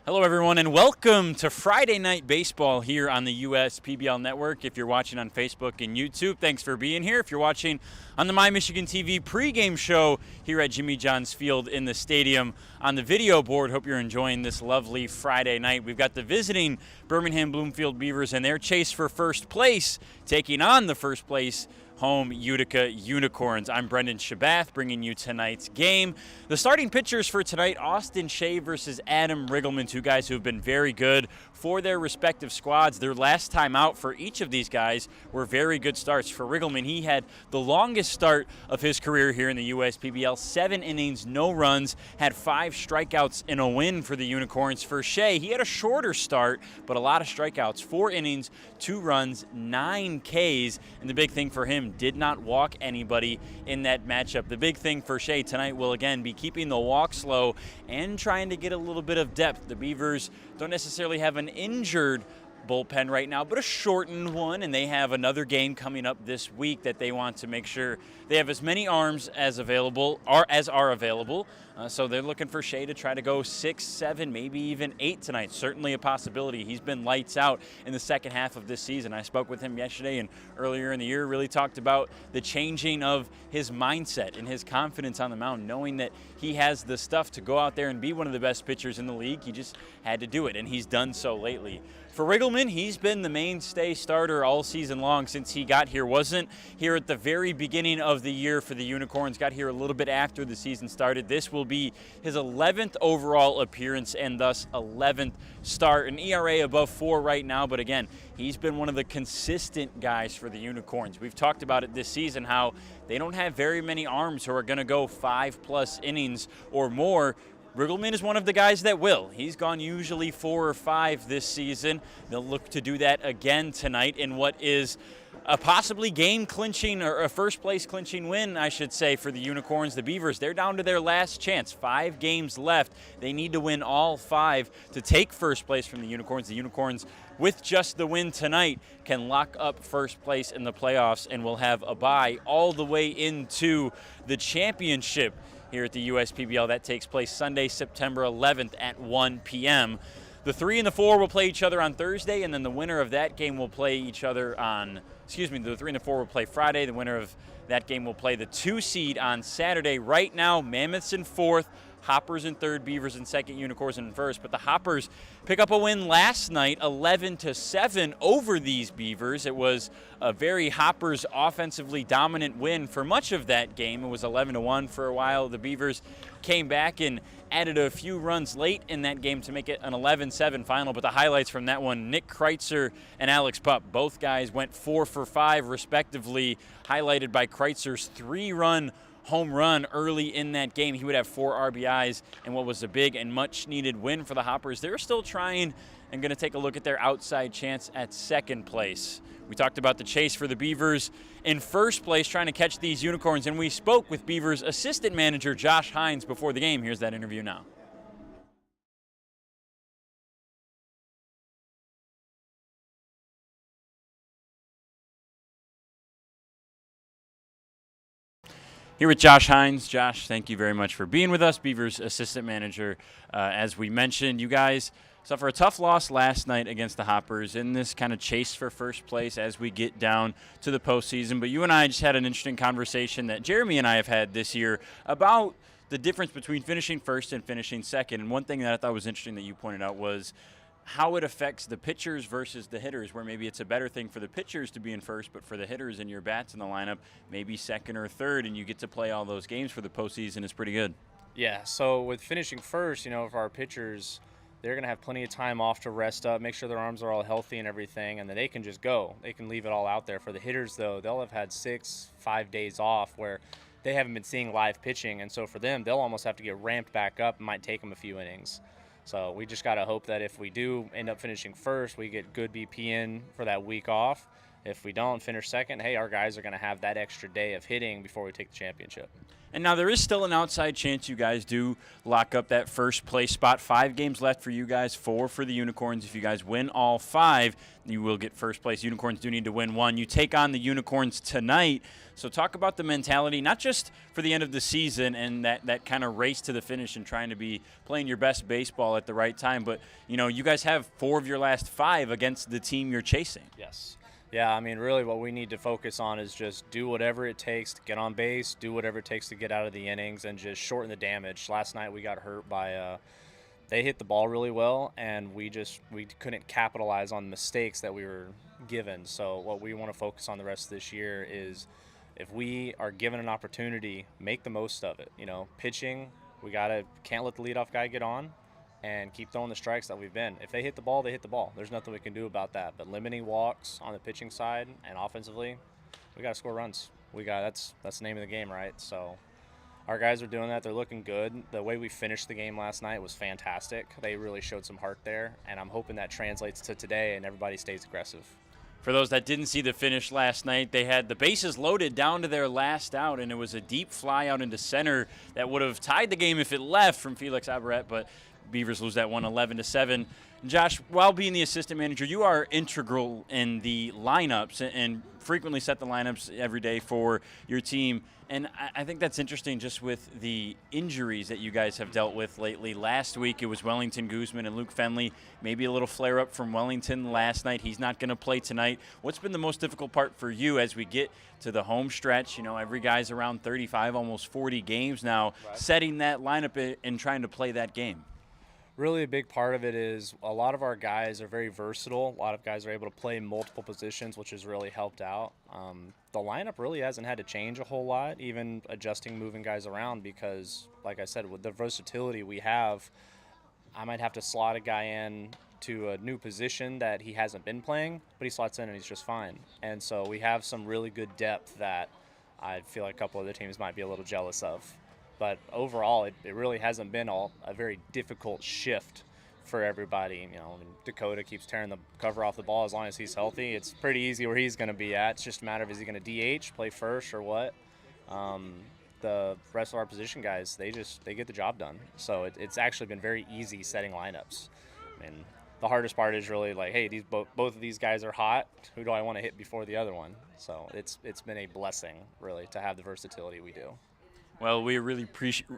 Hello, everyone, and welcome to Friday Night Baseball here on the US PBL Network. If you're watching on Facebook and YouTube, thanks for being here. If you're watching on the My Michigan TV pregame show here at Jimmy John's Field in the stadium on the video board, hope you're enjoying this lovely Friday night. We've got the visiting Birmingham Bloomfield Beavers and their chase for first place, taking on the first place home Utica Unicorns. I'm Brendan Shabath bringing you tonight's game. The starting pitchers for tonight, Austin Shea versus Adam Riggleman, two guys who have been very good for their respective squads. Their last time out for each of these guys were very good starts. For Riggleman, he had the longest start of his career here in the USPBL, 7 innings, no runs, had 5 strikeouts in a win for the Unicorns. For Shea, he had a shorter start, but a lot of strikeouts, 4 innings, 2 runs, 9 Ks, and the big thing for him, did not walk anybody in that matchup. The big thing for Shea tonight will again be keeping the walks low and trying to get a little bit of depth. The Beavers don't necessarily have an injured bullpen right now, but a shortened one, and they have another game coming up this week that they want to make sure they have as many arms as available are available. So they're looking for Shea to try to go 6, 7, maybe even 8 tonight. Certainly a possibility. He's been lights out in the second half of this season. I spoke with him yesterday and earlier in the year, really talked about the changing of his mindset and his confidence on the mound, knowing that he has the stuff to go out there and be one of the best pitchers in the league. He just had to do it, and he's done so lately. For Riggleman, he's been the mainstay starter all season long since he got here. Wasn't here at the very beginning of the year for the Unicorns, got here a little bit after the season started. This will be his 11th overall appearance and thus 11th start. An ERA above 4 right now, but again, he's been one of the consistent guys for the Unicorns. We've talked about it this season, how they don't have very many arms who are going to go 5+ innings or more. Riggleman is one of the guys that will. He's gone usually 4 or 5 this season. They'll look to do that again tonight in what is a possibly game-clinching or a first-place clinching win, I should say, for the Unicorns. The Beavers, they're down to their last chance. 5 games left. They need to win all 5 to take first place from the Unicorns. The Unicorns, with just the win tonight, can lock up first place in the playoffs and will have a bye all the way into the championship here at the USPBL. That takes place Sunday, September 11th at 1 p.m. The 3 and the 4 will play each other on Thursday, and then the winner of that game will play each other on, the 3 and the 4 will play Friday. The winner of that game will play the 2 seed on Saturday. Right now, Mammoths in 4th, Hoppers in 3rd, Beavers in 2nd, Unicorns in 1st. But the Hoppers pick up a win last night, 11-7 over these Beavers. It was a very Hoppers offensively dominant win for much of that game. It was 11-1 for a while. The Beavers came back and added a few runs late in that game to make it an 11-7 final. But the highlights from that one, Nick Kreitzer and Alex Pup, both guys went 4 for 5 respectively, highlighted by Kreitzer's 3-run home run early in that game. He would have 4 RBIs in what was a big and much needed win for the Hoppers. They're still trying and going to take a look at their outside chance at 2nd place. We talked about the chase for the Beavers in 1st place, trying to catch these Unicorns, and we spoke with Beavers assistant manager Josh Heinz before the game. Here's that interview now. Here with Josh Heinz. Josh, thank you very much for being with us, Beavers assistant manager. As we mentioned, you guys suffer a tough loss last night against the Hoppers in this kind of chase for first place as we get down to the postseason. But you and I just had an interesting conversation that Jeremy and I have had this year about the difference between finishing 1st and finishing 2nd. And one thing that I thought was interesting that you pointed out was how it affects the pitchers versus the hitters, where maybe it's a better thing for the pitchers to be in 1st, but for the hitters and your bats in the lineup, maybe 2nd or 3rd, and you get to play all those games for the postseason is pretty good. Yeah, so with finishing 1st, for our pitchers, they're going to have plenty of time off to rest up, make sure their arms are all healthy and everything, and then they can just go. They can leave it all out there. For the hitters, though, they'll have had 5 days off where they haven't been seeing live pitching, and so for them, they'll almost have to get ramped back up. It might take them a few innings. So we just got to hope that if we do end up finishing 1st, we get good BP in for that week off, If we don't finish second, hey, our guys are going to have that extra day of hitting before we take the championship. And now there is still an outside chance you guys do lock up that first place spot. 5 games left for you guys, 4 for the Unicorns. If you guys win all 5, you will get first place. Unicorns do need to win 1. You take on the Unicorns tonight. So talk about the mentality, not just for the end of the season and that kind of race to the finish and trying to be playing your best baseball at the right time, but you guys have 4 of your last 5 against the team you're chasing. Yes. Yeah, I mean, really what we need to focus on is just do whatever it takes to get on base, do whatever it takes to get out of the innings, and just shorten the damage. Last night we got hurt by they hit the ball really well, and we couldn't capitalize on the mistakes that we were given. So what we want to focus on the rest of this year is if we are given an opportunity, make the most of it. Pitching, can't let the leadoff guy get on, and keep throwing the strikes that we've been. If they hit the ball, they hit the ball. There's nothing we can do about that. But limiting walks on the pitching side and offensively, we got to score runs. That's the name of the game, right? So our guys are doing that. They're looking good. The way we finished the game last night was fantastic. They really showed some heart there, and I'm hoping that translates to today and everybody stays aggressive. For those that didn't see the finish last night, they had the bases loaded down to their last out, and it was a deep fly out into center that would have tied the game if it left from Felix Abaret, but Beavers lose that one 11-7. Josh, while being the assistant manager, you are integral in the lineups and frequently set the lineups every day for your team. And I think that's interesting just with the injuries that you guys have dealt with lately. Last week it was Wellington Guzman and Luke Fenley. Maybe a little flare-up from Wellington last night. He's not going to play tonight. What's been the most difficult part for you as we get to the home stretch? Every guy's around 35, almost 40 games now, right, setting that lineup and trying to play that game. Really a big part of it is a lot of our guys are very versatile. A lot of guys are able to play multiple positions, which has really helped out. The lineup really hasn't had to change a whole lot, even adjusting, moving guys around, because, like I said, with the versatility we have, I might have to slot a guy in to a new position that he hasn't been playing, but he slots in and he's just fine. And so we have some really good depth that I feel like a couple other teams might be a little jealous of. But overall, it really hasn't been a very difficult shift for everybody. Dakota keeps tearing the cover off the ball as long as he's healthy. It's pretty easy where he's going to be at. It's just a matter of is he going to DH, play first, or what. The rest of our position guys, they get the job done. So it's actually been very easy setting lineups. I mean, the hardest part is really like, hey, both of these guys are hot. Who do I want to hit before the other one? So it's been a blessing, really, to have the versatility we do. Well, we really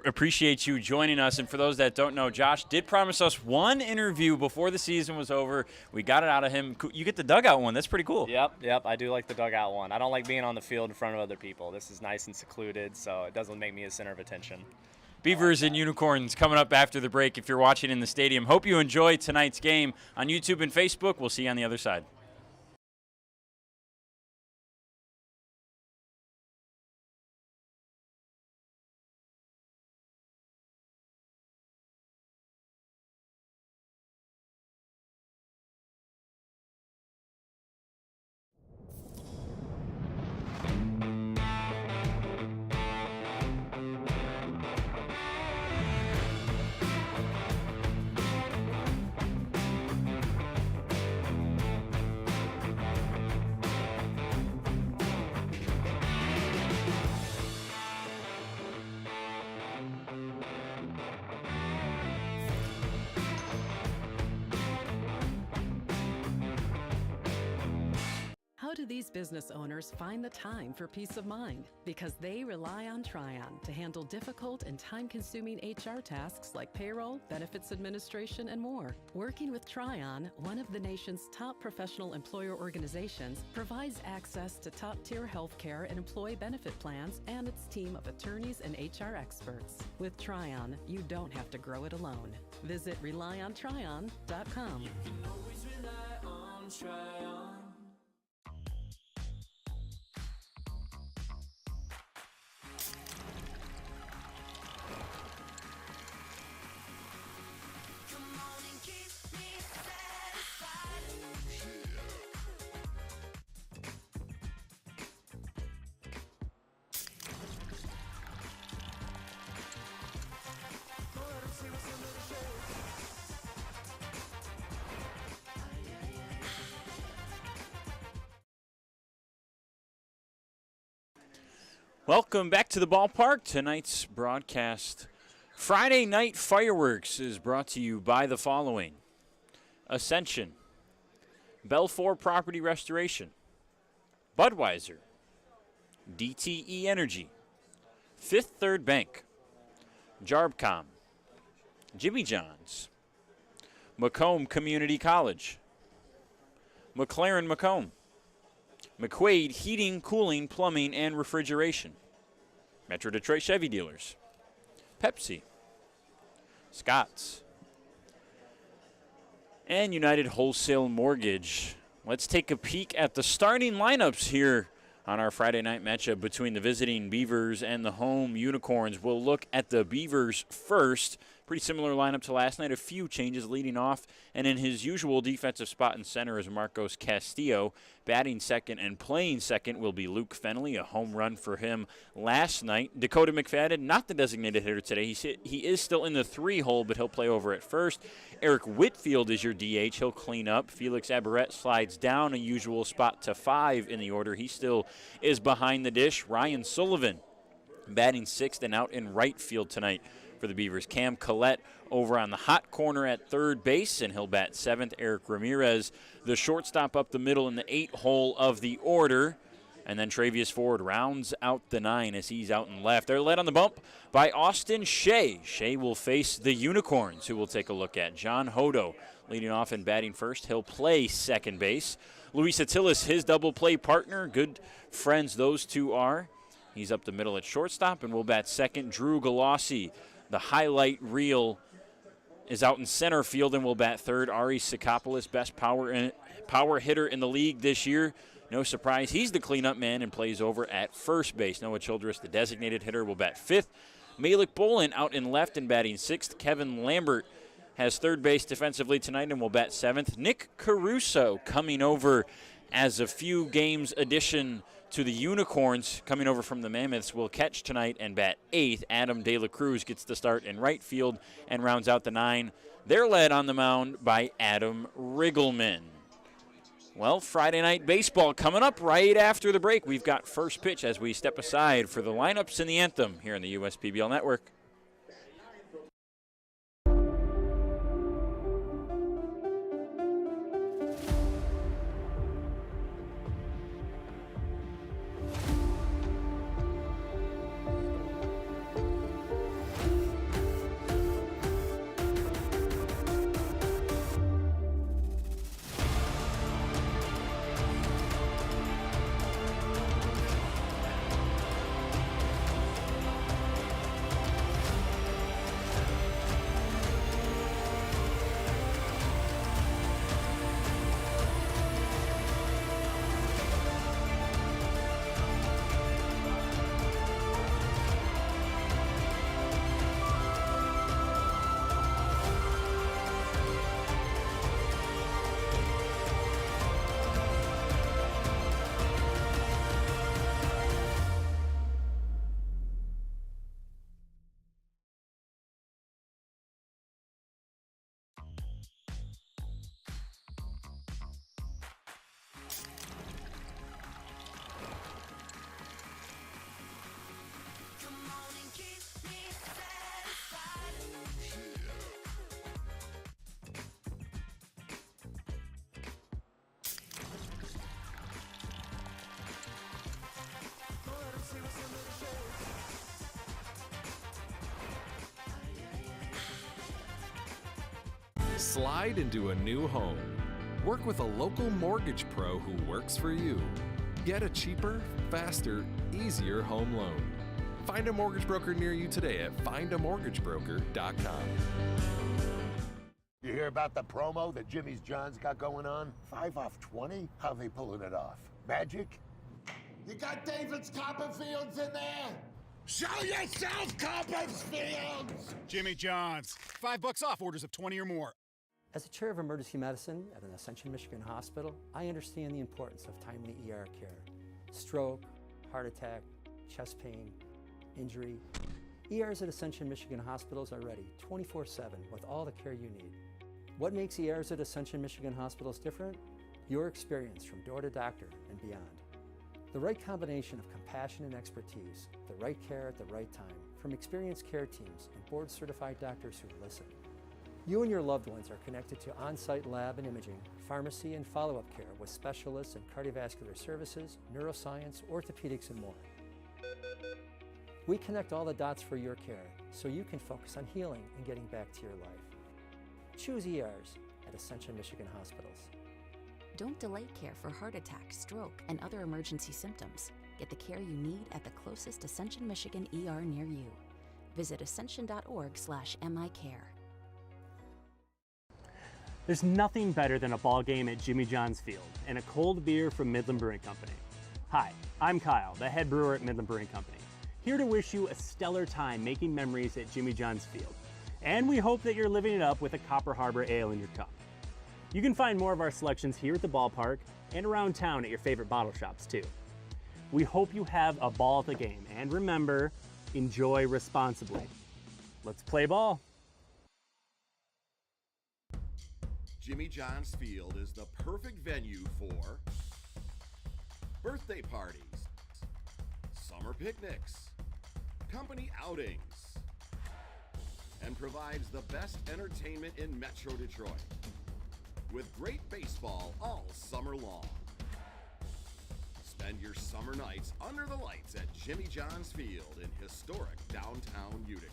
appreciate you joining us. And for those that don't know, Josh did promise us one interview before the season was over. We got it out of him. You get the dugout one. That's pretty cool. Yep. I do like the dugout one. I don't like being on the field in front of other people. This is nice and secluded, so it doesn't make me a center of attention. Beavers and Unicorns coming up after the break if you're watching in the stadium. Hope you enjoy tonight's game on YouTube and Facebook. We'll see you on the other side. How do these business owners find the time for peace of mind? Because they rely on Tryon to handle difficult and time-consuming HR tasks like payroll, benefits administration, and more. Working with Tryon, one of the nation's top professional employer organizations, provides access to top-tier health care and employee benefit plans and its team of attorneys and HR experts. With Tryon, you don't have to grow it alone. Visit RelyOnTryon.com. You can always rely on Tryon. Welcome back to the ballpark. Tonight's broadcast, Friday Night Fireworks, is brought to you by the following: Ascension, Belfour Property Restoration, Budweiser, DTE Energy, Fifth Third Bank, Jarbcom, Jimmy John's, Macomb Community College, McLaren Macomb, McQuaid Heating, Cooling, Plumbing, and Refrigeration, Metro Detroit Chevy Dealers, Pepsi, Scott's, and United Wholesale Mortgage. Let's take a peek at the starting lineups here on our Friday night matchup between the visiting Beavers and the home Unicorns. We'll look at the Beavers first. Pretty similar lineup to last night. A few changes leading off, and in his usual defensive spot in center is Marcos Castillo. Batting second and playing second will be Luke Fenley, a home run for him last night. Dakota McFadden, not the designated hitter today. He is still in the 3-hole, but he'll play over at first. Eric Whitfield is your DH. He'll clean up. Felix Aberrett slides down a usual spot to 5 in the order. He still is behind the dish. Ryan Sullivan batting sixth and out in right field tonight for the Beavers. Cam Collette over on the hot corner at third base, and he'll bat seventh. Eric Ramirez, the shortstop, up the middle in the 8-hole of the order. And then Travius Ford rounds out the 9 as he's out and left. They're led on the bump by Austin Shea. Shea will face the Unicorns, who we'll take a look at. John Hodo leading off and batting first. He'll play second base. Luis Attilas, his double play partner. Good friends those two are. He's up the middle at shortstop, and will bat second. Drew Galassi, the highlight reel, is out in center field and will bat third. Ari Sikopoulos, best power hitter in the league this year. No surprise, he's the cleanup man and plays over at first base. Noah Childress, the designated hitter, will bat fifth. Malik Bolin out in left and batting sixth. Kevin Lambert has third base defensively tonight and will bat seventh. Nick Caruso coming over as a few games addition to the Unicorns, coming over from the Mammoths, will catch tonight and bat eighth. Adam De La Cruz gets the start in right field and rounds out the 9. They're led on the mound by Adam Riggleman. Well, Friday night baseball coming up right after the break. We've got first pitch as we step aside for the lineups and the anthem here on the USPBL Network. Slide into a new home. Work with a local mortgage pro who works for you. Get a cheaper, faster, easier home loan. Find a mortgage broker near you today at findamortgagebroker.com. You hear about the promo that Jimmy's John's got going on? 5 off 20? How they pulling it off? Magic? You got David's Copperfields in there? Show yourself, Copperfields! Jimmy John's. $5 off orders of 20 or more. As a chair of emergency medicine at an Ascension, Michigan hospital, I understand the importance of timely ER care. Stroke, heart attack, chest pain, injury. ERs at Ascension, Michigan hospitals are ready 24/7 with all the care you need. What makes ERs at Ascension, Michigan hospitals different? Your experience from door to doctor and beyond. The right combination of compassion and expertise, the right care at the right time, from experienced care teams and board-certified doctors who listen. You and your loved ones are connected to on-site lab and imaging, pharmacy and follow-up care with specialists in cardiovascular services, neuroscience, orthopedics, and more. We connect all the dots for your care so you can focus on healing and getting back to your life. Choose ERs at Ascension Michigan Hospitals. Don't delay care for heart attack, stroke, and other emergency symptoms. Get the care you need at the closest Ascension Michigan ER near you. Visit ascension.org/micare. There's nothing better than a ball game at Jimmy John's Field and a cold beer from Midland Brewing Company. Hi, I'm Kyle, the head brewer at Midland Brewing Company, here to wish you a stellar time making memories at Jimmy John's Field. And we hope that you're living it up with a Copper Harbor Ale in your cup. You can find more of our selections here at the ballpark and around town at your favorite bottle shops too. We hope you have a ball at the game, and remember, enjoy responsibly. Let's play ball. Jimmy John's Field is the perfect venue for birthday parties, summer picnics, company outings, and provides the best entertainment in Metro Detroit with great baseball all summer long. Spend your summer nights under the lights at Jimmy John's Field in historic downtown Utica.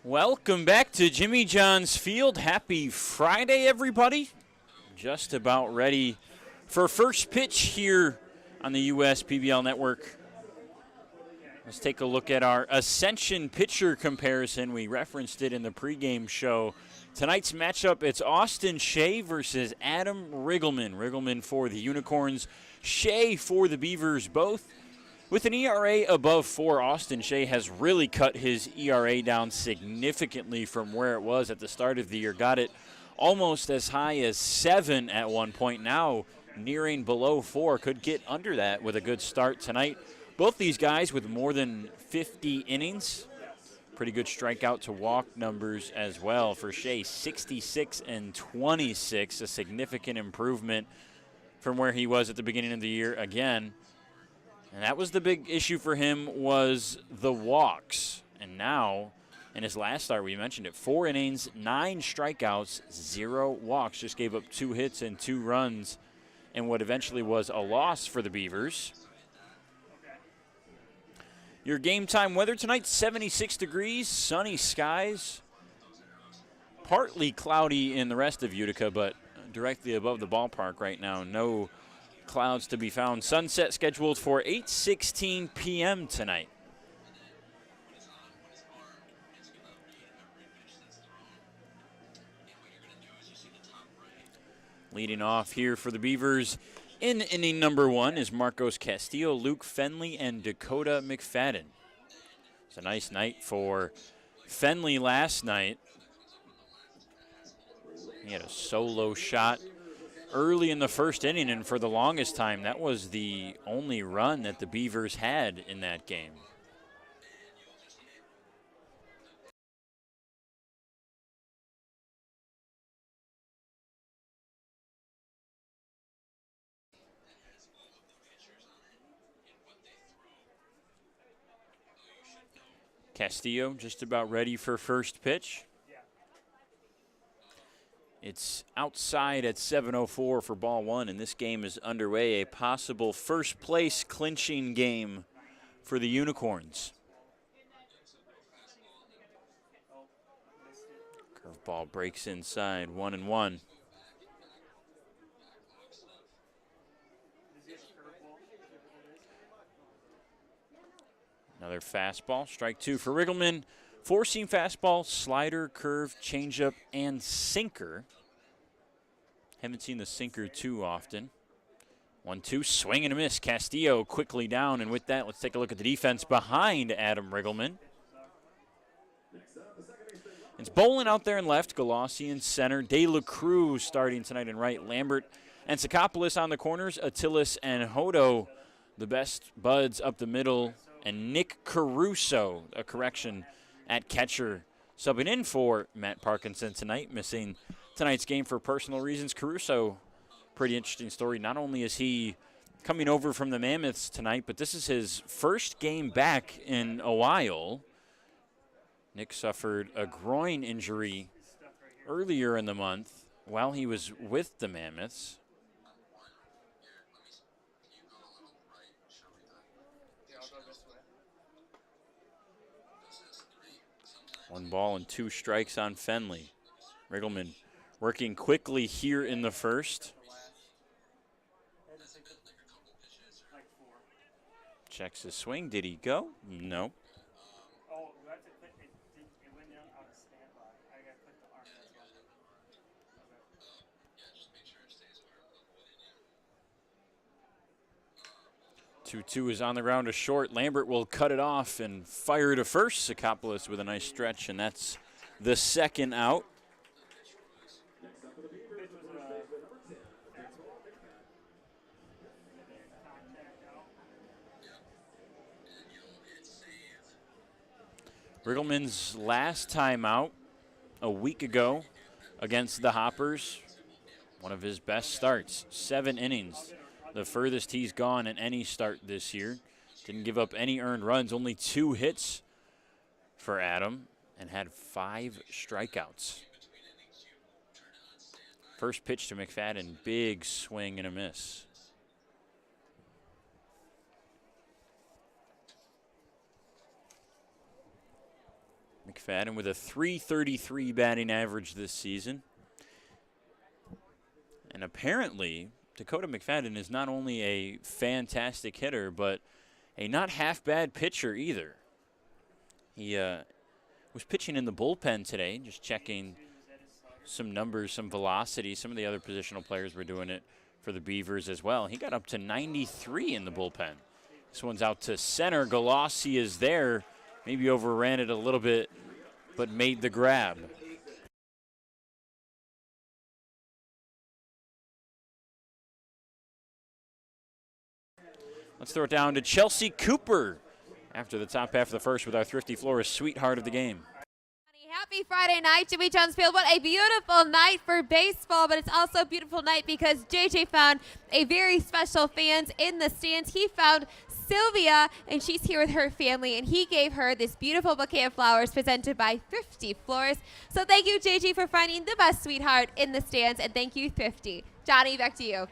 Welcome back to Jimmy John's Field. Happy Friday, everybody. Just about ready for first pitch here on the US PBL Network. Let's take a look at our Ascension pitcher comparison. We referenced it in the pregame show. Tonight's matchup, it's Austin Shea versus Adam Riggleman. Riggleman for the Unicorns, Shea for the Beavers, both with an ERA above 4. Austin Shea has really cut his ERA down significantly from where it was at the start of the year. Got it almost as high as 7 at one point. Now nearing below 4. Could get under that with a good start tonight. Both these guys with more than 50 innings. Pretty good strikeout to walk numbers as well for Shea. 66 and 26, a significant improvement from where he was at the beginning of the year again. And that was the big issue for him, was the walks. And now, in his last start, we mentioned it, 4 innings, 9 strikeouts, 0 walks. Just gave up 2 hits and 2 runs in what eventually was a loss for the Beavers. Your game time weather tonight, 76 degrees, sunny skies. Partly cloudy in the rest of Utica, but directly above the ballpark right now, no clouds to be found. Sunset scheduled for 8:16 p.m. tonight. Leading off here for the Beavers in inning number 1 is Marcos Castillo, Luke Fenley, and Dakota McFadden. It's a nice night for Fenley last night. He had a solo shot early in the first inning, and for the longest time, that was the only run that the Beavers had in that game. Castillo just about ready for first pitch. It's outside at 7:04 for ball 1, and this game is underway. A possible first place clinching game for the Unicorns. Curveball breaks inside, 1-1. Another fastball, strike 2 for Riggleman. 4-seam fastball, slider, curve, changeup, and sinker. Haven't seen the sinker too often. 1-2, swing and a miss. Castillo quickly down, and with that, let's take a look at the defense behind Adam Riggleman. It's Bolin out there in left, Galassi in center, De La Cruz starting tonight in right, Lambert and Sakopoulos on the corners, Attilis and Hodo, the best buds up the middle, and Nick Caruso, a correction at catcher, subbing in for Matt Parkinson tonight, missing tonight's game for personal reasons. Caruso, pretty interesting story. Not only is he coming over from the Mammoths tonight, but this is his first game back in a while. Nick suffered a groin injury earlier in the month while he was with the Mammoths. One ball and 2 strikes on Fenley. Riggleman working quickly here in the first. Checks his swing. Did he go? No. Two is on the ground to short. Lambert will cut it off and fire to first. Sakopoulos with a nice stretch, and that's the second out. Riggleman's last time out a week ago against the Hoppers, one of his best starts, 7 innings. The furthest he's gone in any start this year. Didn't give up any earned runs, only 2 hits for Adam, and had 5 strikeouts. First pitch to McFadden, big swing and a miss. McFadden with a .333 batting average this season. And apparently, Dakota McFadden is not only a fantastic hitter, but a not half bad pitcher either. He was pitching in the bullpen today, just checking some numbers, some velocity. Some of the other positional players were doing it for the Beavers as well. He got up to 93 in the bullpen. This one's out to center. Galassi is there. Maybe overran it a little bit, but made the grab. Let's throw it down to Chelsea Cooper after the top half of the first with our Thrifty Florist sweetheart of the game. Happy Friday night, Jimmy John's Field. What a beautiful night for baseball, but it's also a beautiful night because JJ found a very special fan in the stands. He found Sylvia, and she's here with her family, and he gave her this beautiful bouquet of flowers presented by Thrifty Florist. So thank you, JJ, for finding the best sweetheart in the stands, and thank you, Thrifty. Johnny, back to you.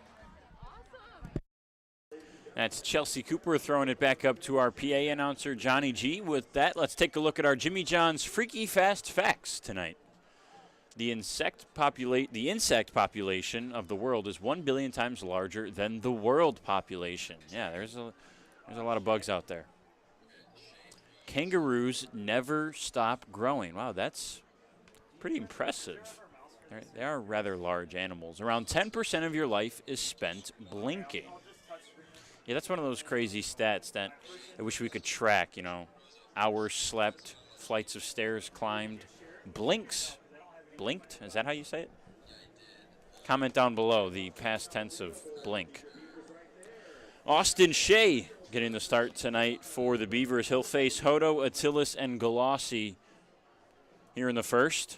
That's Chelsea Cooper throwing it back up to our PA announcer, Johnny G. With that, let's take a look at our Jimmy John's Freaky Fast Facts tonight. The insect population of the world is 1 billion times larger than the world population. Yeah, there's a lot of bugs out there. Kangaroos never stop growing. Wow, that's pretty impressive. They are rather large animals. Around 10% of your life is spent blinking. Yeah, that's one of those crazy stats that I wish we could track, you know. Hours slept, flights of stairs climbed, blinked, is that how you say it? Comment down below the past tense of blink. Austin Shea getting the start tonight for the Beavers. He'll face Hodo, Attilis, and Galassi here in the first.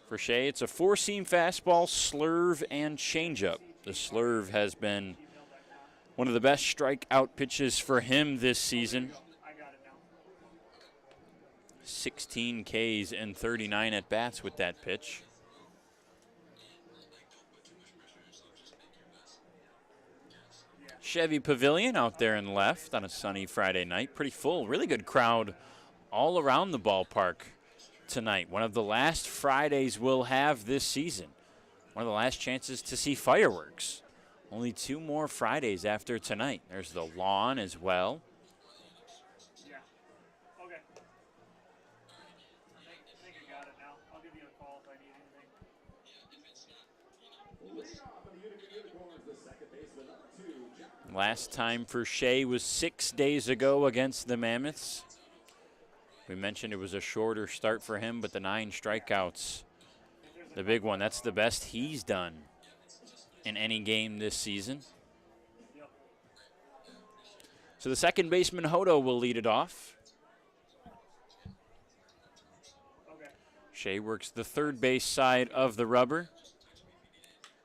For Shea, it's a 4-seam fastball, slurve, and changeup. The slurve has been one of the best strikeout pitches for him this season. 16 Ks and 39 at-bats with that pitch. Chevy Pavilion out there in left on a sunny Friday night. Pretty full. Really good crowd all around the ballpark tonight. One of the last Fridays we'll have this season. One of the last chances to see fireworks. Only 2 more Fridays after tonight. There's the lawn as well. Yeah. Okay. I think I got it now. I'll give you a call if I need anything. Last time for Shea was 6 days ago against the Mammoths. We mentioned it was a shorter start for him, but the 9 strikeouts, the big one, that's the best he's done in any game this season. So the second baseman, Hodo, will lead it off. Shea works the third base side of the rubber.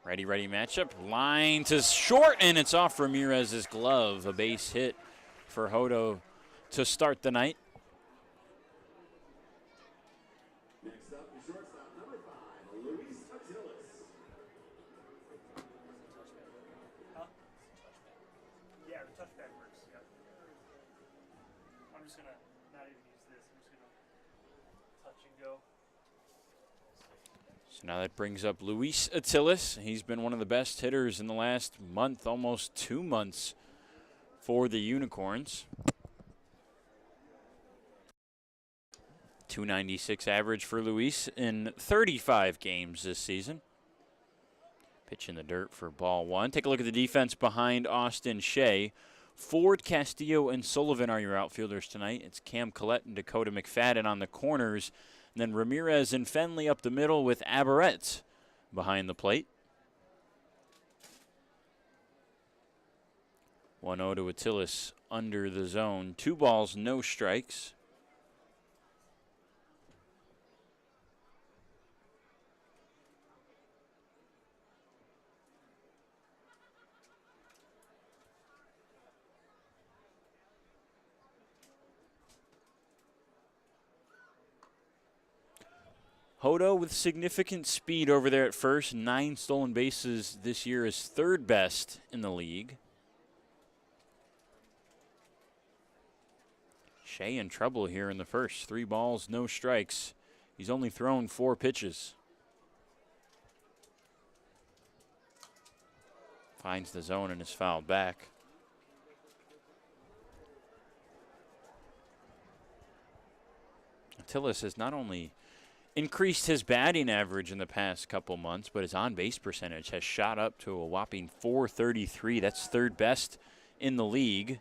Righty matchup. Line to short, and it's off Ramirez's glove. A base hit for Hodo to start the night. Next up, the shortstop, number 5, Luis Atilis. Yeah, the touchpad works. Yeah. I'm just gonna not even use this. I'm just gonna touch and go. So now that brings up Luis Atilis. He's been one of the best hitters in the last month, almost 2 months for the Unicorns. .296 average for Luis in 35 games this season. Pitch in the dirt for ball 1. Take a look at the defense behind Austin Shea. Ford, Castillo, and Sullivan are your outfielders tonight. It's Cam Collette and Dakota McFadden on the corners. And then Ramirez and Fenley up the middle with Aberrett behind the plate. 1-0 to Atilis under the zone. 2 balls, no strikes. Hodo with significant speed over there at first. 9 stolen bases this year is 3rd best in the league. Shea in trouble here in the first. 3 balls, no strikes. He's only thrown 4 pitches. Finds the zone and is fouled back. Atilis has not only increased his batting average in the past couple months, but his on-base percentage has shot up to a whopping .433. That's 3rd best in the league.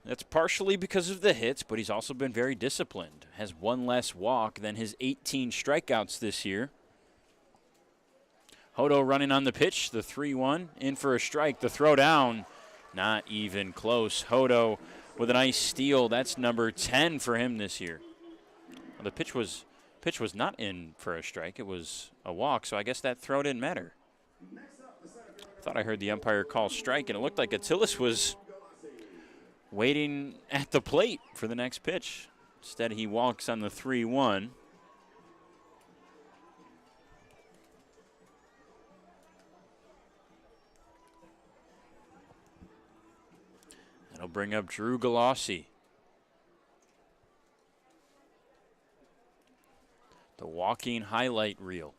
That's partially because of the hits, but he's also been very disciplined. Has 1 less walk than his 18 strikeouts this year. Hodo running on the pitch, the 3-1, in for a strike. The throw down, not even close. Hodo with a nice steal. That's number 10 for him this year. Well, the pitch was not in for a strike. It was a walk, so I guess that throw didn't matter. Thought I heard the umpire call strike, and it looked like Atilis was waiting at the plate for the next pitch. Instead, he walks on the 3-1. That'll bring up Drew Galassi. The walking highlight reel.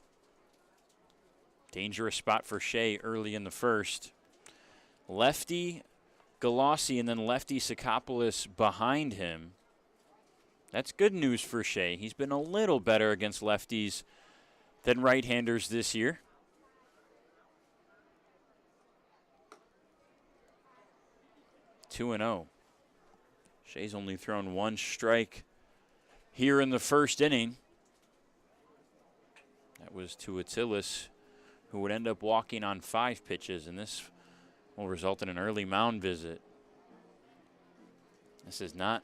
Dangerous spot for Shea early in the first. Lefty Galassi and then lefty Sakopoulos behind him. That's good news for Shea. He's been a little better against lefties than right-handers this year. (2-0). Shea's only thrown 1 strike here in the first inning. That was to Atilis, who would end up walking on 5 pitches, and this will result in an early mound visit. This is not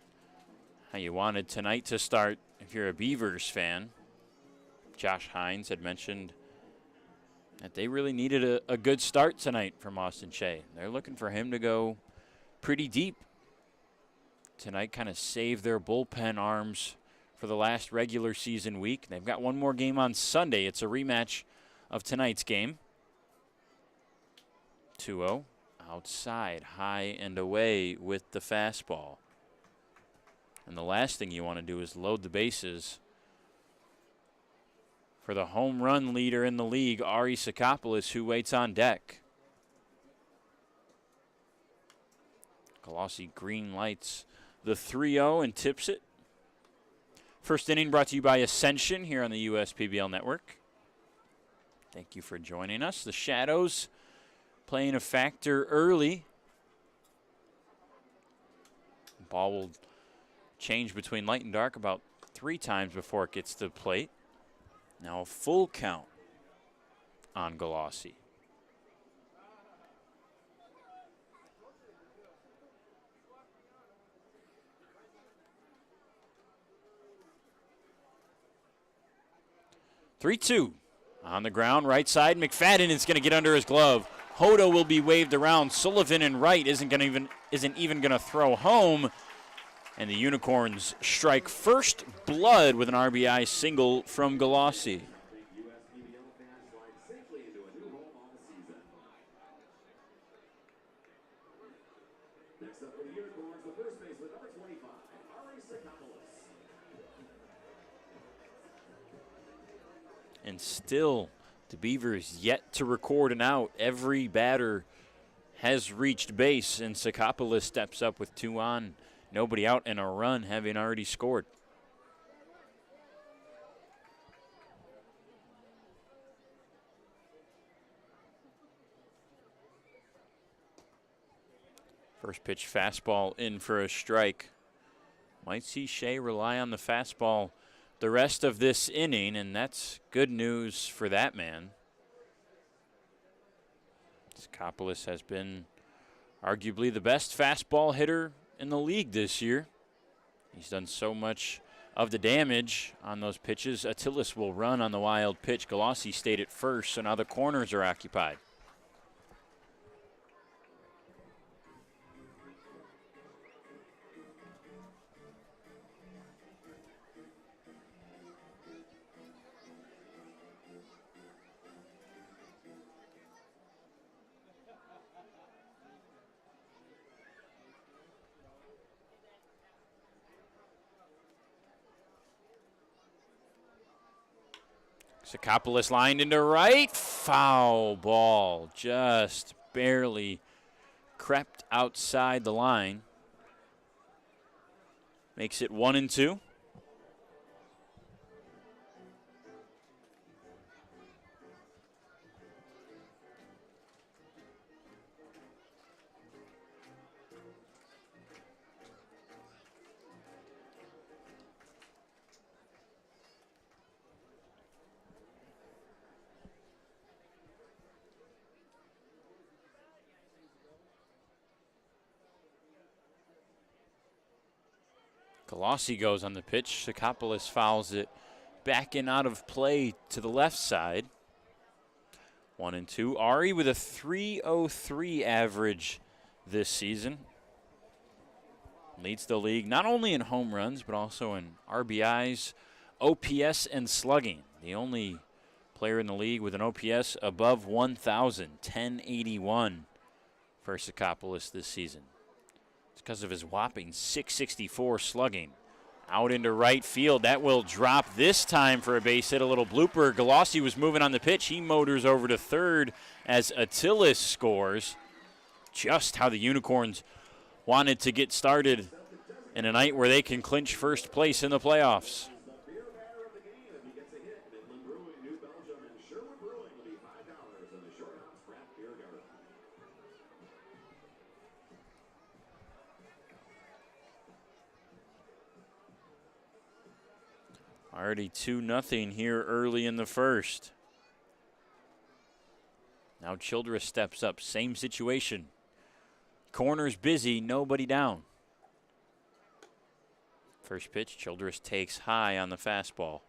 how you wanted tonight to start if you're a Beavers fan. Josh Heinz had mentioned that they really needed a good start tonight from Austin Shea. They're looking for him to go pretty deep tonight, kind of save their bullpen arms for the last regular season week. They've got 1 more game on Sunday. It's a rematch of tonight's game. 2-0. Outside, high and away with the fastball. And the last thing you want to do is load the bases for the home run leader in the league, Ari Sakopoulos, who waits on deck. Colossi green lights the 3-0 and tips it. First inning brought to you by Ascension here on the USPBL Network. Thank you for joining us. The shadows playing a factor early. Ball will change between light and dark about 3 times before it gets to the plate. Now a full count on Galassi. Three-two on the ground, right side. McFadden is going to get under his glove. Hodo will be waved around. Sullivan and Wright isn't even going to throw home. And the Unicorns strike first blood with an RBI single from Galassi. And still, the Beavers yet to record an out. Every batter has reached base, and Sakopoulos steps up with 2 on, nobody out, and a run, having already scored. First pitch fastball in for a strike. Might see Shea rely on the fastball the rest of this inning, and that's good news for that man. Sakopoulos has been arguably the best fastball hitter in the league this year. He's done so much of the damage on those pitches. Attilis will run on the wild pitch. Galassi stayed at first, so now the corners are occupied. Sakopoulos lined into right. Foul ball. Just barely crept outside the line. Makes it 1-2. Galassi goes on the pitch. Sakopoulos fouls it back and out of play to the left side. 1-2. Ari with a .303 average this season. Leads the league not only in home runs, but also in RBIs, OPS, and slugging. The only player in the league with an OPS above 1,000, 1081 for Sakopoulos this season. It's because of his whopping .664 slugging. Out into right field. That will drop this time for a base hit. A little blooper. Galassi was moving on the pitch. He motors over to third as Attilis scores. Just how the Unicorns wanted to get started in a night where they can clinch first place in the playoffs. Already 2-0 here early in the first. Now Childress steps up. Same situation. Corners busy, nobody down. First pitch, Childress takes high on the fastball.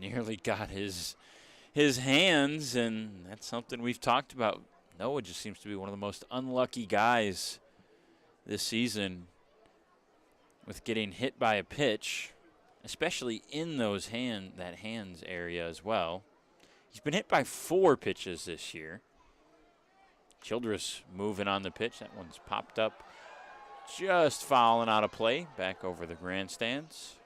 Nearly got his hands, and that's something we've talked about. Noah just seems to be one of the most unlucky guys this season with getting hit by a pitch, especially in those hands area as well. He's been hit by 4 pitches this year. Childress moving on the pitch. That one's popped up, just fouling out of play, back over the grandstands.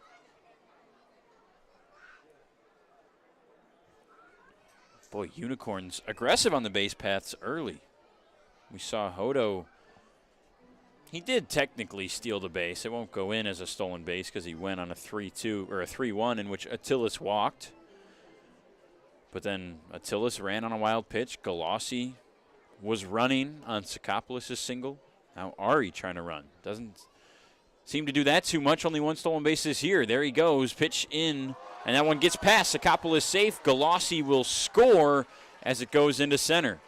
Boy, Unicorns aggressive on the base paths early. We saw Hodo. He did technically steal the base. It won't go in as a stolen base because he went on a 3-2 or a 3-1 in which Attilas walked. But then Attilas ran on a wild pitch. Galassi was running on Sakopoulos' single. Now Ari trying to run. Doesn't seem to do that too much. Only one stolen base this year. There he goes. Pitch in. And that one gets past. Sakopoulos safe. Galassi will score as it goes into center.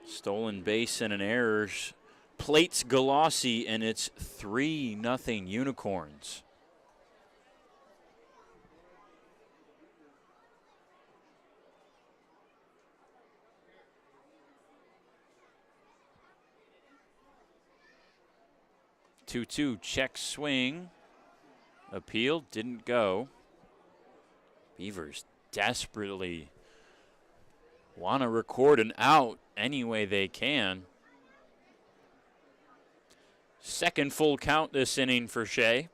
Stolen base and an error plates Galassi, and it's 3-0 Unicorns. Two check swing. Appeal didn't go. Beavers desperately want to record an out any way they can. Second full count this inning for Shea.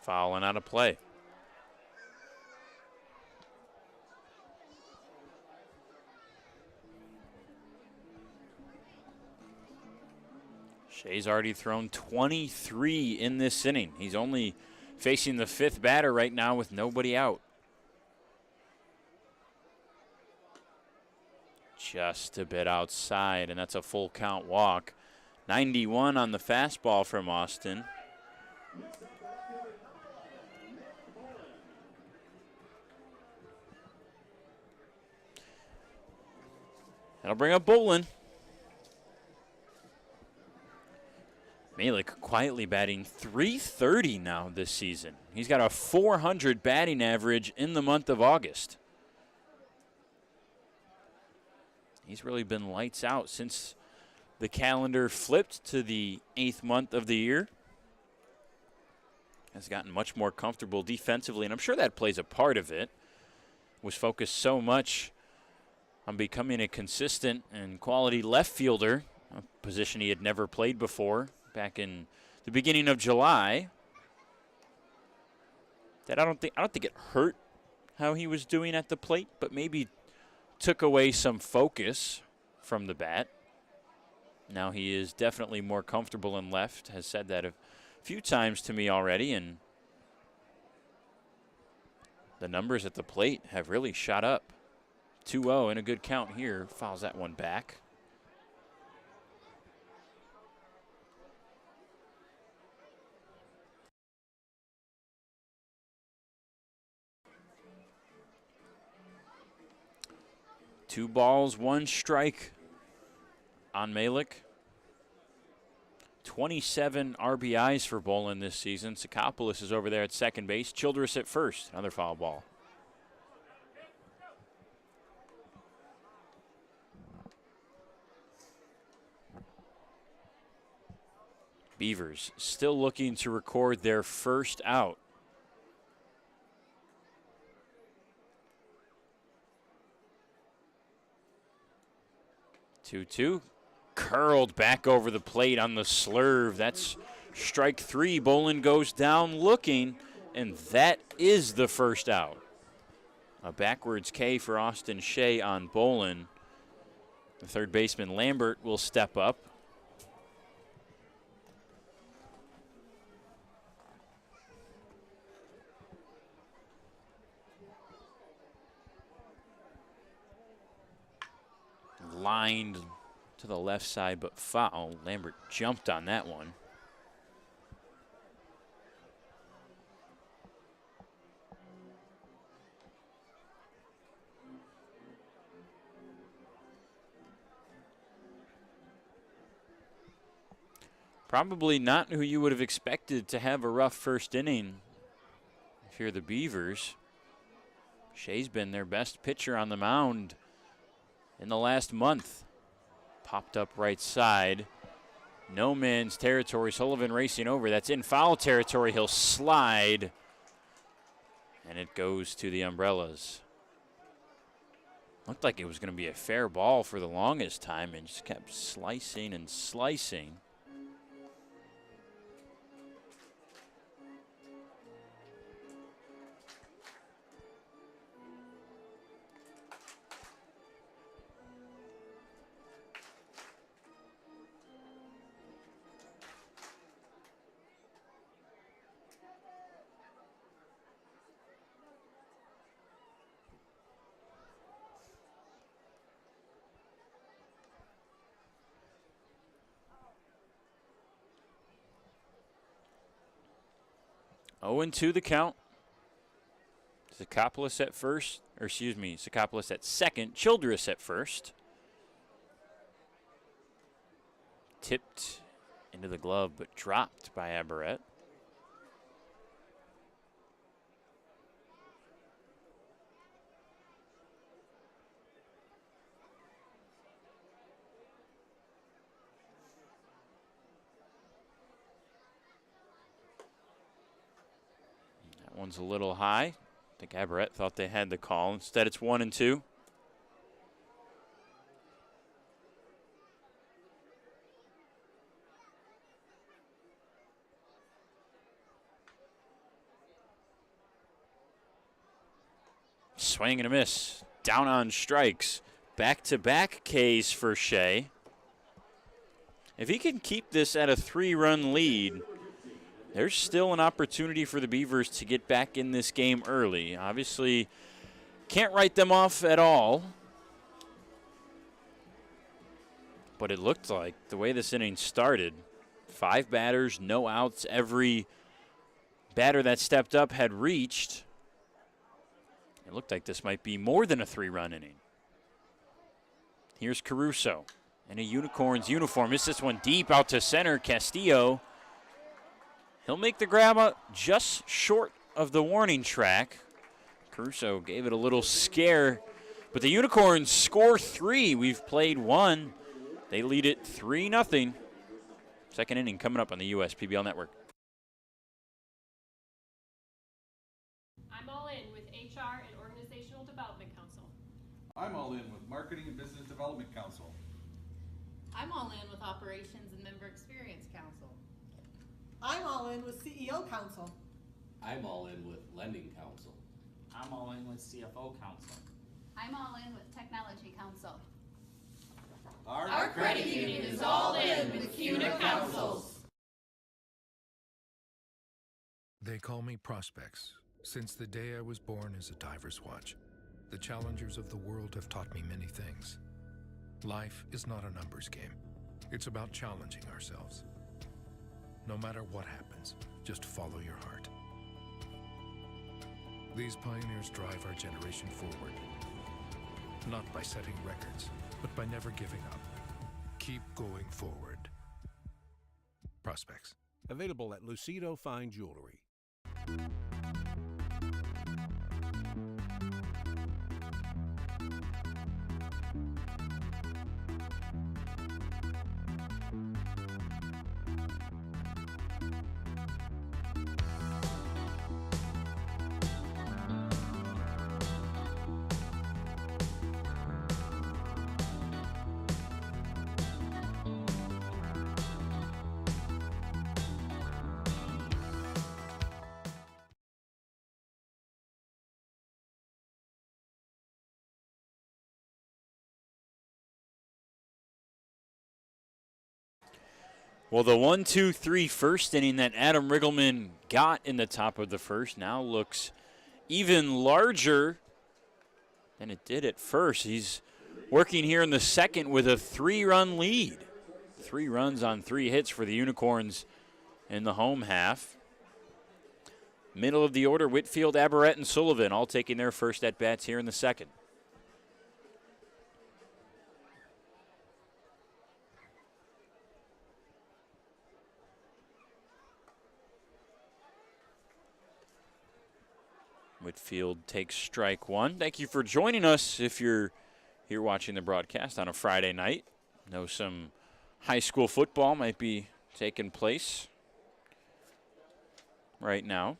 Fouling out of play. Shea's already thrown 23 in this inning. He's only facing the fifth batter right now with nobody out. Just a bit outside, and that's a full count walk. 91 on the fastball from Austin. That'll bring up Bolin. Malik quietly batting .330 now this season. He's got a .400 batting average in the month of August. He's really been lights out since the calendar flipped to the 8th month of the year. Has gotten much more comfortable defensively, and I'm sure that plays a part of it. Was focused so much on becoming a consistent and quality left fielder, a position he had never played before. Back in the beginning of July, that I don't think it hurt how he was doing at the plate, but maybe took away some focus from the bat. Now he is definitely more comfortable in left, has said that a few times to me already, and the numbers at the plate have really shot up. 2-0 and a good count here. Fouls that one back. Two balls, one strike on Malik. 27 RBIs for Bolin this season. Sakopoulos is over there at second base. Childress at first. Another foul ball. Beavers still looking to record their first out. Two curled back over the plate on the slurve. That's strike three. Bolin goes down looking, and that is the first out. A backwards K for Austin Shea on Bolin. The third baseman Lambert will step up. Lined to the left side, but foul. Lambert jumped on that one. Probably not who you would have expected to have a rough first inning if you're the Beavers. Shea's been their best pitcher on the mound in the last month. Popped up right side. No man's territory. Sullivan racing over. That's in foul territory. He'll slide. And it goes to the Umbrellas. Looked like it was going to be a fair ball for the longest time and just kept slicing and slicing. Oh, and 2 the count. Sakopoulos at first, or excuse me, Sakopoulos at second. Childress at first. Tipped into the glove, but dropped by Aberrett. One's a little high. I think Aberrett thought they had the call. Instead, it's 1 and 2. Swing and a miss. Down on strikes. Back-to-back Ks for Shea. If he can keep this at a 3-run lead, there's still an opportunity for the Beavers to get back in this game early. Obviously, can't write them off at all. But it looked like the way this inning started, 5 batters, no outs. Every batter that stepped up had reached. It looked like this might be more than a 3-run inning. Here's Caruso in a Unicorns uniform. Misses this one deep out to center. Castillo. He'll make the grab out just short of the warning track. Caruso gave it a little scare, but the Unicorns score 3. We've played 1. They lead it 3-0. Second inning coming up on the USPBL Network. I'm all in with HR and Organizational Development Council. I'm all in with Marketing and Business Development Council. I'm all in with Operations and Member Experience Council. I'm all in with CEO Council. I'm all in with Lending Council. I'm all in with CFO Council. I'm all in with Technology Council. Our credit union is all in with CUNA Councils. They call me Prospects. Since the day I was born as a diver's watch, the challengers of the world have taught me many things. Life is not a numbers game. It's about challenging ourselves. No matter what happens, just follow your heart. These pioneers drive our generation forward. Not by setting records, but by never giving up. Keep going forward. Prospects. Available at Lucido Fine Jewelry. Well, the 1-2-3 first inning that Adam Riggleman got in the top of the first now looks even larger than it did at first. He's working here in the second with a 3-run lead. 3 runs on 3 hits for the Unicorns in the home half. Middle of the order, Whitfield, Aberrett, and Sullivan all taking their first at-bats here in the second. Whitfield takes strike 1. Thank you for joining us if you're here watching the broadcast on a Friday night. Know some high school football might be taking place right now.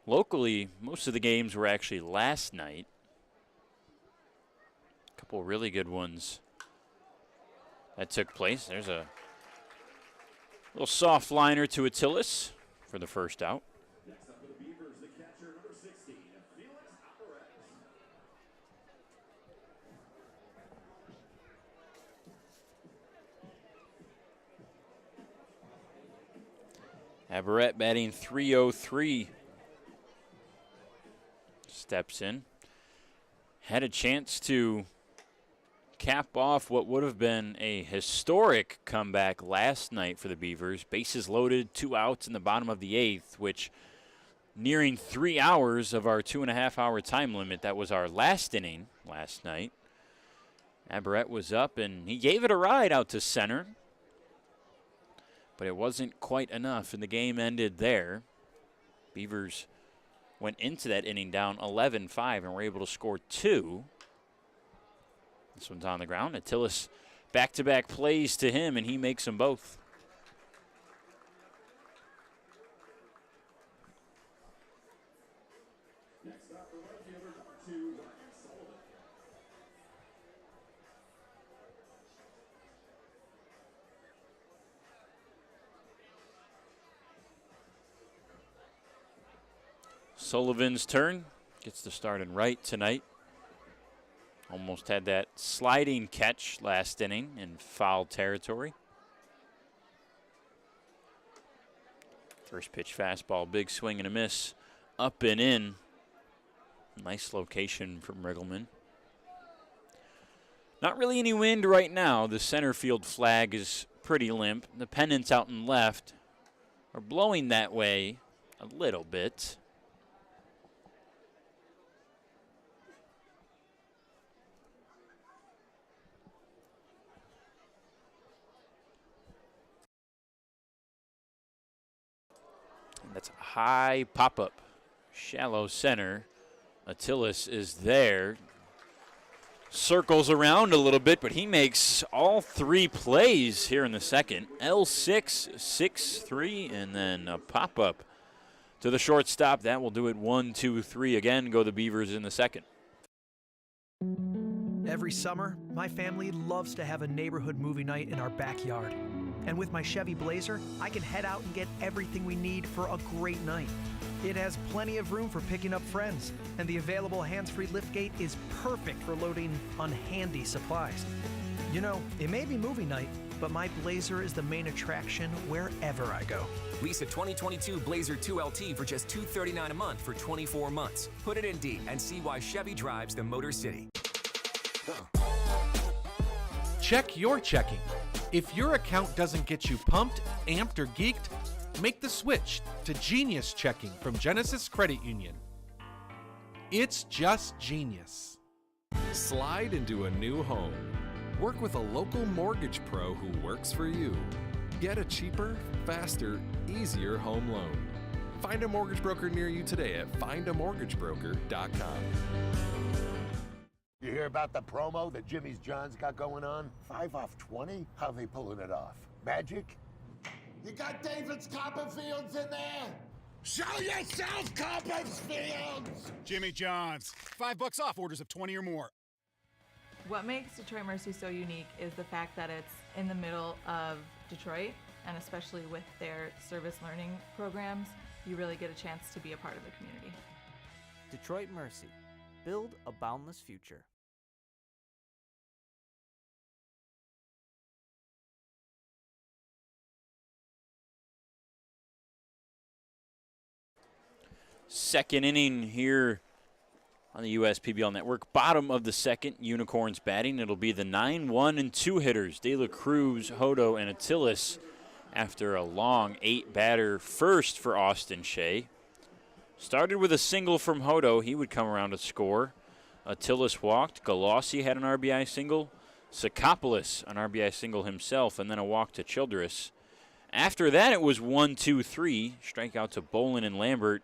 Locally, most of the games were actually last night. A couple really good ones that took place. There's a little soft liner to Attilis for the first out. Next up for the Beavers, the catcher, number 16, Felix Aberrett batting .303. Steps in. Had a chance to cap off what would have been a historic comeback last night for the Beavers. Bases loaded, 2 outs in the bottom of the 8th, which nearing 3 hours of our 2.5-hour time limit. That was our last inning last night. Aberrett was up, and he gave it a ride out to center, but it wasn't quite enough, and the game ended there. Beavers went into that inning down 11-5 and were able to score 2. This one's on the ground. Attilis back-to-back plays to him, and he makes them both. Next up for right fielder, number 2, Ryan Sullivan. Sullivan's turn. Gets the start in right tonight. Almost had that sliding catch last inning in foul territory. First pitch fastball, big swing and a miss. Up and in. Nice location from Riggleman. Not really any wind right now. The center field flag is pretty limp. The pennants out in left are blowing that way a little bit. That's a high pop-up, shallow center. Attilis is there. Circles around a little bit, but he makes all 3 plays here in the second. L6, 6-3, and then a pop-up to the shortstop. That will do it 1-2-3 again. Go the Beavers in the second. Every summer, my family loves to have a neighborhood movie night in our backyard. And with my Chevy Blazer, I can head out and get everything we need for a great night. It has plenty of room for picking up friends, and the available hands-free liftgate is perfect for loading unhandy supplies. You know, it may be movie night, but my Blazer is the main attraction wherever I go. Lease a 2022 Blazer 2LT for just $239 a month for 24 months. Put it in D and see why Chevy drives the Motor City. Check your checking. If your account doesn't get you pumped, amped, or geeked, make the switch to Genius Checking from Genesis Credit Union. It's just genius. Slide into a new home. Work with a local mortgage pro who works for you. Get a cheaper, faster, easier home loan. Find a mortgage broker near you today at findamortgagebroker.com. You hear about the promo that Jimmy's John's got going on? 5 off 20? How they pulling it off? Magic? You got David's Copperfields in there? Show yourself, Copperfields! Jimmy John's. $5 off orders of 20 or more. What makes Detroit Mercy so unique is the fact that it's in the middle of Detroit, and especially with their service learning programs, you really get a chance to be a part of the community. Detroit Mercy. Build a boundless future. Second inning here on the US PBL Network. Bottom of the second, Unicorns batting. It'll be the 9-1 and 2 hitters, De La Cruz, Hodo, and Attilis, after a long 8-batter first for Austin Shea. Started with a single from Hodo. He would come around to score. Attilis walked. Galassi had an RBI single. Sakopoulos an RBI single himself, and then a walk to Childress. After that, it was 1-2-3. Strikeout to Bolin and Lambert.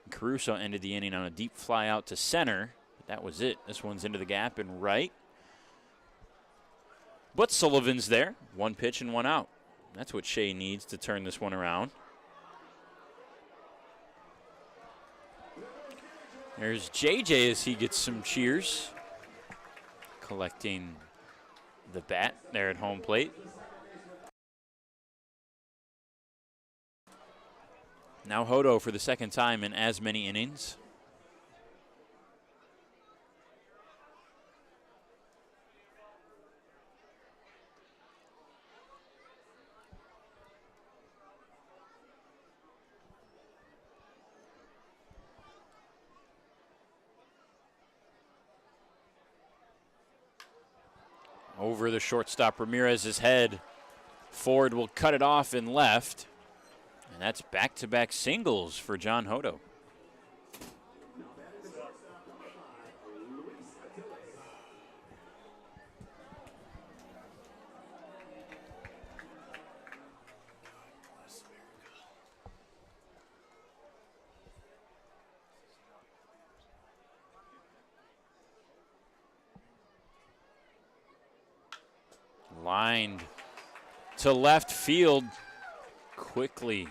Caruso ended the inning on a deep fly out to center. But that was it. This one's into the gap and right. But Sullivan's there. 1 pitch and 1 out. That's what Shea needs to turn this one around. There's JJ as he gets some cheers. Collecting the bat there at home plate. Now Hodo for the second time in as many innings. Over the shortstop Ramirez's head. Ford will cut it off and left. And that's back-to-back singles for John Hodo. Lined to left field quickly.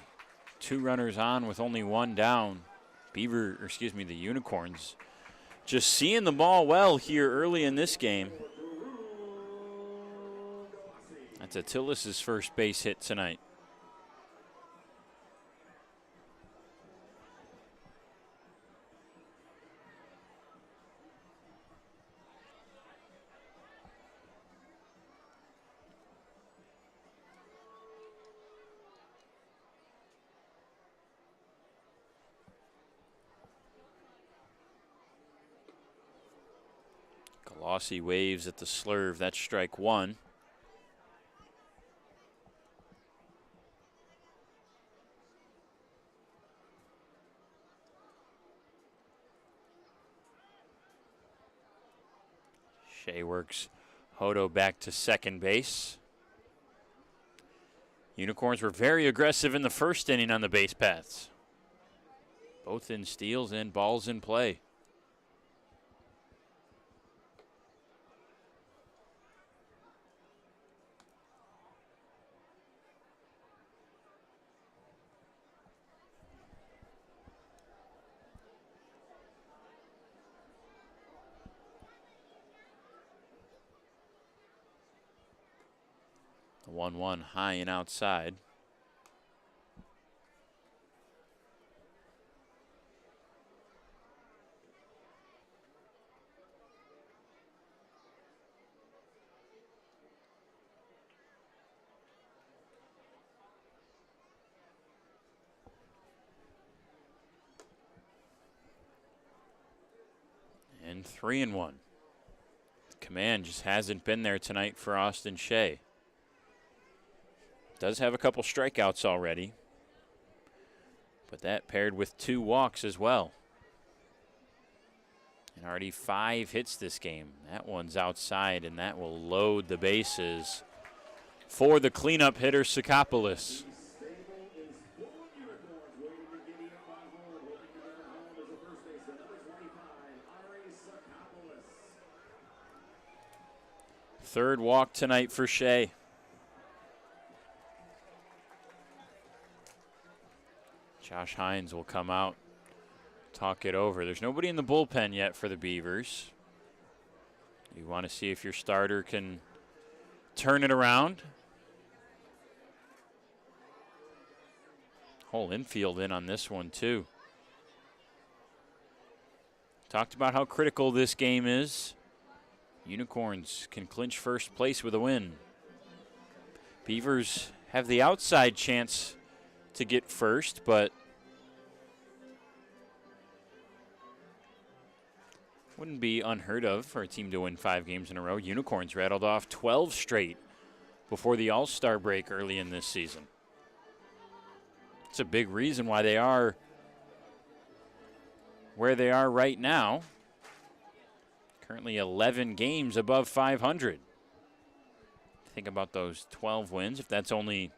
2 runners on with only 1 down. The Unicorns just seeing the ball well here early in this game. That's Attilas' first base hit tonight. Glossy waves at the slurve. That's strike 1. Shea works Hodo back to second base. Unicorns were very aggressive in the first inning on the base paths. Both in steals and balls in play. The 1-1 high and outside. And 3-1. Command just hasn't been there tonight for Austin Shea. Does have a couple strikeouts already, but that paired with 2 walks as well. And already 5 hits this game. That one's outside, and that will load the bases for the cleanup hitter, Sakopoulos. Third walk tonight for Shea. Josh Heinz will come out, talk it over. There's nobody in the bullpen yet for the Beavers. You want to see if your starter can turn it around. Whole infield in on this one, too. Talked about how critical this game is. Unicorns can clinch first place with a win. Beavers have the outside chance to get first, but wouldn't be unheard of for a team to win 5 games in a row. Unicorns rattled off 12 straight before the All-Star break early in this season. It's a big reason why they are where they are right now. Currently 11 games above 500. Think about those 12 wins. If that's only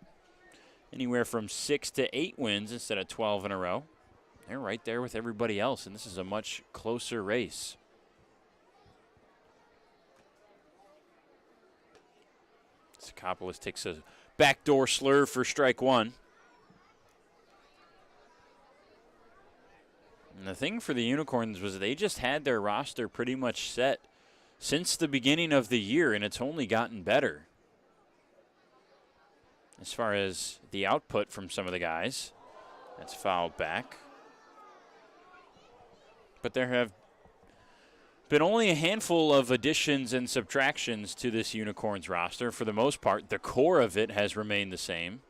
anywhere from 6 to 8 wins instead of 12 in a row, they're right there with everybody else, and this is a much closer race. Sakopoulos takes a backdoor slur for strike one. And the thing for the Unicorns was they just had their roster pretty much set since the beginning of the year, and it's only gotten better as far as the output from some of the guys. That's fouled back. But there have been only a handful of additions and subtractions to this Unicorns roster. For the most part, the core of it has remained the same.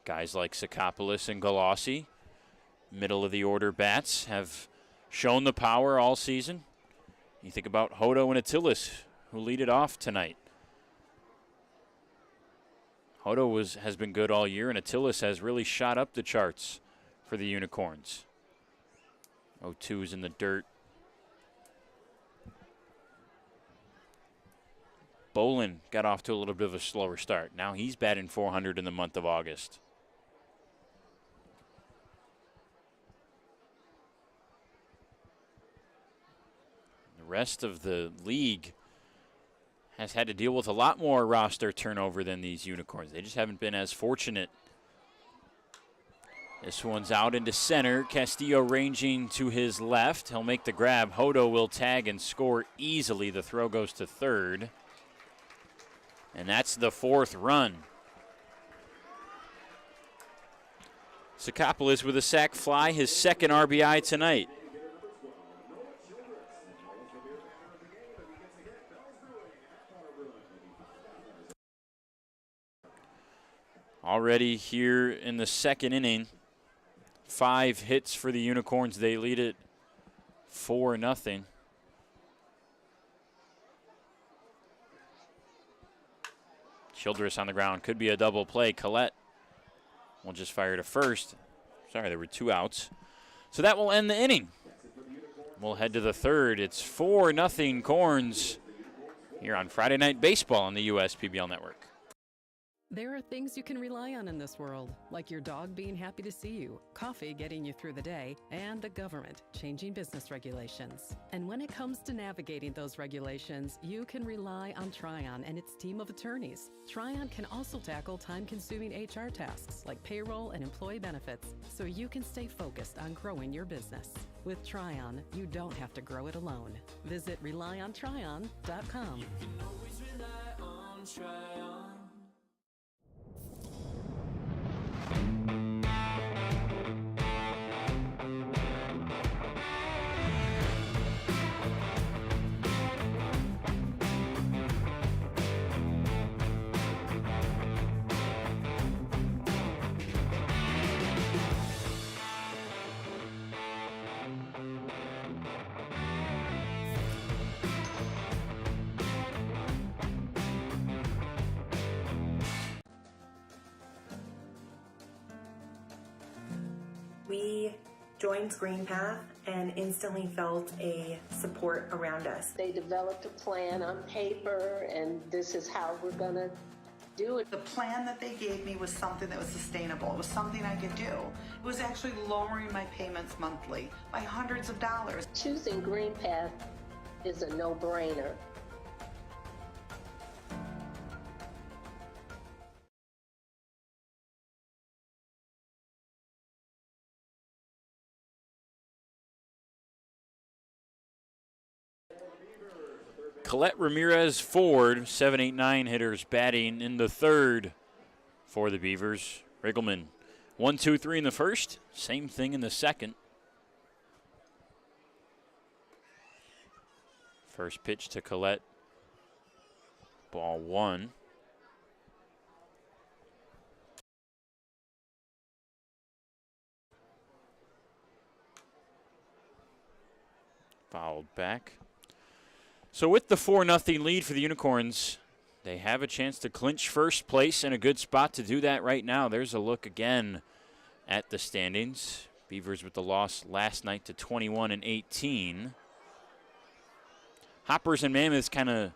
Guys like Sakopoulos and Galassi, middle of the order bats, have shown the power all season. You think about Hodo and Attilis, who lead it off tonight. Hodo has been good all year, and Attilis has really shot up the charts for the Unicorns. 0-2's in the dirt. Bolin got off to a little bit of a slower start. Now he's batting .400 in the month of August. The rest of the league has had to deal with a lot more roster turnover than these Unicorns. They just haven't been as fortunate. This one's out into center. Castillo ranging to his left. He'll make the grab. Hodo will tag and score easily. The throw goes to third. And that's the fourth run. Sakopoulos with a sac fly, his second RBI tonight. Already here in the second inning, 5 hits for the Unicorns. They lead it 4-0. Childress on the ground. Could be a double play. Collette will just fire to first. Sorry, there were 2 outs. So that will end the inning. We'll head to the third. It's 4-0 Corns here on Friday Night Baseball on the USPBL Network. There are things you can rely on in this world, like your dog being happy to see you, coffee getting you through the day, and the government changing business regulations. And when it comes to navigating those regulations, you can rely on Tryon and its team of attorneys. Tryon can also tackle time-consuming HR tasks like payroll and employee benefits, so you can stay focused on growing your business. With Tryon, you don't have to grow it alone. Visit RelyOnTryon.com. You can always rely on Tryon. We joined Green Path and instantly felt a support around us. They developed a plan on paper, and this is how we're going to do it. The plan that they gave me was something that was sustainable. It was something I could do. It was actually lowering my payments monthly by hundreds of dollars. Choosing Green Path is a no-brainer. Colette Ramirez Ford, 7, 8, 9 hitters batting in the third for the Beavers. Riggleman, 1, 2, 3 in the first. Same thing in the second. First pitch to Colette. Ball 1. Fouled back. So with the 4-0 lead for the Unicorns, they have a chance to clinch first place and a good spot to do that right now. There's a look again at the standings. Beavers with the loss last night to 21-18. Hoppers and Mammoths kind of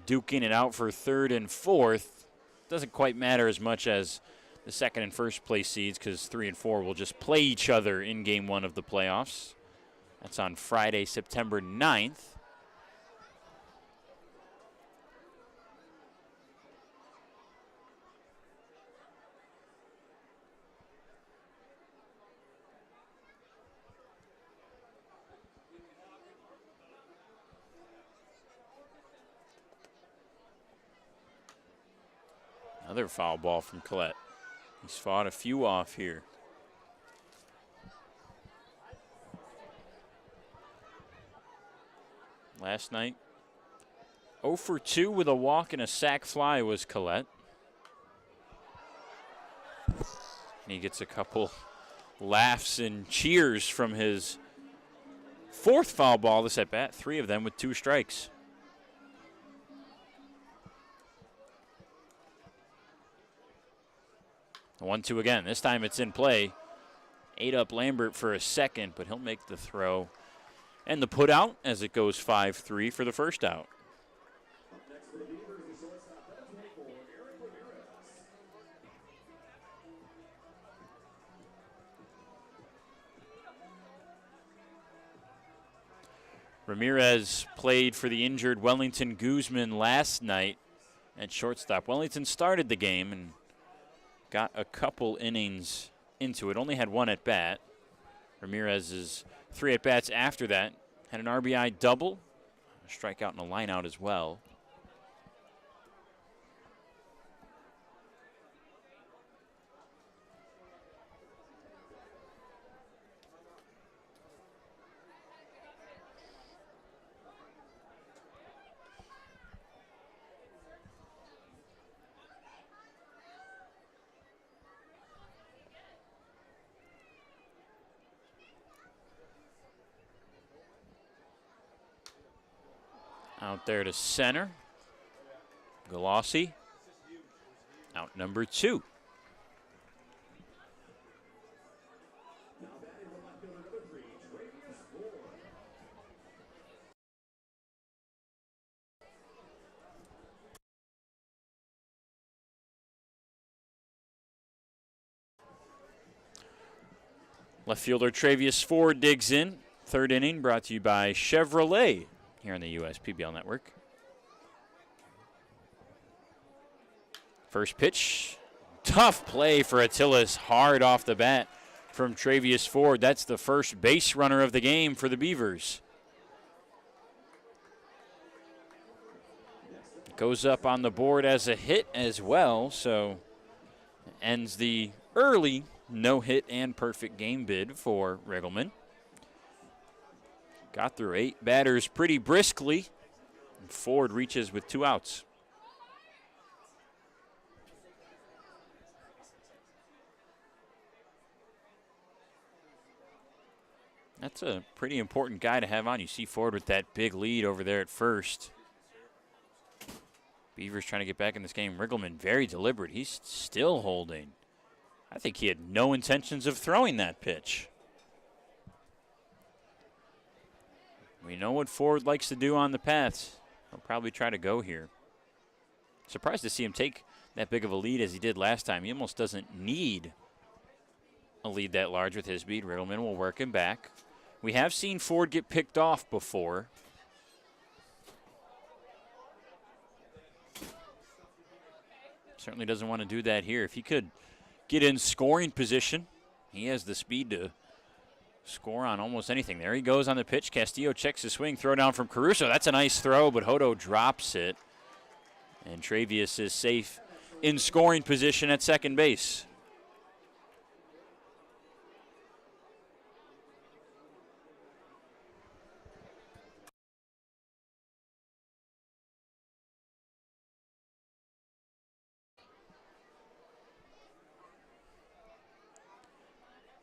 duking it out for third and fourth. Doesn't quite matter as much as the second and first place seeds, because 3 and 4 will just play each other in game 1 of the playoffs. That's on Friday, September 9th. Another foul ball from Collette. He's fought a few off here. Last night, 0 for 2 with a walk and a sac fly was Collette. And he gets a couple laughs and cheers from his fourth foul ball this at bat, 3 of them with 2 strikes. The 1-2 again. This time it's in play. Ate up Lambert for a second, but he'll make the throw and the put out as it goes 5-3 for the first out. Ramirez played for the injured Wellington Guzman last night at shortstop. Wellington started the game and got a couple innings into it. Only had 1 at bat. Ramirez's 3 at bats after that had an RBI double, a strikeout and a line out as well. Out there to center. Galassi. Out number 2. Left fielder Travius Ford digs in. 3rd inning brought to you by Chevrolet here on the US PBL Network. First pitch, tough play for Attilas, hard off the bat from Travius Ford. That's the first base runner of the game for the Beavers. Goes up on the board as a hit as well, so ends the early no-hit and perfect game bid for Riggleman. Got through 8 batters pretty briskly. And Ford reaches with 2 outs. That's a pretty important guy to have on. You see Ford with that big lead over there at first. Beavers trying to get back in this game. Riggleman very deliberate. He's still holding. I think he had no intentions of throwing that pitch. We know what Ford likes to do on the paths. He'll probably try to go here. Surprised to see him take that big of a lead as he did last time. He almost doesn't need a lead that large with his speed. Riggleman will work him back. We have seen Ford get picked off before. Certainly doesn't want to do that here. If he could get in scoring position, he has the speed to score on almost anything. There he goes on the pitch. Castillo checks his swing. Throw down from Caruso. That's a nice throw, but Hodo drops it. And Travius is safe in scoring position at second base.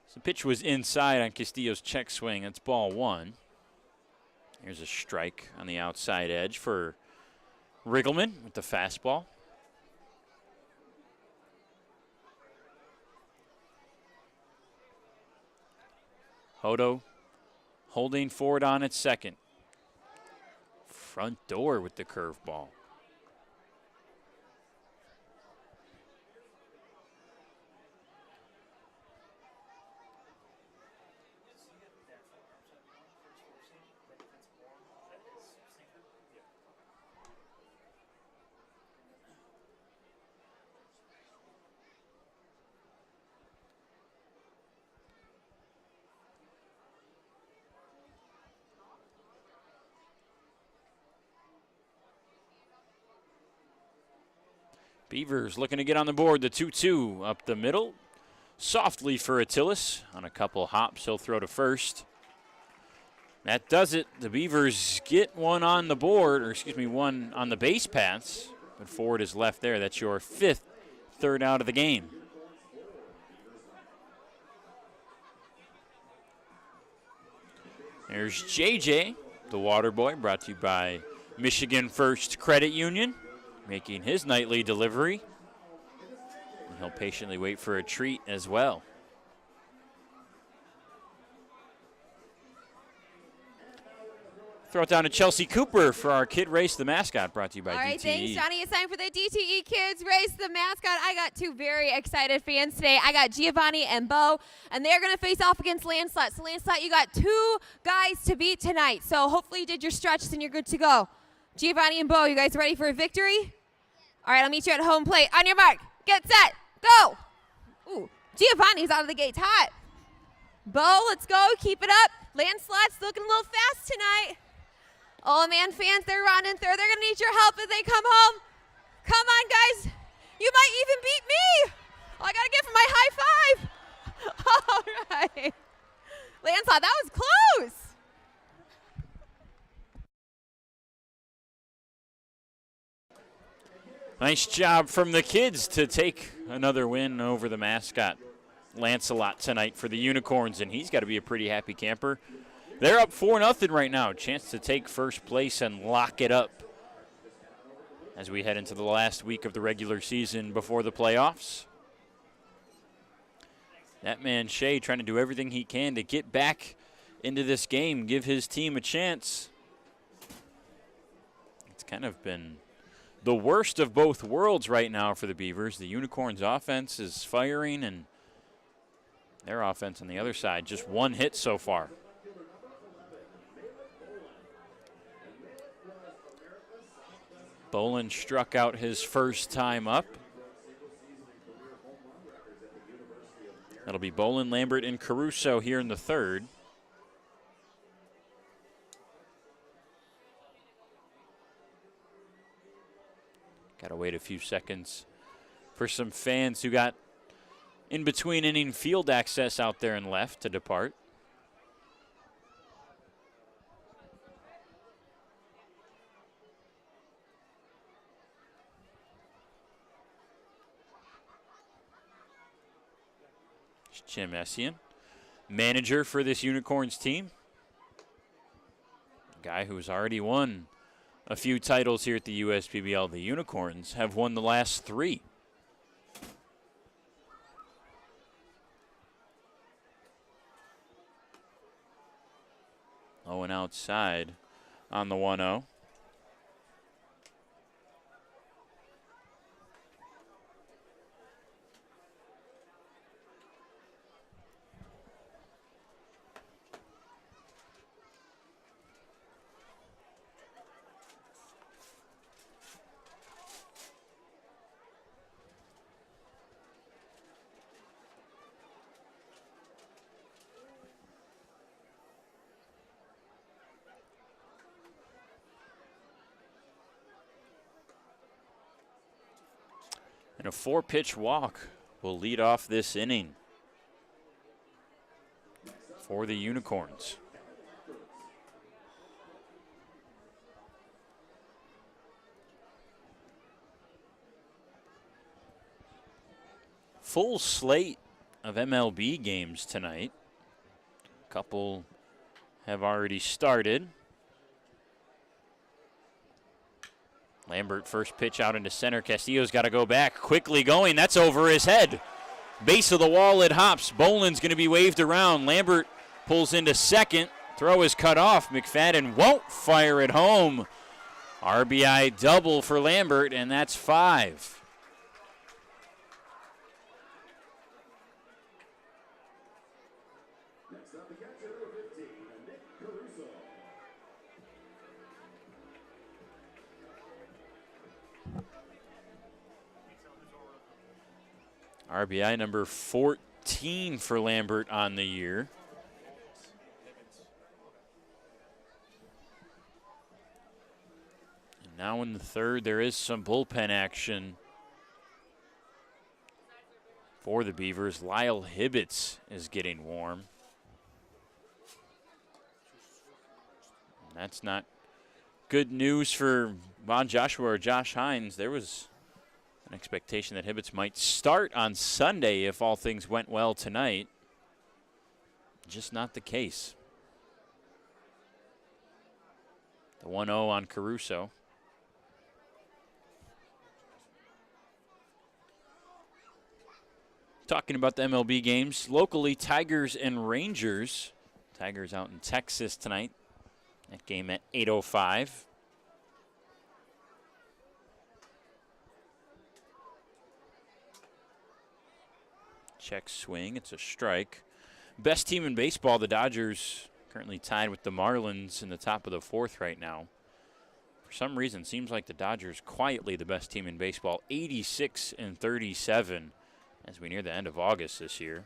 So the pitch was inside on Castillo's check swing. That's ball 1. Here's a strike on the outside edge for Riggleman with the fastball. Hodo holding Ford on at second. Front door with the curveball. Beavers looking to get on the board. The 2-2 up the middle. Softly for Attilis. On a couple hops, he'll throw to first. That does it. The Beavers get one on the board, or excuse me, one on the base paths. But Ford is left there. That's your 5th third out of the game. There's JJ, the water boy, brought to you by Michigan First Credit Union, making his nightly delivery. And he'll patiently wait for a treat as well. Throw it down to Chelsea Cooper for our Kid Race the Mascot, brought to you by DTE. All right, thanks, Johnny. It's time for the DTE Kids Race the Mascot. I got two very excited fans today. I got Giovanni and Bo, and they're going to face off against Lancelot. So, Lancelot, you got two guys to beat tonight. So, hopefully you did your stretches and you're good to go. Giovanni and Bo, you guys ready for a victory? All right, I'll meet you at home plate. On your mark, get set, go. Ooh, Giovanni's out of the gates hot. Bo, let's go. Keep it up. Lancelot's looking a little fast tonight. Oh, man, fans, they're running through. They're going to need your help as they come home. Come on, guys. You might even beat me. Oh, I got to give him my high five. All right. Lancelot, that was close. Nice job from the kids to take another win over the Mascot. Lancelot tonight for the Unicorns, and he's got to be a pretty happy camper. They're up 4-0 right now. Chance to take first place and lock it up as we head into the last week of the regular season before the playoffs. That man Shea trying to do everything he can to get back into this game, give his team a chance. It's kind of been the worst of both worlds right now for the Beavers. The Unicorns' offense is firing, and their offense on the other side, just one hit so far. Bolin struck out his first time up. That'll be Bolin, Lambert, and Caruso here in the third. Got to wait a few seconds for some fans who got in between inning field access out there and left to depart. Jim Essian, manager for this Unicorns team. A guy who's already won a few titles here at the USPBL. The Unicorns have won the last 3. Owen outside on the 1-0. And a 4-pitch walk will lead off this inning for the Unicorns. Full slate of MLB games tonight. A couple have already started. Lambert first pitch out into center. Castillo's got to go back. Quickly going. That's over his head. Base of the wall, it hops. Boland's going to be waved around. Lambert pulls into second. Throw is cut off. McFadden won't fire it home. RBI double for Lambert, and that's 5. RBI number 14 for Lambert on the year. And now in the third, there is some bullpen action For the Beavers, Lyle Hibbets is getting warm. And that's not good news for Von Joshua or Josh Heinz. There was an expectation that Hibbets might start on Sunday if all things went well tonight. Just not the case. The 1-0 on Caruso. Talking about the MLB games, locally, Tigers and Rangers. Tigers out in Texas tonight. That game at 8:05. Check swing, it's a strike. Best team in baseball, the Dodgers, currently tied with the Marlins in the top of the fourth right now. For some reason, seems like the Dodgers quietly the best team in baseball, 86-37 as we near the end of August this year.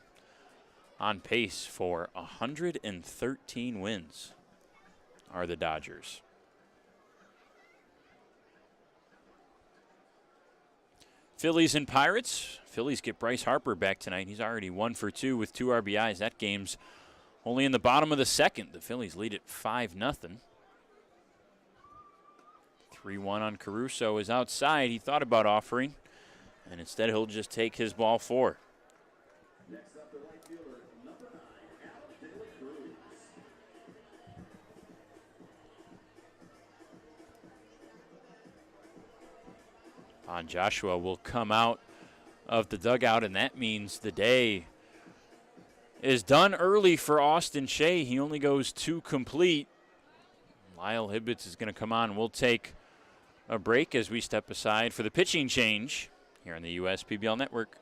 On pace for 113 wins are the Dodgers. Phillies and Pirates. Phillies get Bryce Harper back tonight. He's already 1 for 2 with 2 RBIs. That game's only in the bottom of the second. The Phillies lead it 5-0. 3-1 on Caruso is outside. He thought about offering, and instead he'll just take his ball 4. Next up, the right fielder, number 9, Al De La Cruz. Von Joshua will come out of the dugout, and that means the day is done early for Austin Shea. He only goes 2 complete. Lyle Hibbets is going to come on. We'll take a break as we step aside for the pitching change here on the USPBL Network.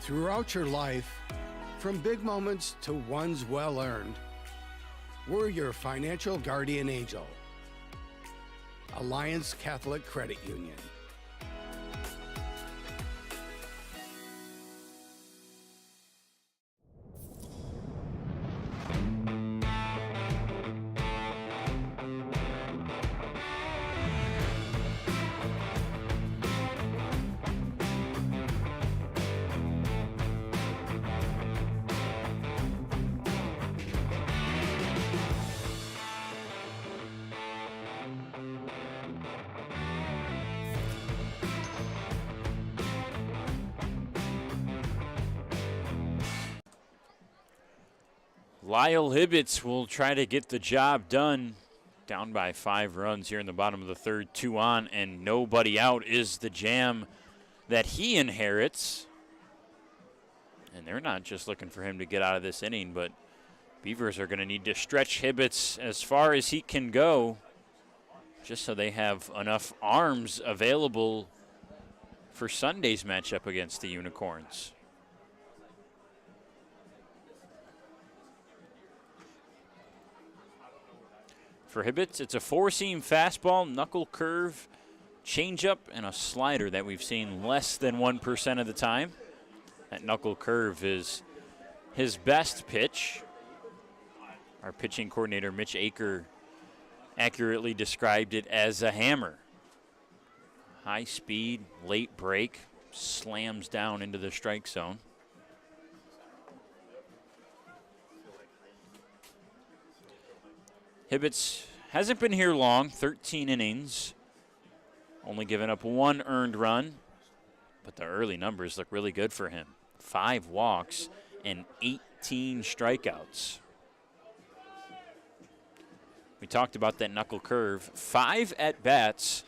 Throughout your life, from big moments to ones well earned, we're your financial guardian angel. Alliance Catholic Credit Union. Lyle Hibbets will try to get the job done. Down by 5 runs here in the bottom of the third, 2 on, and nobody out is the jam that he inherits. And they're not just looking for him to get out of this inning, but Beavers are going to need to stretch Hibbets as far as he can go, just so they have enough arms available for Sunday's matchup against the Unicorns. For Hibbets, it's a 4-seam fastball, knuckle curve, changeup, and a slider that we've seen less than 1% of the time. That knuckle curve is his best pitch. Our pitching coordinator, Mitch Aker, accurately described it as a hammer. High speed, late break, slams down into the strike zone. Hibbets hasn't been here long, 13 innings, Only giving up 1 earned run, but the early numbers look really good for him. 5 walks and 18 strikeouts. We talked about that knuckle curve. 5 at-bats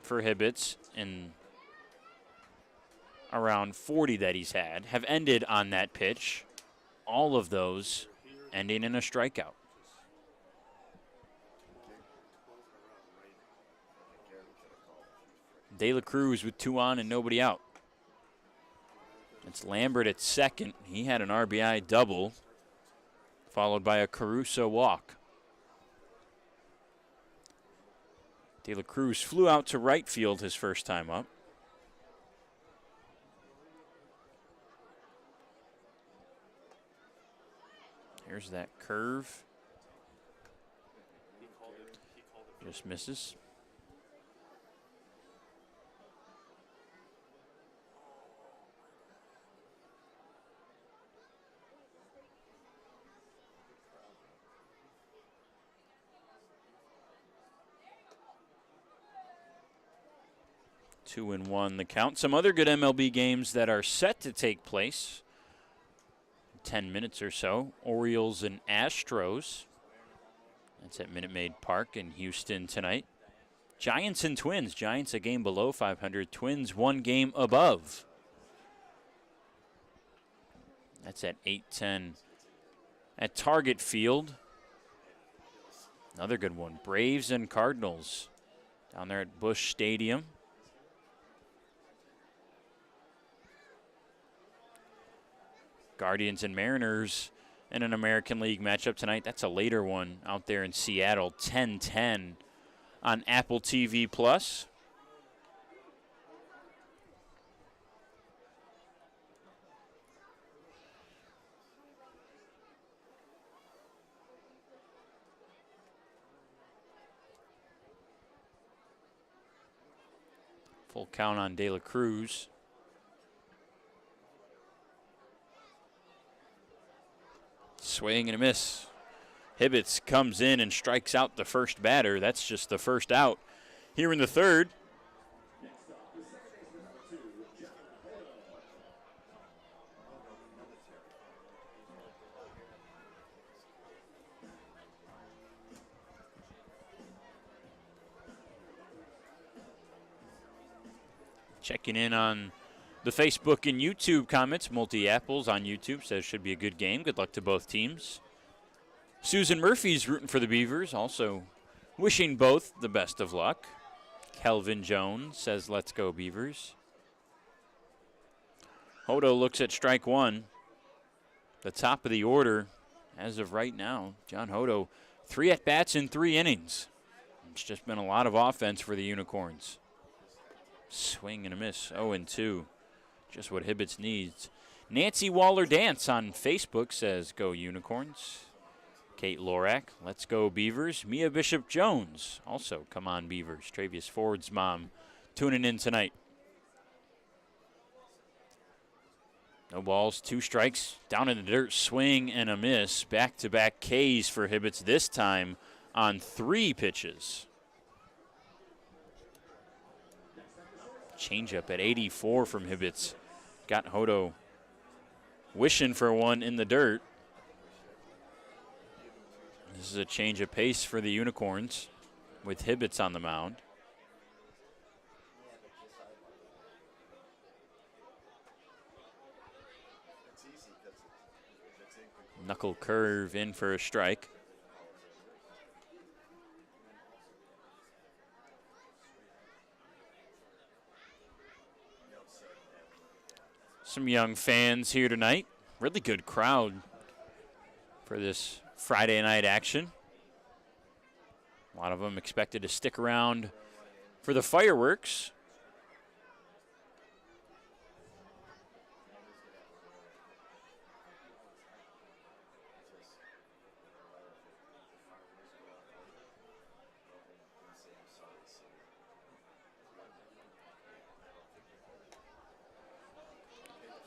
for Hibbets in around 40 that he's had have ended on that pitch. All of those ending in a strikeout. De La Cruz with 2 on and nobody out. It's Lambert at second. He had an RBI double, followed by a Caruso walk. De La Cruz flew out to right field his first time up. Here's that curve. Just misses. Two and one the count. Some other good MLB games that are set to take place. 10 minutes or so. Orioles and Astros. That's at Minute Maid Park in Houston tonight. Giants and Twins. Giants a game below 500. Twins 1 game above. That's at 8:10 at Target Field. Another good one. Braves and Cardinals down there at Busch Stadium. Guardians and Mariners in an American League matchup tonight. That's a later one out there in Seattle, 10:10 on Apple TV+. Full count on De La Cruz. Swing and a miss. Hibbets comes in and strikes out the first batter. That's just the first out here in the third. Checking in on the Facebook and YouTube comments. Multi-Apples on YouTube says should be a good game. Good luck to both teams. Susan Murphy's rooting for the Beavers, also wishing both the best of luck. Kelvin Jones says let's go Beavers. Hodo looks at strike one. The top of the order as of right now. John Hodo, 3 at-bats in 3 innings. It's just been a lot of offense for the Unicorns. Swing and a miss, 0-2. Just what Hibbets needs. Nancy Waller-Dance on Facebook says, go Unicorns. Kate Lorak, let's go Beavers. Mia Bishop-Jones, also come on Beavers. Travius Ford's mom tuning in tonight. No balls, 2 strikes. Down in the dirt, swing and a miss. Back-to-back Ks for Hibbets, this time on 3 pitches. Changeup at 84 from Hibbets. Got Hodo wishing for one in the dirt. This is a change of pace for the Unicorns with Hibbets on the mound. Knuckle curve in for a strike. Some young fans here tonight. Really good crowd for this Friday night action. A lot of them expected to stick around for the fireworks.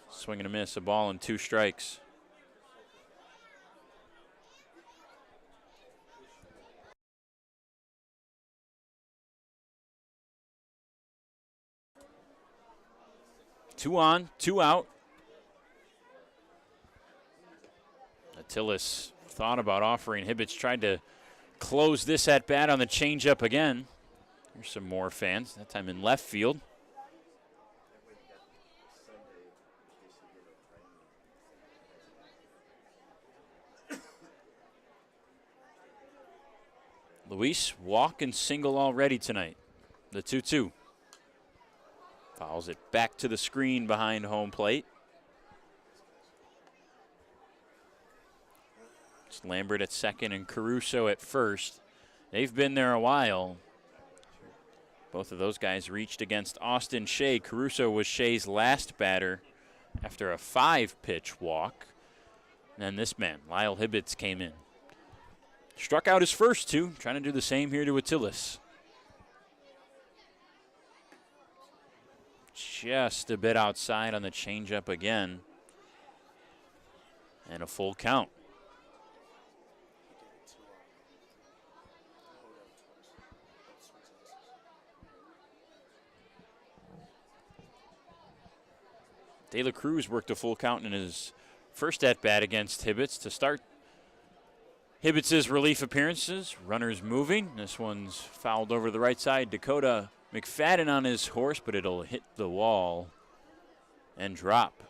Swing and a miss, a ball and 2 strikes. 2 on, 2 out. Tillis thought about offering. Hibbets tried to close this at bat on the changeup again. Here's some more fans, that time in left field. Luis, walk and single already tonight. The 2-2. Fouls it back to the screen behind home plate. It's Lambert at second and Caruso at first. They've been there a while. Both of those guys reached against Austin Shea. Caruso was Shea's last batter after a 5-pitch walk. And then this man, Lyle Hibbets, came in. Struck out his first 2, trying to do the same here to Tillis. Just a bit outside on the changeup again. And a full count. De La Cruz worked a full count in his first at-bat against Hibbets to start Hibbets' relief appearances. Runners moving. This one's fouled over to the right side. Dakota McFadden on his horse, but it'll hit the wall and drop.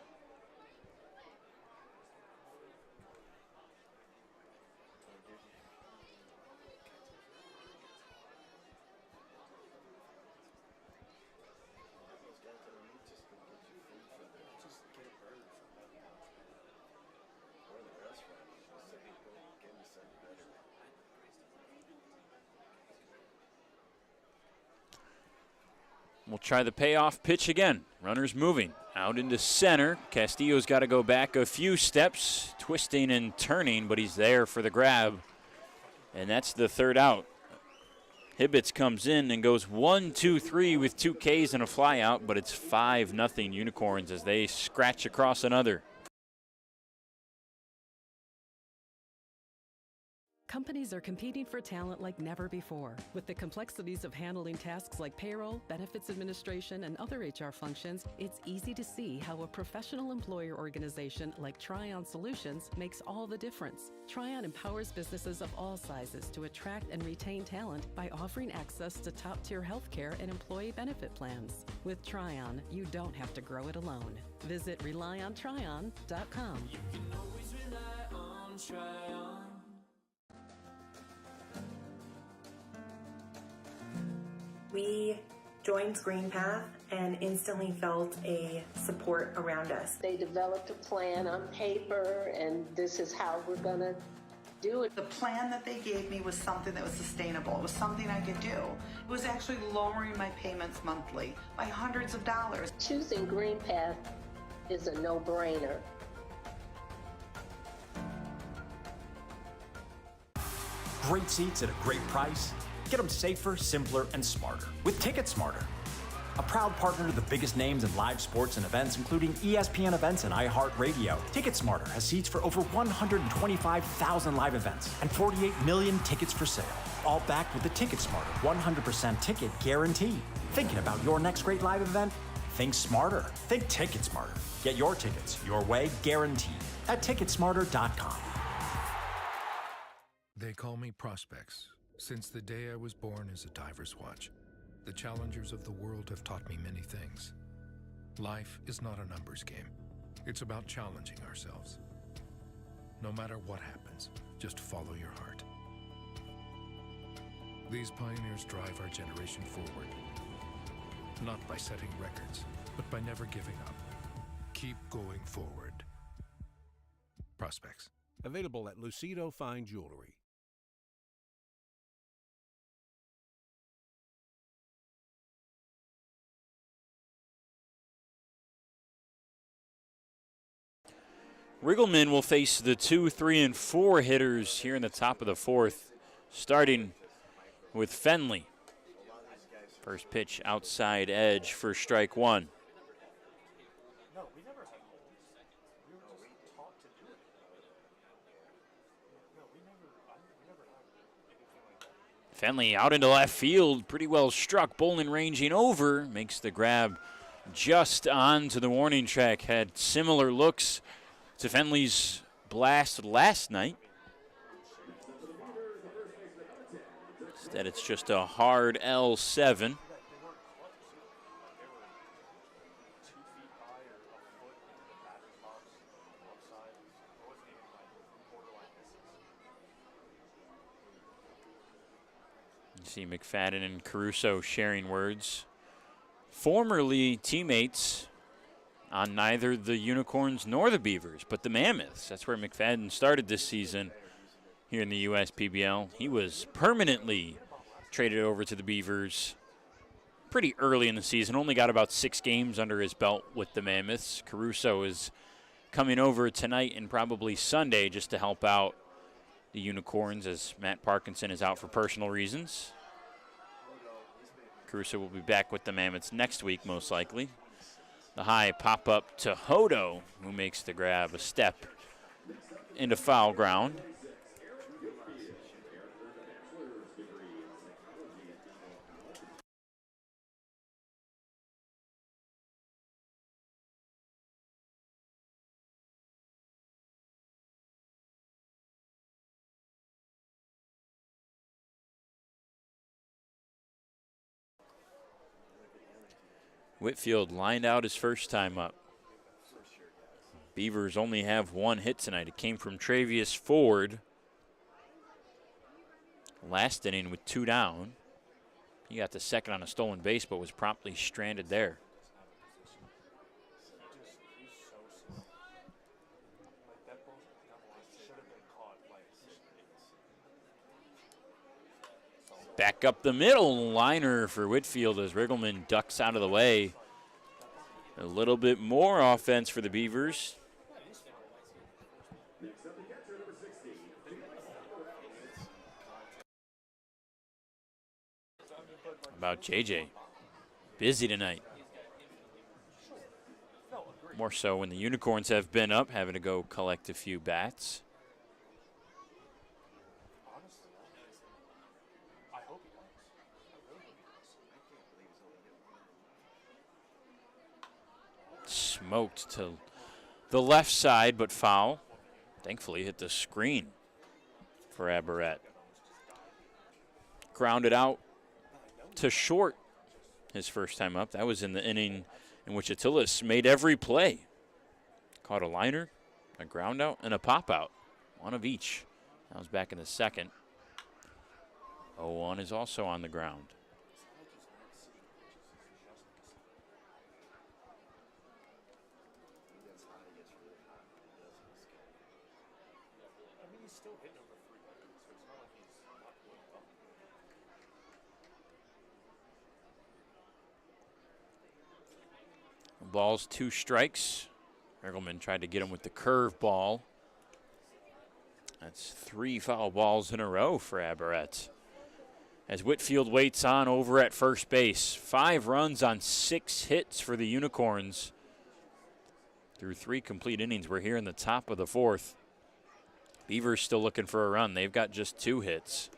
We'll try the payoff pitch again. Runners moving out into center. Castillo's got to go back a few steps, twisting and turning, but he's there for the grab. And that's the third out. Hibbets comes in and goes 1-2-3 with 2 Ks and a fly out, but it's 5-0 Unicorns as they scratch across another. Companies are competing for talent like never before. With the complexities of handling tasks like payroll, benefits administration, and other HR functions, it's easy to see how a professional employer organization like Tryon Solutions makes all the difference. Tryon empowers businesses of all sizes to attract and retain talent by offering access to top-tier healthcare and employee benefit plans. With Tryon, you don't have to grow it alone. Visit RelyOnTryon.com. You can always rely on Tryon. We joined GreenPath and instantly felt a support around us. They developed a plan on paper, and this is how we're going to do it. The plan that they gave me was something that was sustainable. It was something I could do. It was actually lowering my payments monthly by hundreds of dollars. Choosing GreenPath is a no-brainer. Great seats at a great price. Get them safer, simpler, and smarter with Ticket Smarter. A proud partner to the biggest names in live sports and events, including ESPN events and iHeartRadio. Ticket Smarter has seats for over 125,000 live events and 48 million tickets for sale. All backed with the Ticket Smarter 100% ticket guarantee. Thinking about your next great live event? Think smarter. Think Ticket Smarter. Get your tickets your way, guaranteed, at Ticketsmarter.com. They call me Prospects. Since the day I was born as a diver's watch, the challengers of the world have taught me many things. Life is not a numbers game. It's about challenging ourselves. No matter what happens, just follow your heart. These pioneers drive our generation forward. Not by setting records, but by never giving up. Keep going forward. Prospects. Available at Lucido Fine Jewelry. Riggleman will face the 2, 3, and 4 hitters here in the top of the 4th, starting with Fenley. First pitch outside edge for strike 1. Fenley out into left field, pretty well struck. Bolin ranging over, makes the grab just onto the warning track. Had similar looks to Fenley's blast last night. Instead, it's just a hard L7. You see McFadden and Caruso sharing words. Formerly teammates on neither the Unicorns nor the Beavers, but the Mammoths. That's where McFadden started this season here in the USPBL. He was permanently traded over to the Beavers pretty early in the season, only got about 6 games under his belt with the Mammoths. Caruso is coming over tonight and probably Sunday just to help out the Unicorns as Matt Parkinson is out for personal reasons. Caruso will be back with the Mammoths next week, most likely. The high pop-up to Hodo, who makes the grab, a step into foul ground. Whitfield lined out his first time up. Beavers only have 1 hit tonight. It came from Travius Ford. Last inning with 2 down. He got the second on a stolen base, but was promptly stranded there. Back up the middle, liner for Whitfield as Riggleman ducks out of the way. A little bit more offense for the Beavers. About JJ. Busy tonight. More so when the Unicorns have been up, having to go collect a few bats. Smoked to the left side, but foul. Thankfully hit the screen for Aberrett. Grounded out to short his first time up. That was in the inning in which Attilas made every play. Caught a liner, a ground out, and a pop out. One of each. That was back in the second. 0-1 is also on the ground. Balls, 2 strikes. Riggleman tried to get him with the curve ball. That's 3 foul balls in a row for Aberrett. As Whitfield waits on over at first base. 5 runs on 6 hits for the Unicorns. Through 3 complete innings, we're here in the top of the 4th. Beavers still looking for a run. They've got just 2 hits.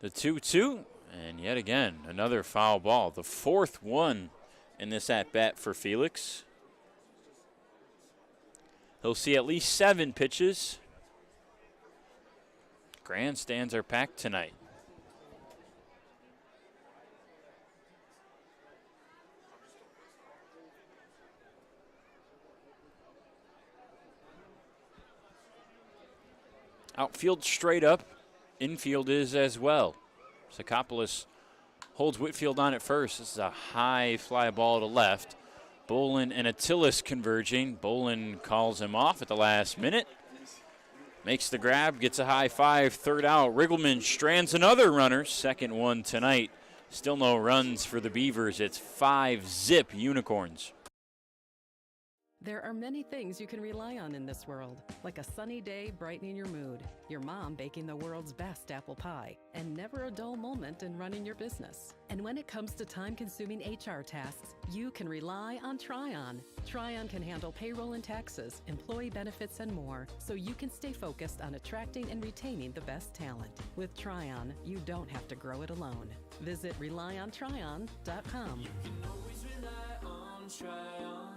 The 2-2, and yet again, another foul ball. The 4th one in this at-bat for Felix. He'll see at least 7 pitches. Grandstands are packed tonight. Outfield straight up. Infield is as well. Sakopoulos holds Whitfield on at first. This is a high fly ball to left. Bolin and Attilas converging. Bolin calls him off at the last minute. Makes the grab, gets a high five, third out. Riggleman strands another runner, second one tonight. Still no runs for the Beavers. It's 5-zip Unicorns. There are many things you can rely on in this world, like a sunny day brightening your mood, your mom baking the world's best apple pie, and never a dull moment in running your business. And when it comes to time-consuming HR tasks, you can rely on Tryon. Tryon can handle payroll and taxes, employee benefits, and more, so you can stay focused on attracting and retaining the best talent. With Tryon, you don't have to grow it alone. Visit RelyOnTryon.com. You can always rely on Tryon.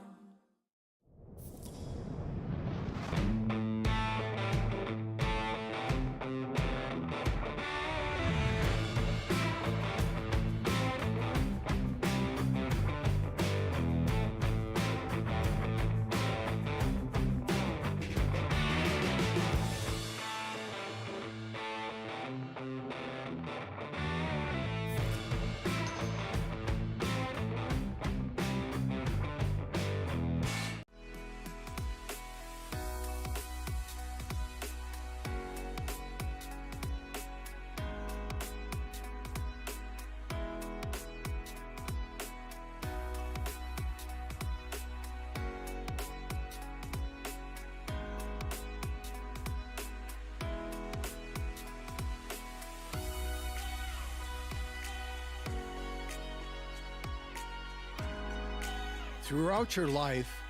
Throughout your life,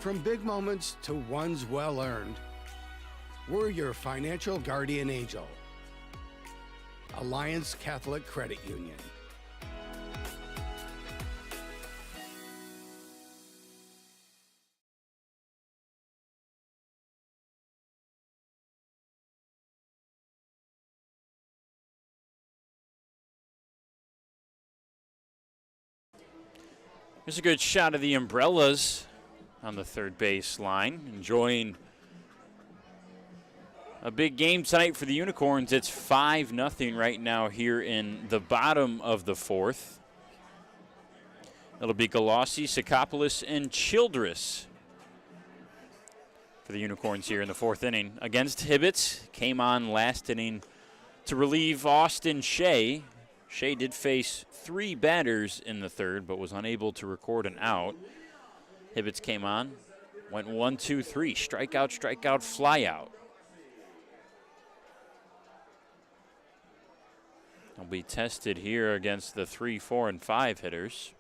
from big moments to ones well earned, we're your financial guardian angel. Alliance Catholic Credit Union. Here's a good shot of the umbrellas on the third base line. Enjoying a big game tonight for the Unicorns. It's 5-0 right now here in the bottom of the fourth. It'll be Galassi, Sakopoulos, and Childress for the Unicorns here in the fourth inning. Against Hibbets, came on last inning to relieve Austin Shea. Shea did face 3 batters in the third, but was unable to record an out. Hibbets came on, went 1-2-3, strikeout, strikeout, flyout. They'll be tested here against the 3, 4, and 5 hitters.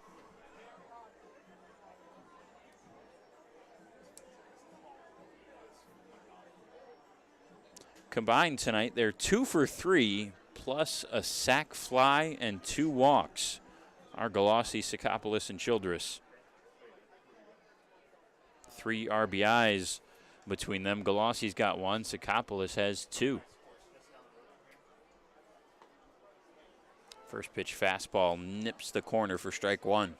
Combined tonight, they're 2 for 3. Plus a sac fly and 2 walks are Galassi, Sakopoulos, and Childress. 3 RBIs between them. Galassi's got 1, Sakopoulos has 2. First pitch fastball nips the corner for strike 1.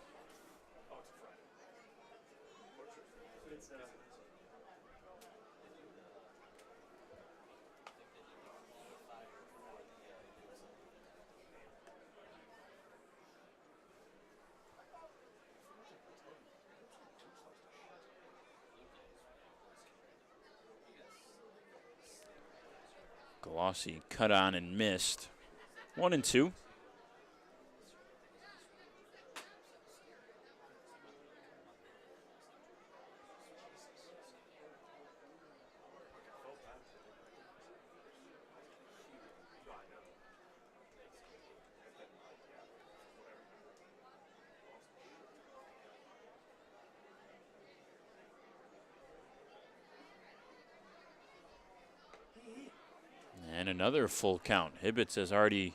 Galassi cut on and missed. 1-2. And another full count. Hibbets has already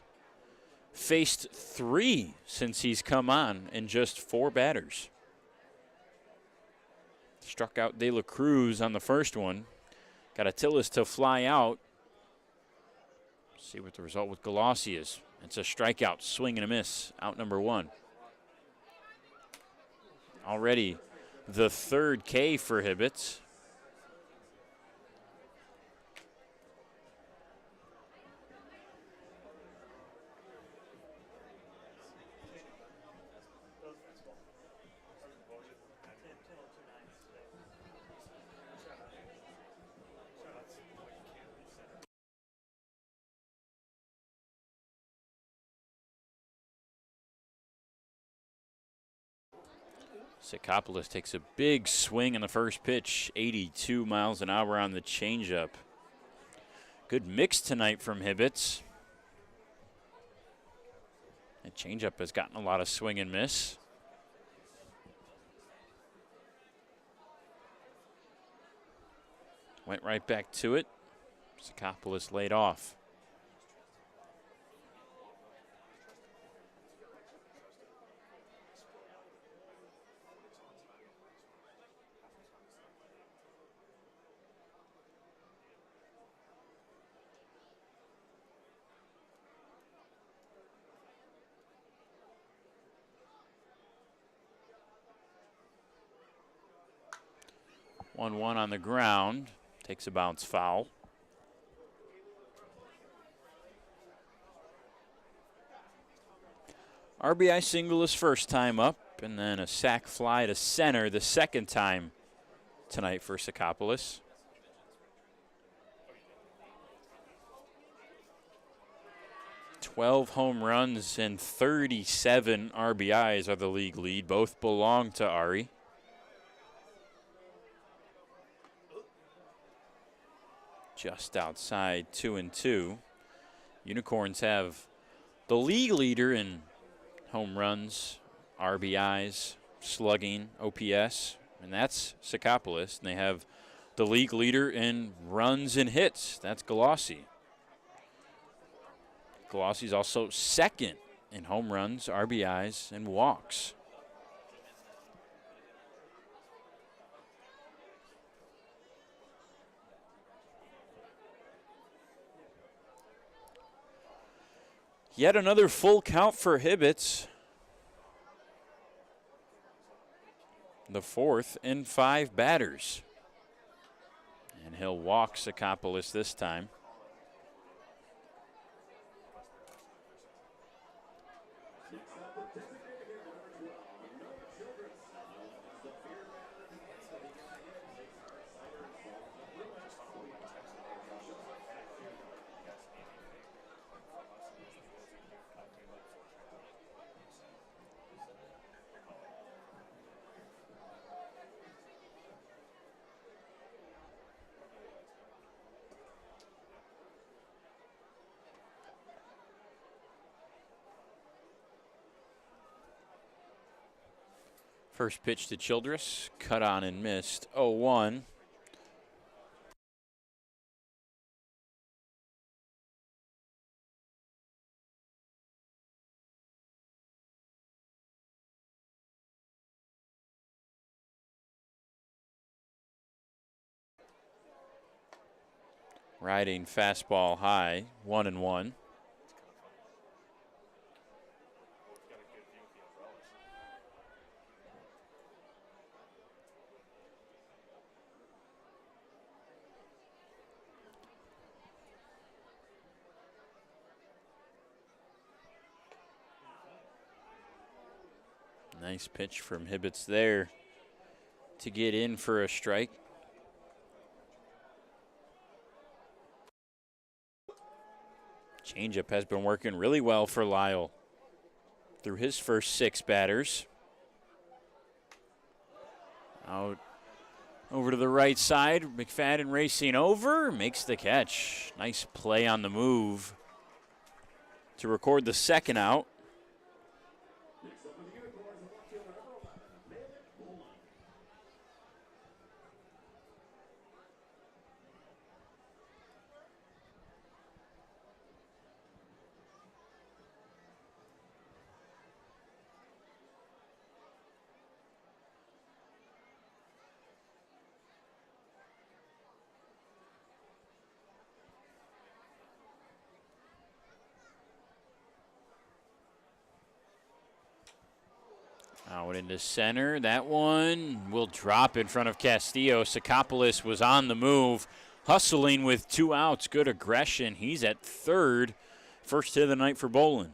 faced 3 since he's come on in just 4 batters. Struck out De La Cruz on the first one. Got Attilas to fly out. See what the result with Galassi is. It's a strikeout, swing and a miss. Out number 1. Already the 3rd K for Hibbets. Sikopoulos takes a big swing in the first pitch, 82 miles an hour on the changeup. Good mix tonight from Hibbets. The changeup has gotten a lot of swing and miss. Went right back to it. Sikopoulos laid off. One on the ground. Takes a bounce foul. RBI single his first time up, and then a sac fly to center the second time tonight for Sikopoulos. "12 home runs and 37 RBIs are the league lead. Both belong to Ari. Just outside 2-2. Unicorns have the league leader in home runs, RBIs, slugging, OPS, and that's Sikopoulos. And they have the league leader in runs and hits. That's Galassi. Galassi's also second in home runs, RBIs, and walks. Yet another full count for Hibbets. The fourth in 5 batters. And he'll walk Sikopoulos this time. First pitch to Childress, cut on and missed, 0-1. Riding fastball high, 1-1. Nice pitch from Hibbets there to get in for a strike. Changeup has been working really well for Lyle through his first 6 batters. Out over to the right side, McFadden racing over, makes the catch. Nice play on the move to record the second out. Out into center. That one will drop in front of Castillo. Sikopoulos was on the move, hustling with 2 outs. Good aggression. He's at third. First hit of the night for Bolin.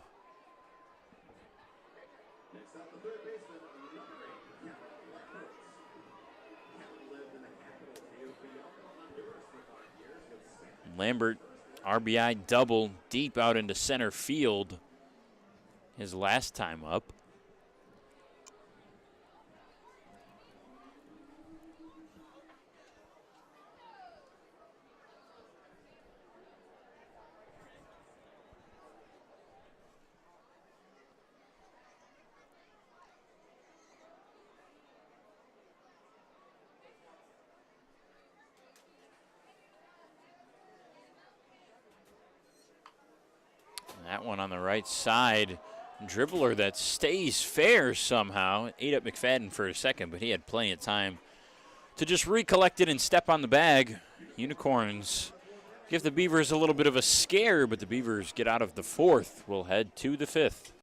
Lambert, RBI double deep out into center field his last time up. That one on the right side. Dribbler that stays fair somehow. Ate up McFadden for a second, but he had plenty of time to just recollect it and step on the bag. Unicorns give the Beavers a little bit of a scare, but the Beavers get out of the fourth. We'll head to the fifth.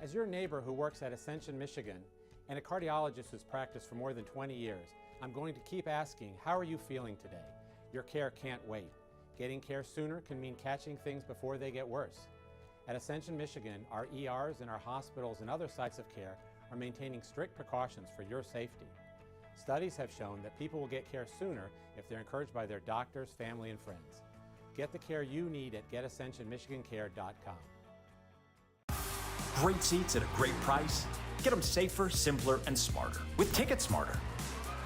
As your neighbor who works at Ascension, Michigan, and a cardiologist who's practiced for more than 20 years, I'm going to keep asking, how are you feeling today? Your care can't wait. Getting care sooner can mean catching things before they get worse. At Ascension, Michigan, our ERs and our hospitals and other sites of care are maintaining strict precautions for your safety. Studies have shown that people will get care sooner if they're encouraged by their doctors, family, and friends. Get the care you need at getascensionmichigancare.com. Great seats at a great price. Get them safer, simpler, and smarter with Ticket Smarter.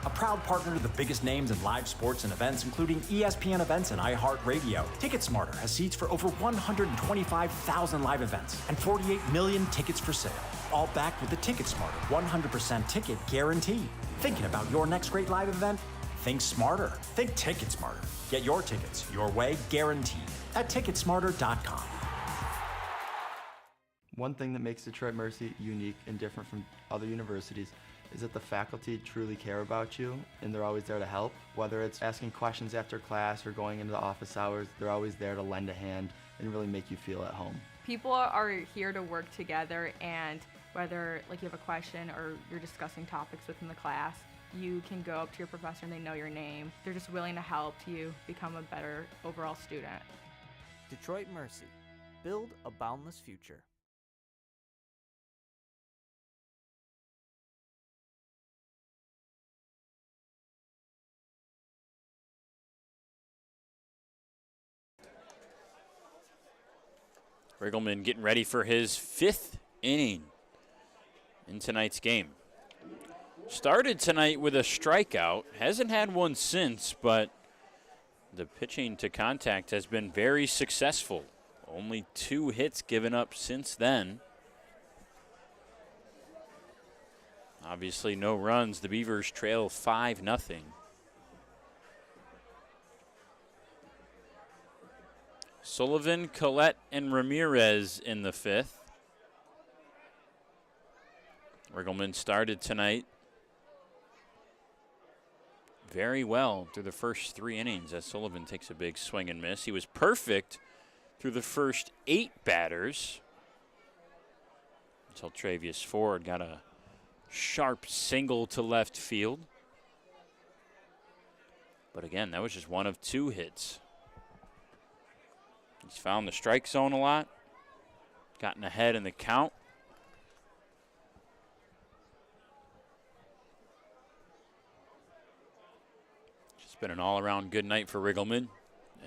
A proud partner to the biggest names in live sports and events, including ESPN events and iHeartRadio. Ticket Smarter has seats for over 125,000 live events and 48 million tickets for sale. All backed with the Ticket Smarter 100% ticket guarantee. Thinking about your next great live event? Think smarter. Think Ticket Smarter. Get your tickets your way, guaranteed, at Ticketsmarter.com. One thing that makes Detroit Mercy unique and different from other universities is that the faculty truly care about you and they're always there to help. Whether it's asking questions after class or going into the office hours, they're always there to lend a hand and really make you feel at home. People are here to work together, and whether like you have a question or you're discussing topics within the class, you can go up to your professor and they know your name. They're just willing to help you become a better overall student. Detroit Mercy. Build a boundless future. Riggleman getting ready for his fifth inning in tonight's game. Started tonight with a strikeout. Hasn't had one since, but the pitching to contact has been very successful. Only 2 hits given up since then. Obviously no runs. The Beavers trail 5-0. Sullivan, Collette, and Ramirez in the fifth. Riggleman started tonight very well through the first 3 innings as Sullivan takes a big swing and miss. He was perfect through the first 8 batters until Travius Ford got a sharp single to left field. But again, that was just one of 2 hits. He's found the strike zone a lot, gotten ahead in the count. Just been an all-around good night for Riggleman.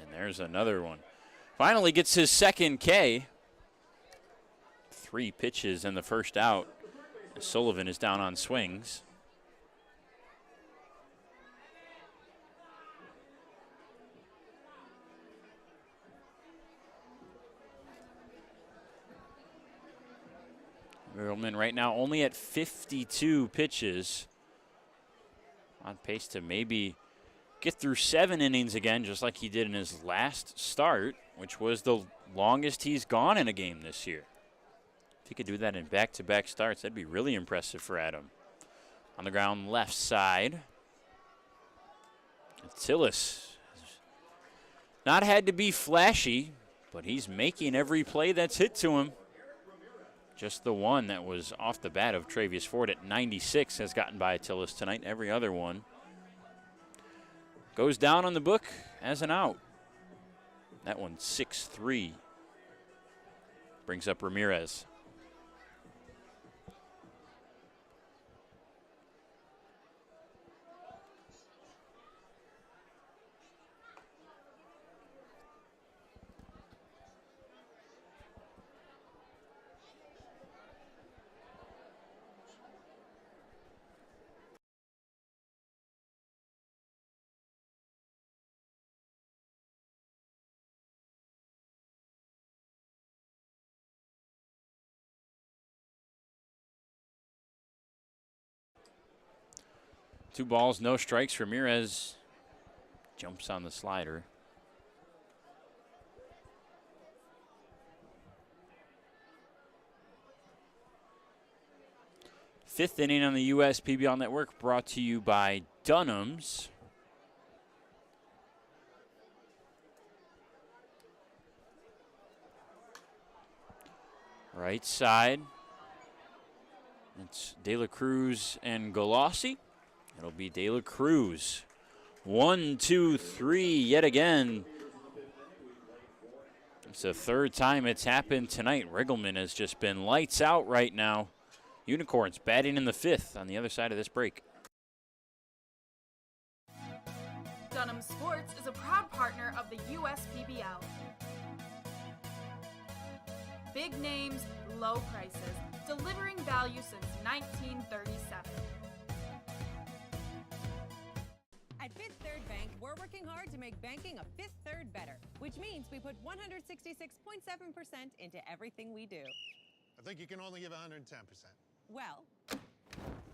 And there's another one. Finally gets his second K. 3 pitches in the first out. Sullivan is down on swings. Riggleman right now only at 52 pitches. On pace to maybe get through 7 innings again, just like he did in his last start, which was the longest he's gone in a game this year. If he could do that in back-to-back starts, that'd be really impressive for Adam. On the ground left side. Tillis not had to be flashy, but he's making every play that's hit to him. Just the one that was off the bat of Travius Ford at 96 has gotten by Tillis tonight. Every other one goes down on the book as an out. That one 6-3. Brings up Ramirez. 2 balls, no strikes. Ramirez jumps on the slider. Fifth inning on the US PBL Network, brought to you by Dunham's. Right side. It's De La Cruz and Galassi. It'll be De La Cruz. 1, 2, 3 yet again. It's the third time it's happened tonight. Riggleman has just been lights out right now. Unicorns batting in the 5th on the other side of this break. Dunham Sports is a proud partner of the USPBL. Big names, low prices, delivering value since 1937. At Fifth Third Bank, we're working hard to make banking a Fifth Third better, which means we put 166.7% into everything we do. I think you can only give 110%. Well,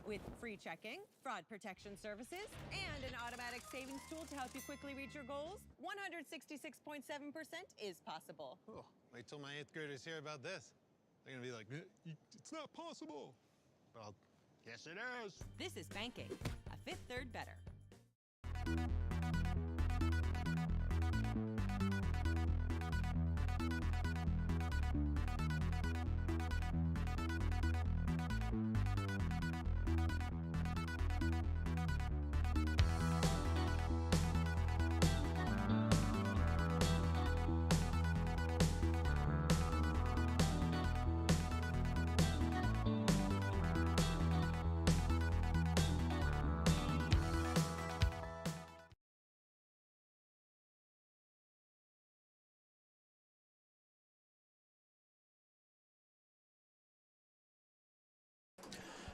with free checking, fraud protection services, and an automatic savings tool to help you quickly reach your goals, 166.7% is possible. Oh, wait till my 8th graders hear about this. They're going to be like, it's not possible. Well, yes it is. This is banking, a Fifth Third better.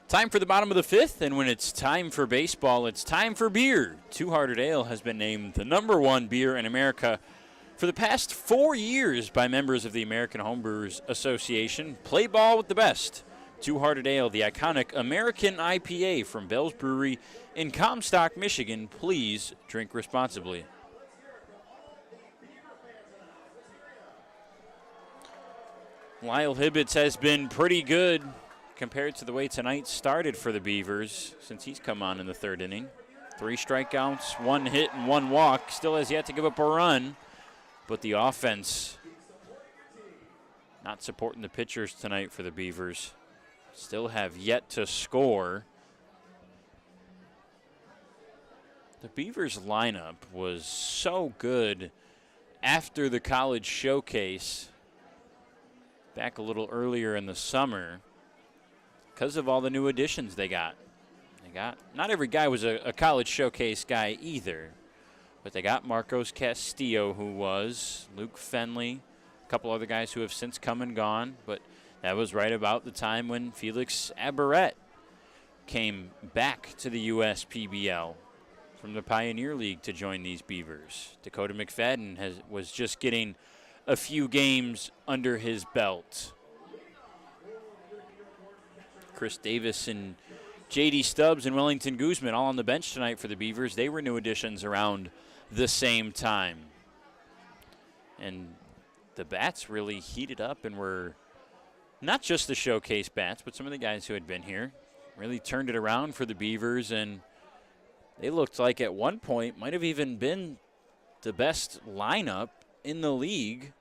Time for the bottom of the 5th, and when it's time for baseball, it's time for beer. Two Hearted Ale has been named the #1 beer in America for the past 4 years by members of the American Homebrewers Association. Play ball with the best. Two Hearted Ale, the iconic American IPA from Bell's Brewery in Comstock, Michigan. Please drink responsibly. Lyle Hibbets has been pretty good compared to the way tonight started for the Beavers since he's come on in the 3rd inning. 3 strikeouts, 1 hit, and 1 walk. Still has yet to give up a run, but the offense not supporting the pitchers tonight for the Beavers. Still have yet to score. The Beavers lineup was so good after the college showcase back a little earlier in the summer, because of all the new additions they got. Not every guy was a college showcase guy either, but they got Marcos Castillo, who was, Luke Fenley, a couple other guys who have since come and gone, but that was right about the time when Felix Aberrett came back to the USPBL from the Pioneer League to join these Beavers. Dakota McFadden was just getting a few games under his belt. Chris Davis and J.D. Stubbs and Wellington Guzman all on the bench tonight for the Beavers. They were new additions around the same time. And the bats really heated up and were not just the showcase bats, but some of the guys who had been here really turned it around for the Beavers. And they looked like at one point might have even been the best lineup in the league,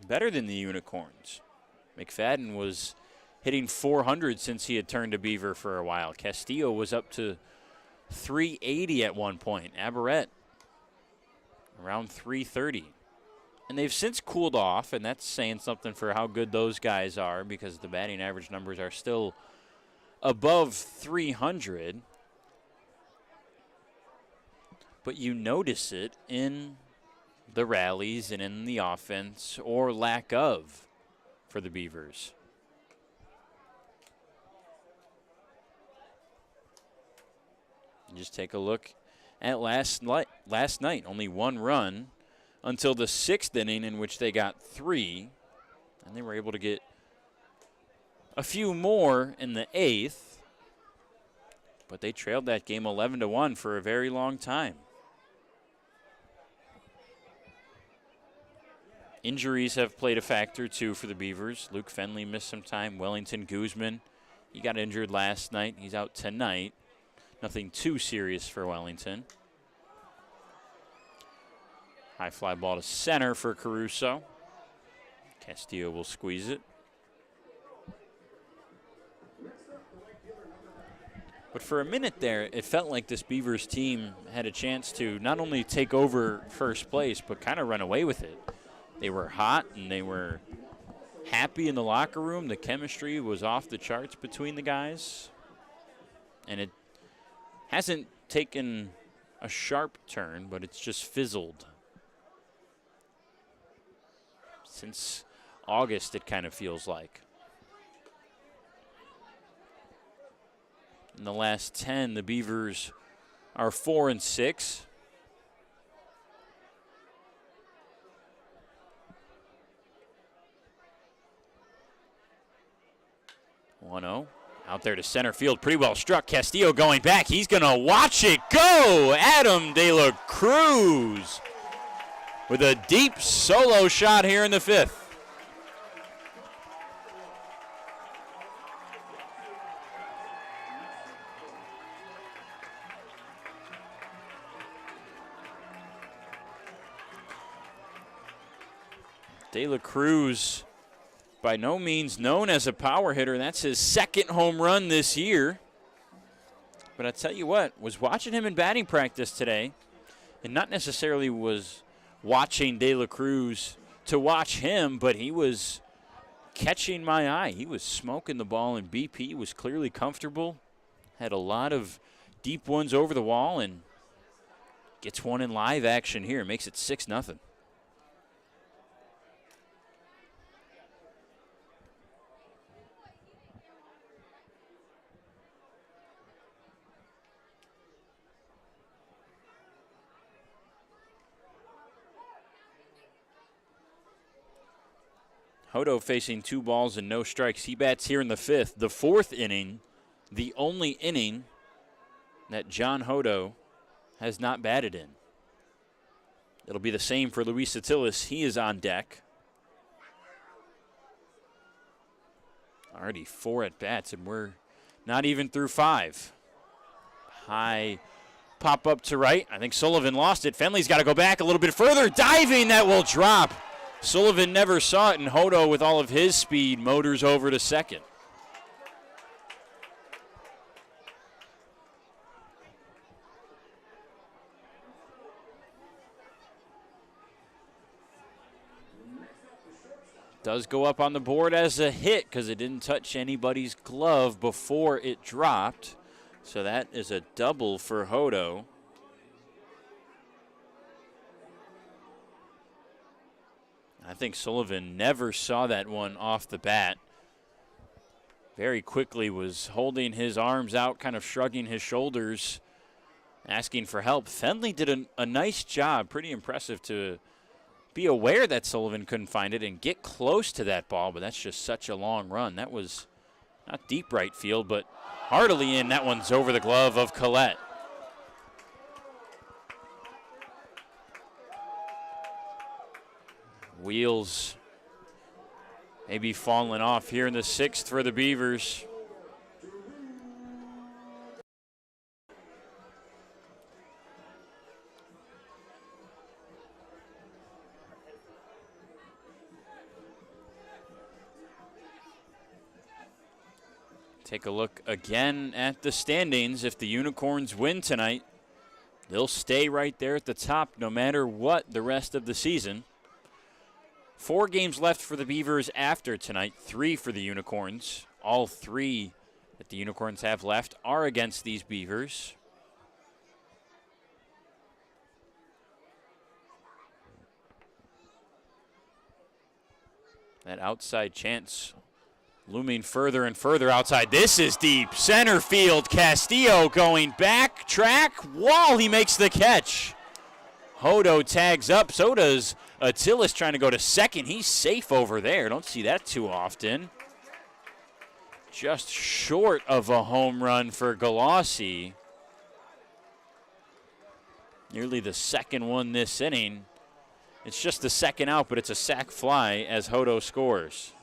better than the Unicorns. McFadden was hitting 400 since he had turned a Beaver for a while. Castillo was up to 380 at one point. Aberrett around 330. And they've since cooled off, and that's saying something for how good those guys are, because the batting average numbers are still above 300. But you notice it in the rallies and in the offense, or lack of, for the Beavers. Just take a look at last night. Only 1 run until the 6th inning, in which they got 3. And they were able to get a few more in the 8th. but they trailed that game 11-1 for a very long time. Injuries have played a factor, too, for the Beavers. Luke Fenley missed some time. Wellington Guzman, he got injured last night. He's out tonight. Nothing too serious for Wellington. High fly ball to center for Caruso. Castillo will squeeze it. But for a minute there, it felt like this Beavers team had a chance to not only take over first place, but kind of run away with it. They were hot and they were happy in the locker room. The chemistry was off the charts between the guys. And it hasn't taken a sharp turn, but it's just fizzled. Since August, it kind of feels like. In the last 10, the Beavers are 4-6. Out there to center field, pretty well struck. Castillo going back. He's going to watch it go. Adam De La Cruz with a deep solo shot here in the 5th. De La Cruz, by no means known as a power hitter. That's his second home run this year. But I tell you what, was watching him in batting practice today, and not necessarily was watching De La Cruz to watch him, but he was catching my eye. He was smoking the ball, and BP was clearly comfortable. Had a lot of deep ones over the wall, and gets one in live action here. Makes it 6-0. Hodo facing 2 balls and no strikes. He bats here in the 5th. The 4th inning, the only inning that John Hodo has not batted in. It'll be the same for Luis Attilis. He is on deck. Already 4 at-bats, and we're not even through 5. High pop up to right. I think Sullivan lost it. Fenley's got to go back a little bit further. Diving, that will drop. Sullivan never saw it, and Hodo, with all of his speed, motors over to second. Does go up on the board as a hit because it didn't touch anybody's glove before it dropped. So that is a double for Hodo. I think Sullivan never saw that one off the bat. Very quickly was holding his arms out, kind of shrugging his shoulders, asking for help. Fenley did a nice job, pretty impressive to be aware that Sullivan couldn't find it and get close to that ball, but that's just such a long run. That was not deep right field, but heartily in. That one's over the glove of Collette. Wheels maybe falling off here in the 6th for the Beavers. Take a look again at the standings. If the Unicorns win tonight, they'll stay right there at the top no matter what the rest of the season. 4 games left for the Beavers after tonight, 3 for the Unicorns. All 3 that the Unicorns have left are against these Beavers. That outside chance looming further and further outside. This is deep. Center field. Castillo going back track. Wall. He makes the catch. Hodo tags up. So does Attilis, trying to go to second. He's safe over there. Don't see that too often. just short of a home run for Galassi. Nearly the second one this inning. It's just the second out, but it's a sac fly as Hodo scores.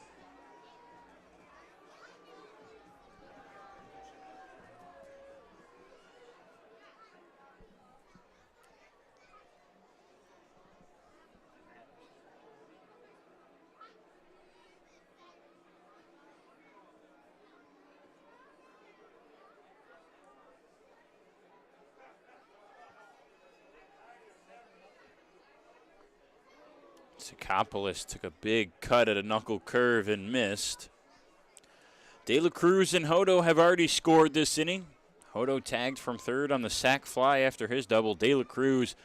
Sikopoulos took a big cut at a knuckle curve and missed. De La Cruz and Hodo have already scored this inning. Hodo tagged from third on the sac fly after his double. De La Cruz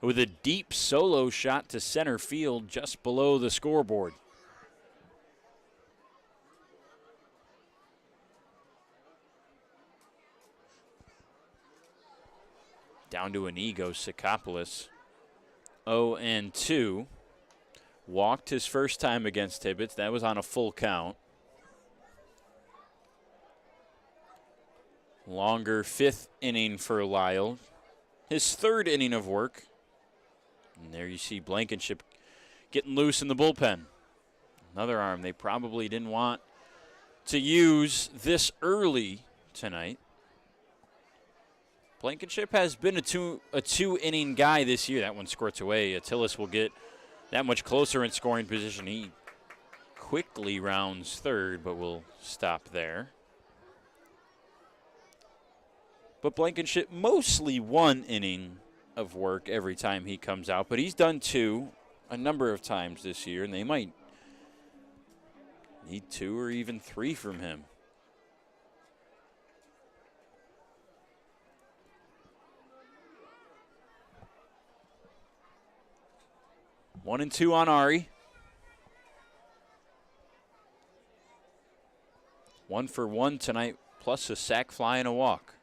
with a deep solo shot to center field just below the scoreboard. Down to an ego, Sikopoulos. 0-2. Walked his first time against Tibbetts. That was on a full count. Longer fifth inning for Lyle. His third inning of work. And there you see Blankenship getting loose in the bullpen. Another arm they probably didn't want to use this early tonight. Blankenship has been a two-inning guy this year. That one squirts away. Attilis will get that much closer in scoring position. He quickly rounds third, but will stop there. But Blankenship mostly one inning of work every time he comes out, but he's done two a number of times this year, and they might need two or even three from him. One and two on Ari. 1 for 1 tonight, plus a sac fly and a walk.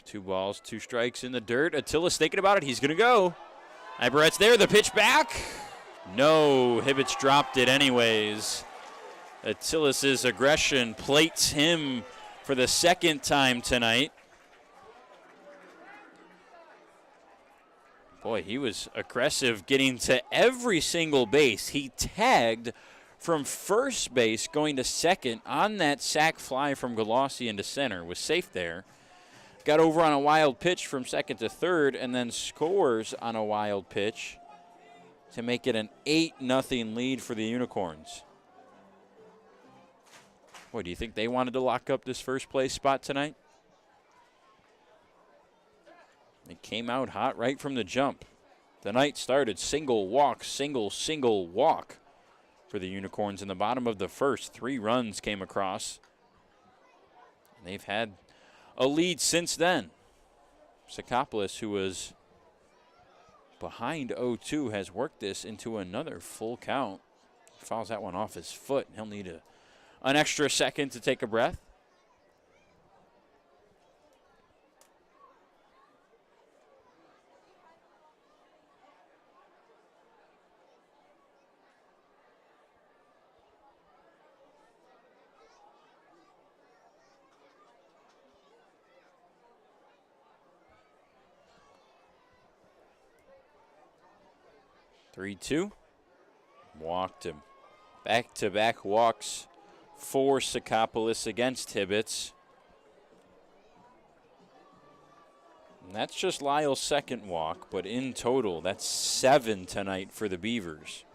Two balls, two strikes in the dirt. Attilis thinking about it. He's going to go. Ibaret's there. The pitch back. No. Hibbets dropped it anyways. Attilis' aggression plates him for the second time tonight. Boy, he was aggressive getting to every single base. He tagged from first base going to second on that sac fly from Galassi into center. Was safe there. Got over on a wild pitch from second to third and then scores on a wild pitch to make it an 8-0 lead for the Unicorns. Boy, do you think they wanted to lock up this first place spot tonight? They came out hot right from the jump. The night started single walk, single walk for the Unicorns in the bottom of the first. 3 runs came across. And they've had a lead since then. Sikopoulos, who was behind 0-2, has worked this into another full count. He fouls that one off his foot. He'll need an extra second to take a breath. Three-two. Walked him. Back-to-back walks for Sikopoulos against Hibbets. And that's just Lyle's second walk, but in total, that's 7 tonight for the Beavers.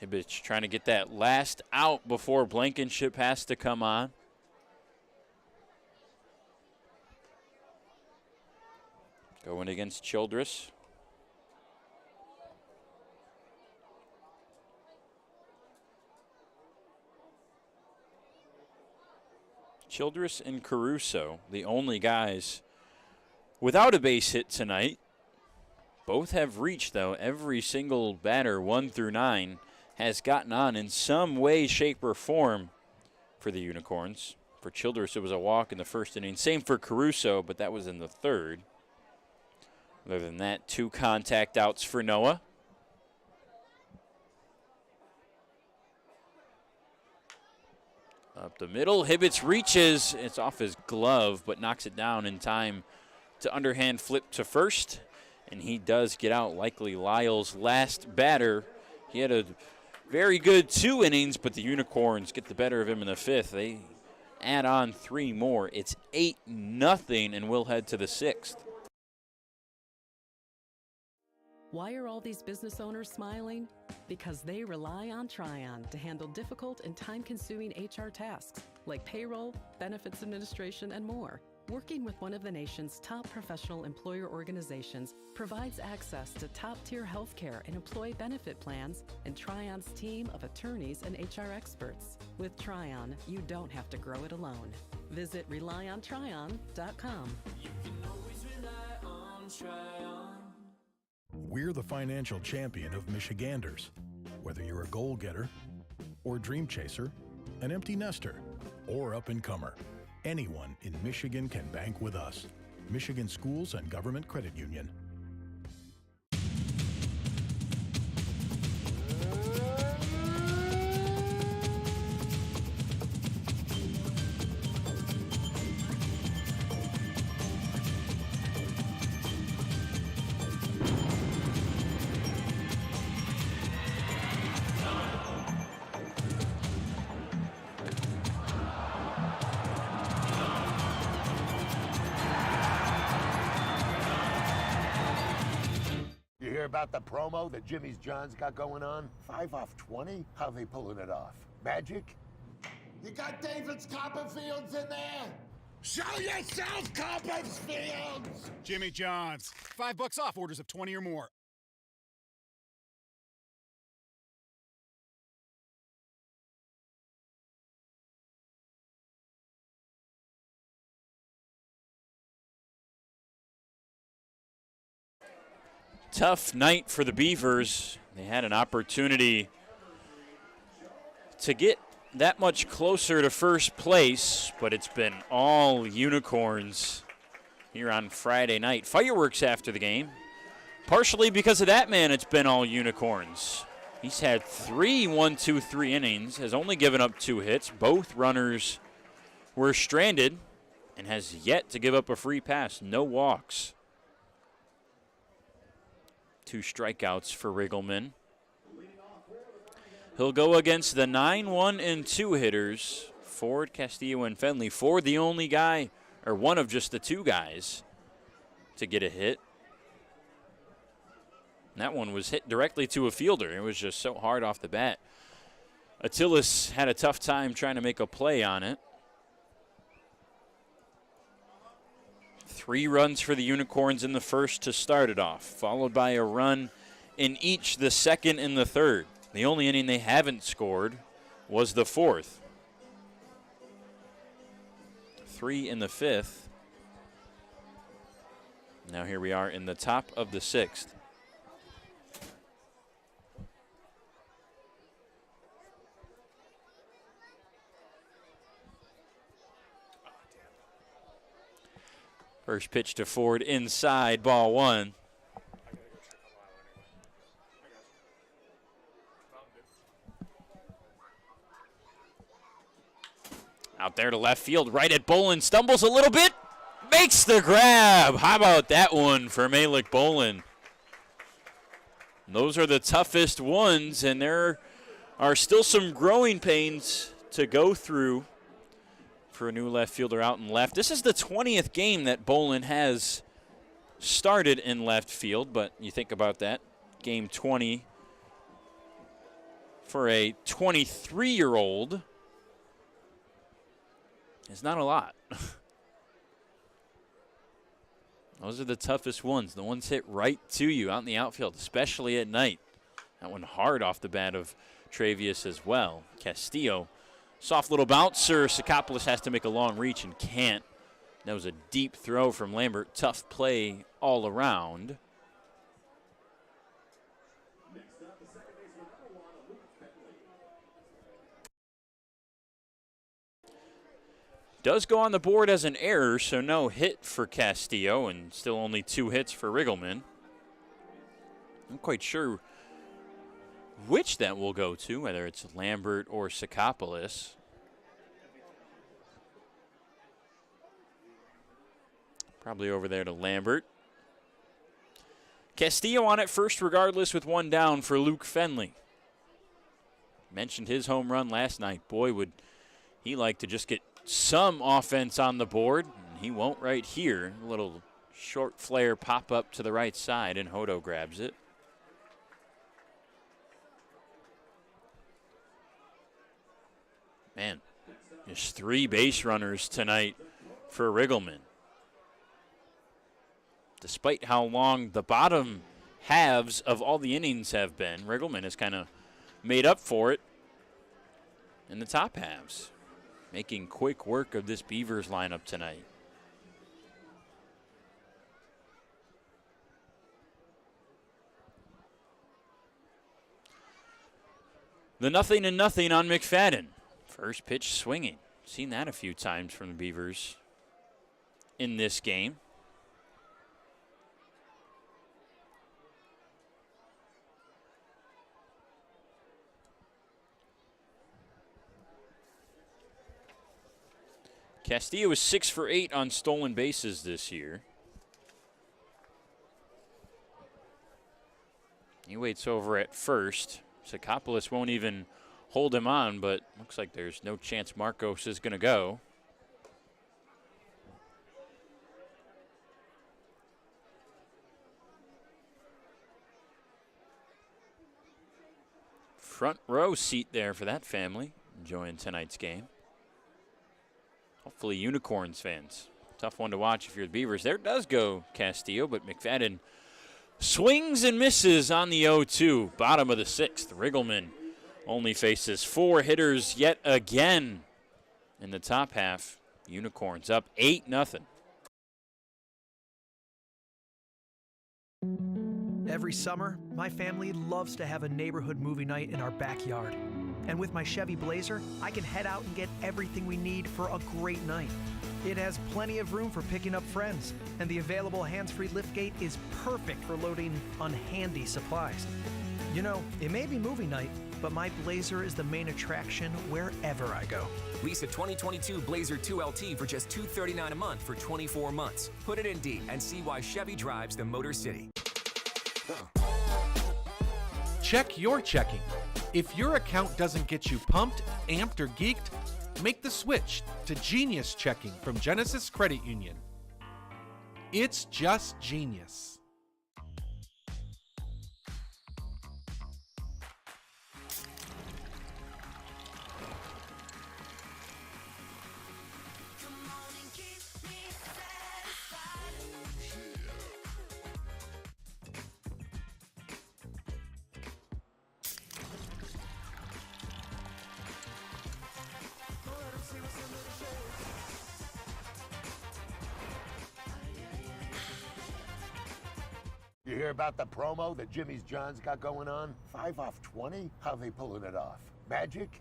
Hibbets trying to get that last out before Blankenship has to come on. Going against Childress. Childress and Caruso, the only guys without a base hit tonight. Both have reached, though. Every single batter, 1 through 9, has gotten on in some way, shape, or form for the Unicorns. For Childress, it was a walk in the first inning. Same for Caruso, but that was in the third. Other than that, 2 contact outs for Noah. Up the middle, Hibbets reaches. It's off his glove, but knocks it down in time to underhand flip to first. And he does get out, likely Lyle's last batter. He had a very good 2 innings, but the Unicorns get the better of him in the 5th. They add on 3 more. It's 8-0, and we'll head to the 6th. Why are all these business owners smiling? Because they rely on Tryon to handle difficult and time-consuming HR tasks like payroll, benefits administration, and more. Working with one of the nation's top professional employer organizations provides access to top-tier healthcare and employee benefit plans and Tryon's team of attorneys and HR experts. With Tryon, you don't have to grow it alone. Visit RelyOnTryon.com. You can always rely on Tryon. We're the financial champion of Michiganders. Whether you're a goal-getter or dream chaser, an empty nester or up-and-comer, anyone in Michigan can bank with us. Michigan Schools and Government Credit Union. About the promo that Jimmy's John's got going on? 5 off 20? How they pulling it off? Magic? You got David's Copperfields in there? Show yourself, Copperfields! Jimmy John's. $5 off orders of 20 or more. Tough night for the Beavers. They had an opportunity to get that much closer to first place, but it's been all Unicorns here on Friday night. Fireworks after the game. Partially because of that man, it's been all Unicorns. He's had 3 1-2-3 innings, has only given up 2 hits. Both runners were stranded and has yet to give up a free pass. No walks. 2 strikeouts for Riggleman. He'll go against the 9-1-2 hitters, Ford, Castillo, and Fenley. Ford, the only guy, or one of just the 2 guys, to get a hit. And that one was hit directly to a fielder. It was just so hard off the bat. Attilis had a tough time trying to make a play on it. 3 runs for the Unicorns in the first to start it off, followed by a run in each the second and the third. The only inning they haven't scored was the 4th. 3 in the 5th. Now here we are in the top of the 6th. First pitch to Ford inside, ball 1. Out there to left field, right at Bolin, stumbles a little bit, makes the grab. How about that one for Malik Bolin? Those are the toughest ones, and there are still some growing pains to go through for a new left fielder out in left. This is the 20th game that Bolin has started in left field, but you think about that. Game 20 for a 23-year-old is not a lot. Those are the toughest ones. The ones hit right to you out in the outfield, especially at night. That one hard off the bat of Travius as well. Castillo, soft little bouncer. Sakopoulos has to make a long reach and can't. That was a deep throw from Lambert. Tough play all around. Does go on the board as an error, so no hit for Castillo, and still only 2 hits for Riggleman. I'm quite sure which that will go to, whether it's Lambert or Sakopoulos. Probably over there to Lambert. Castillo on it first regardless with 1 down for Luke Fenley. Mentioned his home run last night. Boy, would he like to just get some offense on the board, and he won't right here. A little short flare pop up to the right side, and Hodo grabs it. Man, just 3 base runners tonight for Riggleman. Despite how long the bottom halves of all the innings have been, Riggleman has kind of made up for it in the top halves, making quick work of this Beavers lineup tonight. The 0-0 on McFadden. First pitch swinging. Seen that a few times from the Beavers in this game. Castillo is 6 for 8 on stolen bases this year. He waits over at first. Sakopoulos won't even hold him on, but looks like there's no chance Marcos is going to go. Front row seat there for that family, enjoying tonight's game. Hopefully Unicorns fans. Tough one to watch if you're the Beavers. There does go Castillo, but McFadden swings and misses on the 0-2. Bottom of the 6th. Riggleman only faces 4 hitters yet again in the top half. Unicorns up 8-0. Every summer, my family loves to have a neighborhood movie night in our backyard. And with my Chevy Blazer, I can head out and get everything we need for a great night. It has plenty of room for picking up friends, and the available hands-free liftgate is perfect for loading unhandy supplies. You know, it may be movie night, but my Blazer is the main attraction wherever I go. Lease a 2022 Blazer 2LT for just $239 a month for 24 months. Put it in D and see why Chevy drives the Motor City. Check your checking. If your account doesn't get you pumped, amped, or geeked, make the switch to Genius Checking from Genesis Credit Union. It's just genius. You hear about the promo that Jimmy's John's got going on? 5 off 20? How they pulling it off? Magic?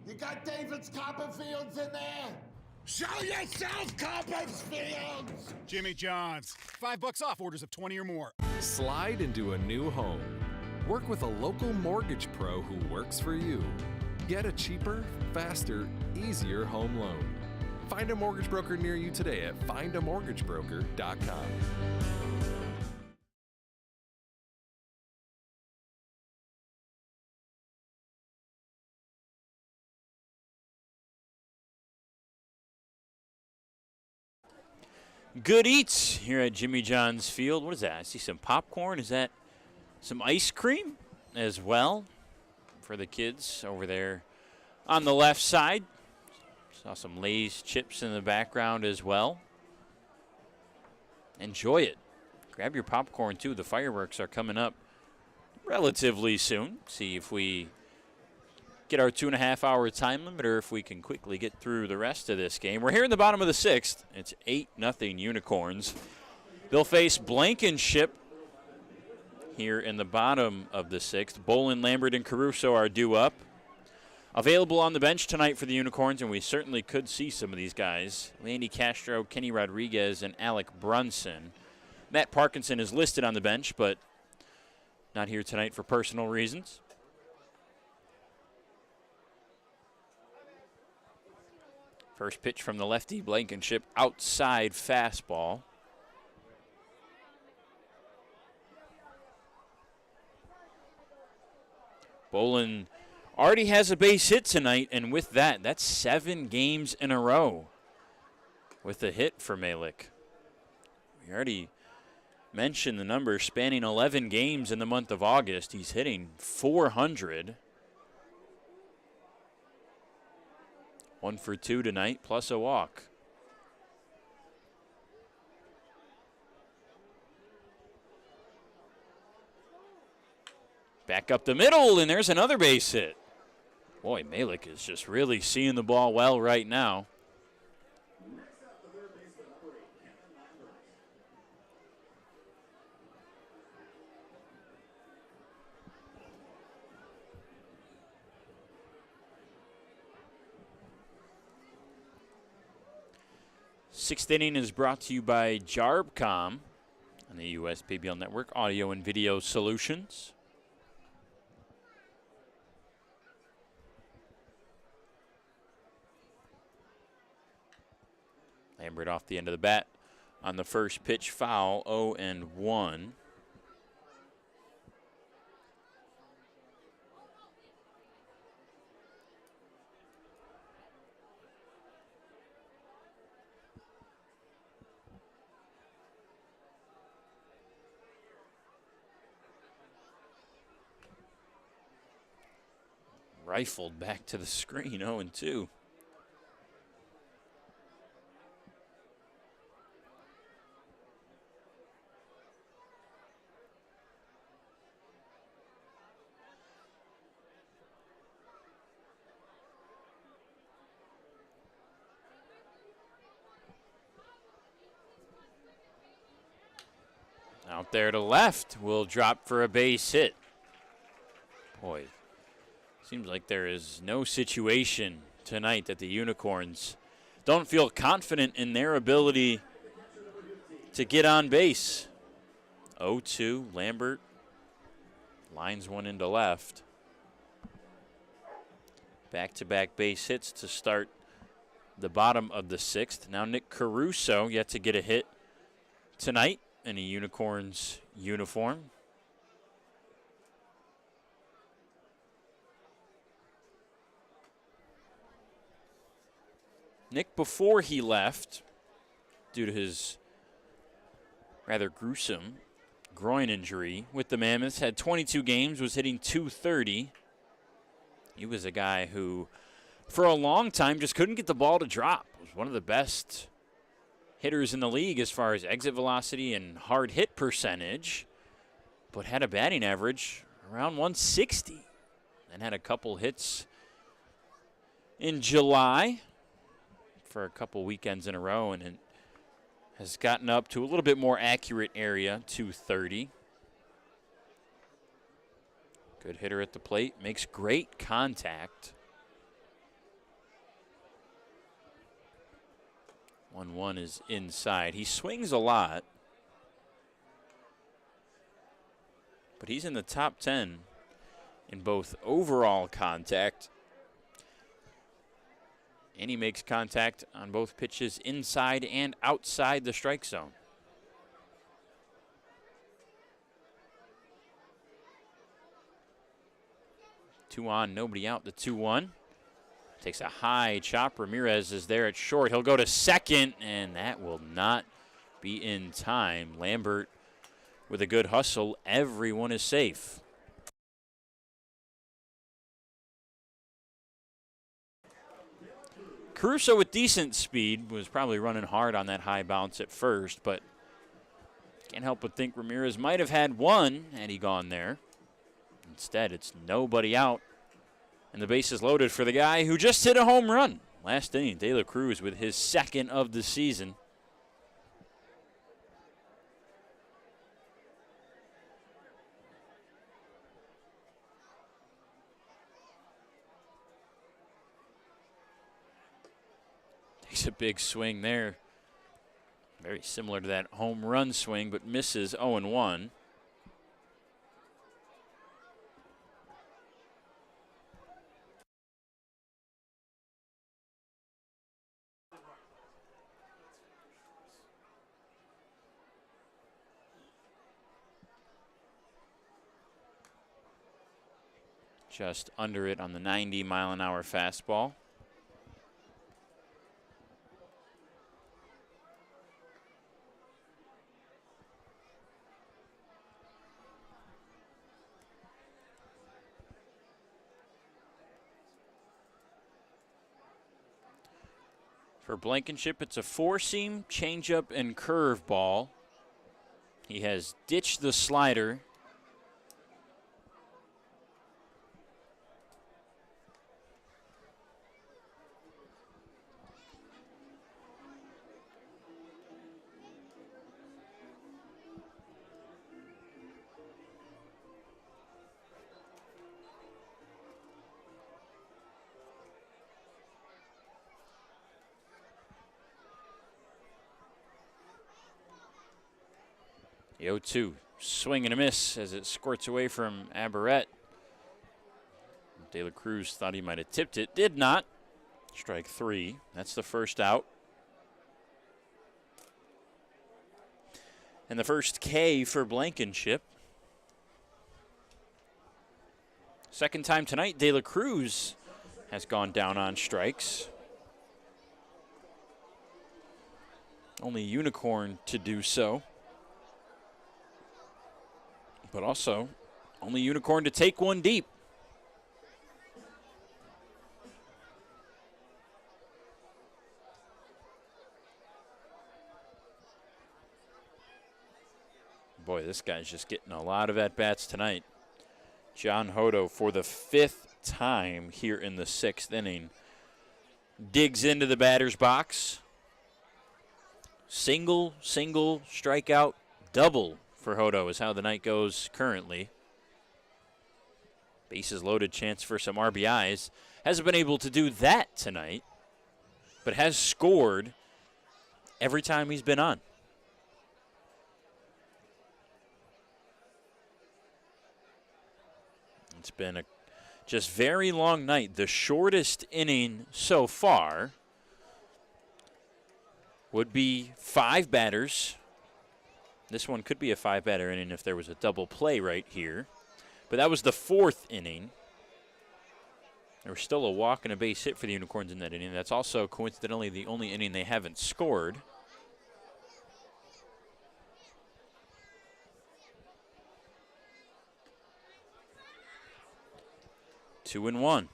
You got David's Copperfields in there? Show yourself, Copperfields! Jimmy John's. $5 off orders of 20 or more. Slide into a new home. Work with a local mortgage pro who works for you. Get a cheaper, faster, easier home loan. Find a mortgage broker near you today at findamortgagebroker.com. Good eats here at Jimmy John's Field. What is that? I see some popcorn. Is that some ice cream as well for the kids over there on the left side? Saw some Lay's chips in the background as well. enjoy it. Grab your popcorn, too. The fireworks are coming up relatively soon. See if we get our 2.5-hour time limit or if we can quickly get through the rest of this game. We're here in the bottom of the 6th. It's 8-0 Unicorns. They'll face Blankenship here in the bottom of the 6th. Bolin, Lambert, and Caruso are due up. Available on the bench tonight for the Unicorns, and we certainly could see some of these guys. Landy Castro, Kenny Rodriguez, and Alec Brunson. Matt Parkinson is listed on the bench, but not here tonight for personal reasons. First pitch from the lefty, Blankenship, outside fastball. Bolin already has a base hit tonight, and with that, that's 7 games in a row with a hit for Malik. We already mentioned the numbers spanning 11 games in the month of August. He's hitting .400. 1 for 2 tonight, plus a walk. Back up the middle, and there's another base hit. Boy, Malik is just really seeing the ball well right now. Sixth inning is brought to you by Jarbcom on the USPBL Network, Audio and Video Solutions. Lambert off the end of the bat on the first pitch, foul, 0-1. Rifled back to the screen, 0-2. Out there to left, will drop for a base hit. Boy, seems like there is no situation tonight that the Unicorns don't feel confident in their ability to get on base. 0-2, Lambert lines one into left. Back-to-back base hits to start the bottom of the 6th. Now Nick Caruso yet to get a hit tonight in a Unicorns uniform. Nick, before he left, due to his rather gruesome groin injury with the Mammoths, had 22 games, was hitting .230. He was a guy who, for a long time, just couldn't get the ball to drop. Was one of the best hitters in the league as far as exit velocity and hard hit percentage, but had a batting average around 160 and had a couple hits in July for a couple weekends in a row, and it has gotten up to a little bit more accurate area, .230. Good hitter at the plate, makes great contact. 1-1 is inside. He swings a lot, but he's in the top 10 in both overall contact, and he makes contact on both pitches inside and outside the strike zone. Two on, nobody out, the 2-1. Takes a high chop. Ramirez is there at short. He'll go to second, and that will not be in time. Lambert with a good hustle. Everyone is safe. Caruso with decent speed was probably running hard on that high bounce at first, but Can't help but think Ramirez might have had one had he gone there. Instead, it's nobody out. And the base is loaded for the guy who just hit a home run last inning, De La Cruz, with his second of the season. Takes a big swing there. Very similar to that home run swing, but misses 0-1. Just under it on the 90-mile-an-hour fastball. For Blankenship, it's a four-seam, changeup, and curveball. He has ditched the slider. The 0-2, swing and a miss as it squirts away from Aberrett. De La Cruz thought he might have tipped it, did not. Strike three, that's the first out. And the first K for Blankenship. Second time tonight, De La Cruz has gone down on strikes. Only Unicorn to do so. But also, only Unicorn to take one deep. Boy, this guy's just getting a lot of at-bats tonight. John Hodo, for the fifth time here in the sixth inning, digs into the batter's box. Single, strikeout, double for Hodo is how the night goes currently. Bases loaded, chance for some RBIs. Hasn't been able to do that tonight, but has scored every time he's been on. It's been a just very long night. The shortest inning so far would be 5 batters. This one could be a 5-batter inning if there was a double play right here. But that was the 4th inning. There was still a walk and a base hit for the Unicorns in that inning. That's also coincidentally the only inning they haven't scored. Two and one.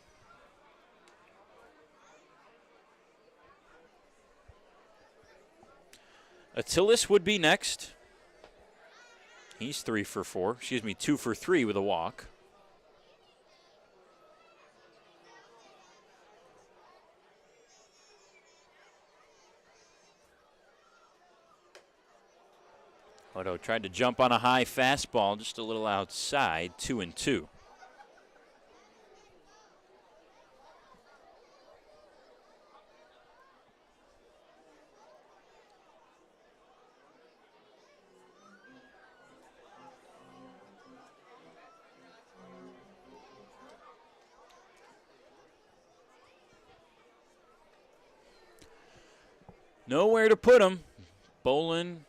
Attilis would be next. He's 2 for 3 with a walk. Hodo tried to jump on a high fastball, just a little outside, 2-2. Nowhere to put him. Bolin,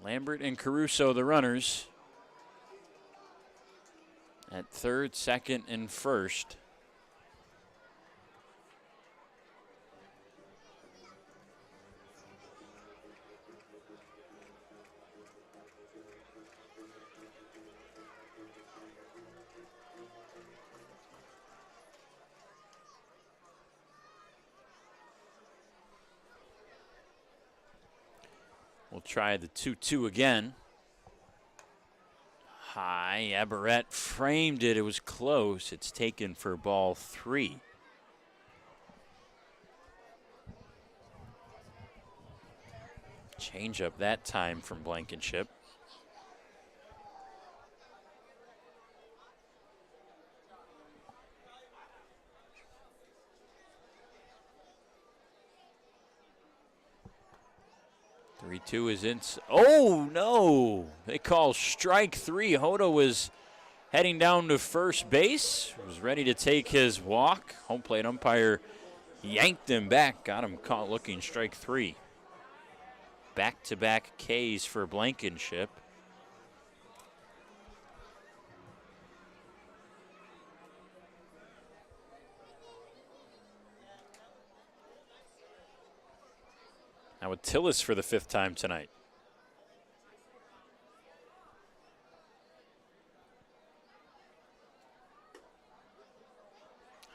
Lambert, and Caruso, the runners, at third, second, and first. We'll try the 2-2 again. High, Aberrett framed it. It was close. It's taken for ball 3. Change up that time from Blankenship. Three-two is in. Oh, no. They call strike 3. Hodo was heading down to first base. Was ready to take his walk. Home plate umpire yanked him back. Got him caught looking strike 3. Back-to-back Ks for Blankenship. Now with Tillis for the 5th time tonight.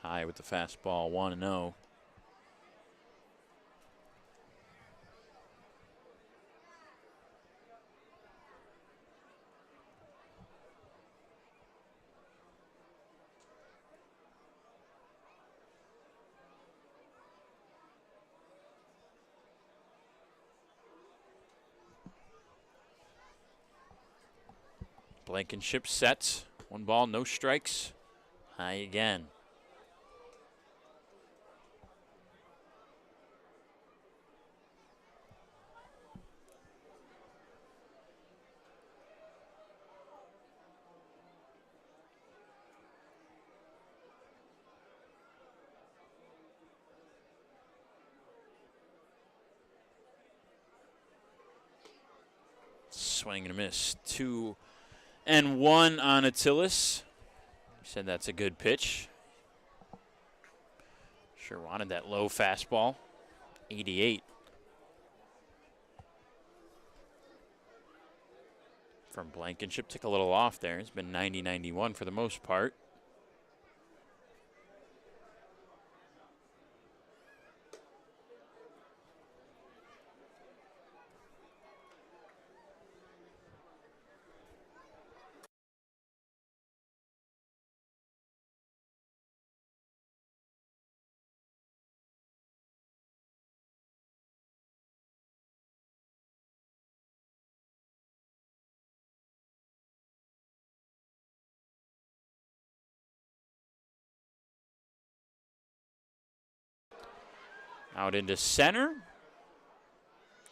High with the fastball, 1-0. Blankenship sets. 1 ball, no strikes. High again. Swing and a miss. 2-1 on Attilis. He said that's a good pitch. Sure wanted that low fastball. 88. From Blankenship. Took a little off there. It's been 90-91 for the most part. Out into center.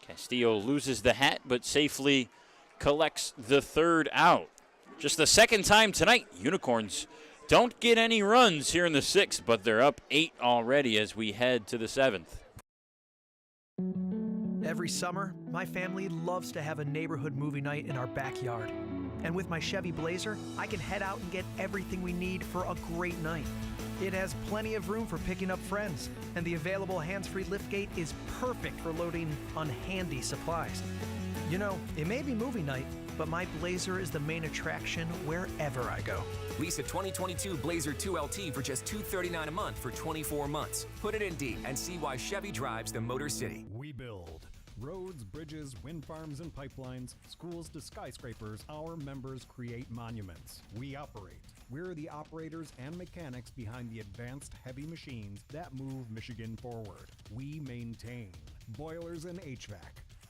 Castillo loses the hat, but safely collects the 3rd out. Just the 2nd time tonight, Unicorns don't get any runs here in the 6th, but they're up 8 already as we head to the 7th. Every summer, my family loves to have a neighborhood movie night in our backyard. And with my Chevy Blazer, I can head out and get everything we need for a great night. It has plenty of room for picking up friends, and the available hands-free liftgate is perfect for loading unhandy supplies. You know, it may be movie night, but my Blazer is the main attraction wherever I go. Lease a 2022 Blazer 2LT for just $239 a month for 24 months. Put it in D and see why Chevy drives the Motor City. We build roads, bridges, wind farms, and pipelines, schools to skyscrapers. Our members create monuments. We operate. We're the operators and mechanics behind the advanced heavy machines that move Michigan forward. We maintain boilers and HVAC.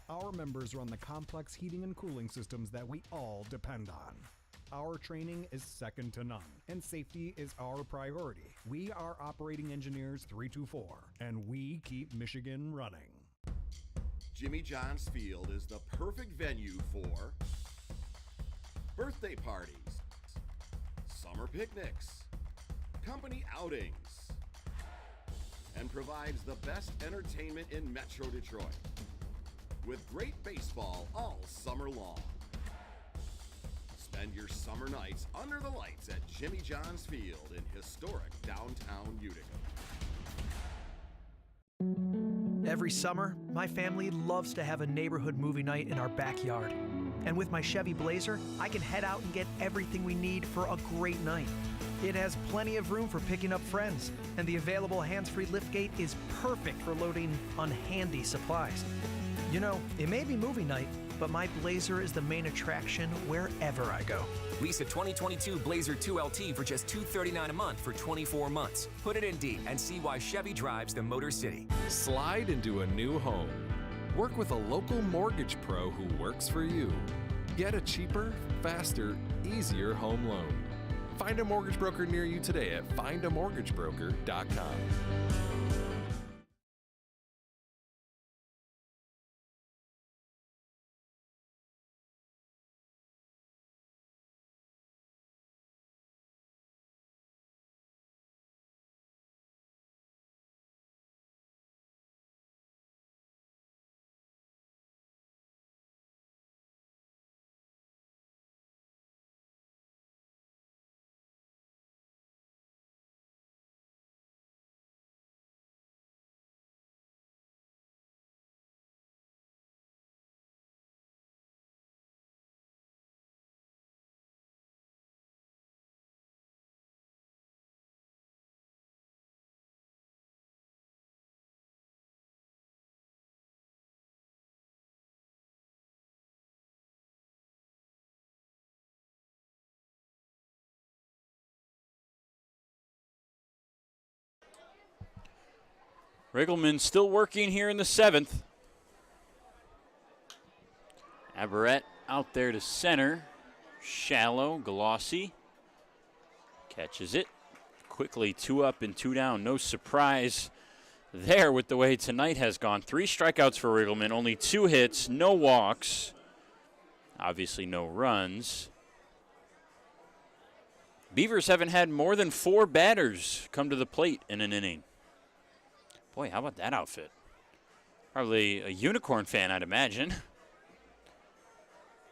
Our members run the complex heating and cooling systems that we all depend on. Our training is second to none, and safety is our priority. We are Operating Engineers 324, and we keep Michigan running. Jimmy John's Field is the perfect venue for birthday parties, summer picnics, company outings, and provides the best entertainment in Metro Detroit, with great baseball all summer long. Spend your summer nights under the lights at Jimmy John's Field in historic downtown Utica. Every summer, my family loves to have a neighborhood movie night in our backyard. And with my Chevy Blazer, I can head out and get everything we need for a great night. It has plenty of room for picking up friends, and the available hands-free liftgate is perfect for loading unhandy supplies. You know, it may be movie night, but my Blazer is the main attraction wherever I go. Lease a 2022 Blazer 2LT for just $239 a month for 24 months. Put it in D and see why Chevy drives the Motor City. Slide into a new home. Work with a local mortgage pro who works for you. Get a cheaper, faster, easier home loan. Find a mortgage broker near you today at findamortgagebroker.com. Riggleman still working here in the 7th. Aberrett out there to center. Shallow, Glossy catches it. Quickly 2 up and 2 down. No surprise there with the way tonight has gone. 3 strikeouts for Riggleman, only 2 hits, no walks. Obviously no runs. Beavers haven't had more than 4 batters come to the plate in an inning. Boy, how about that outfit? Probably a unicorn fan, I'd imagine.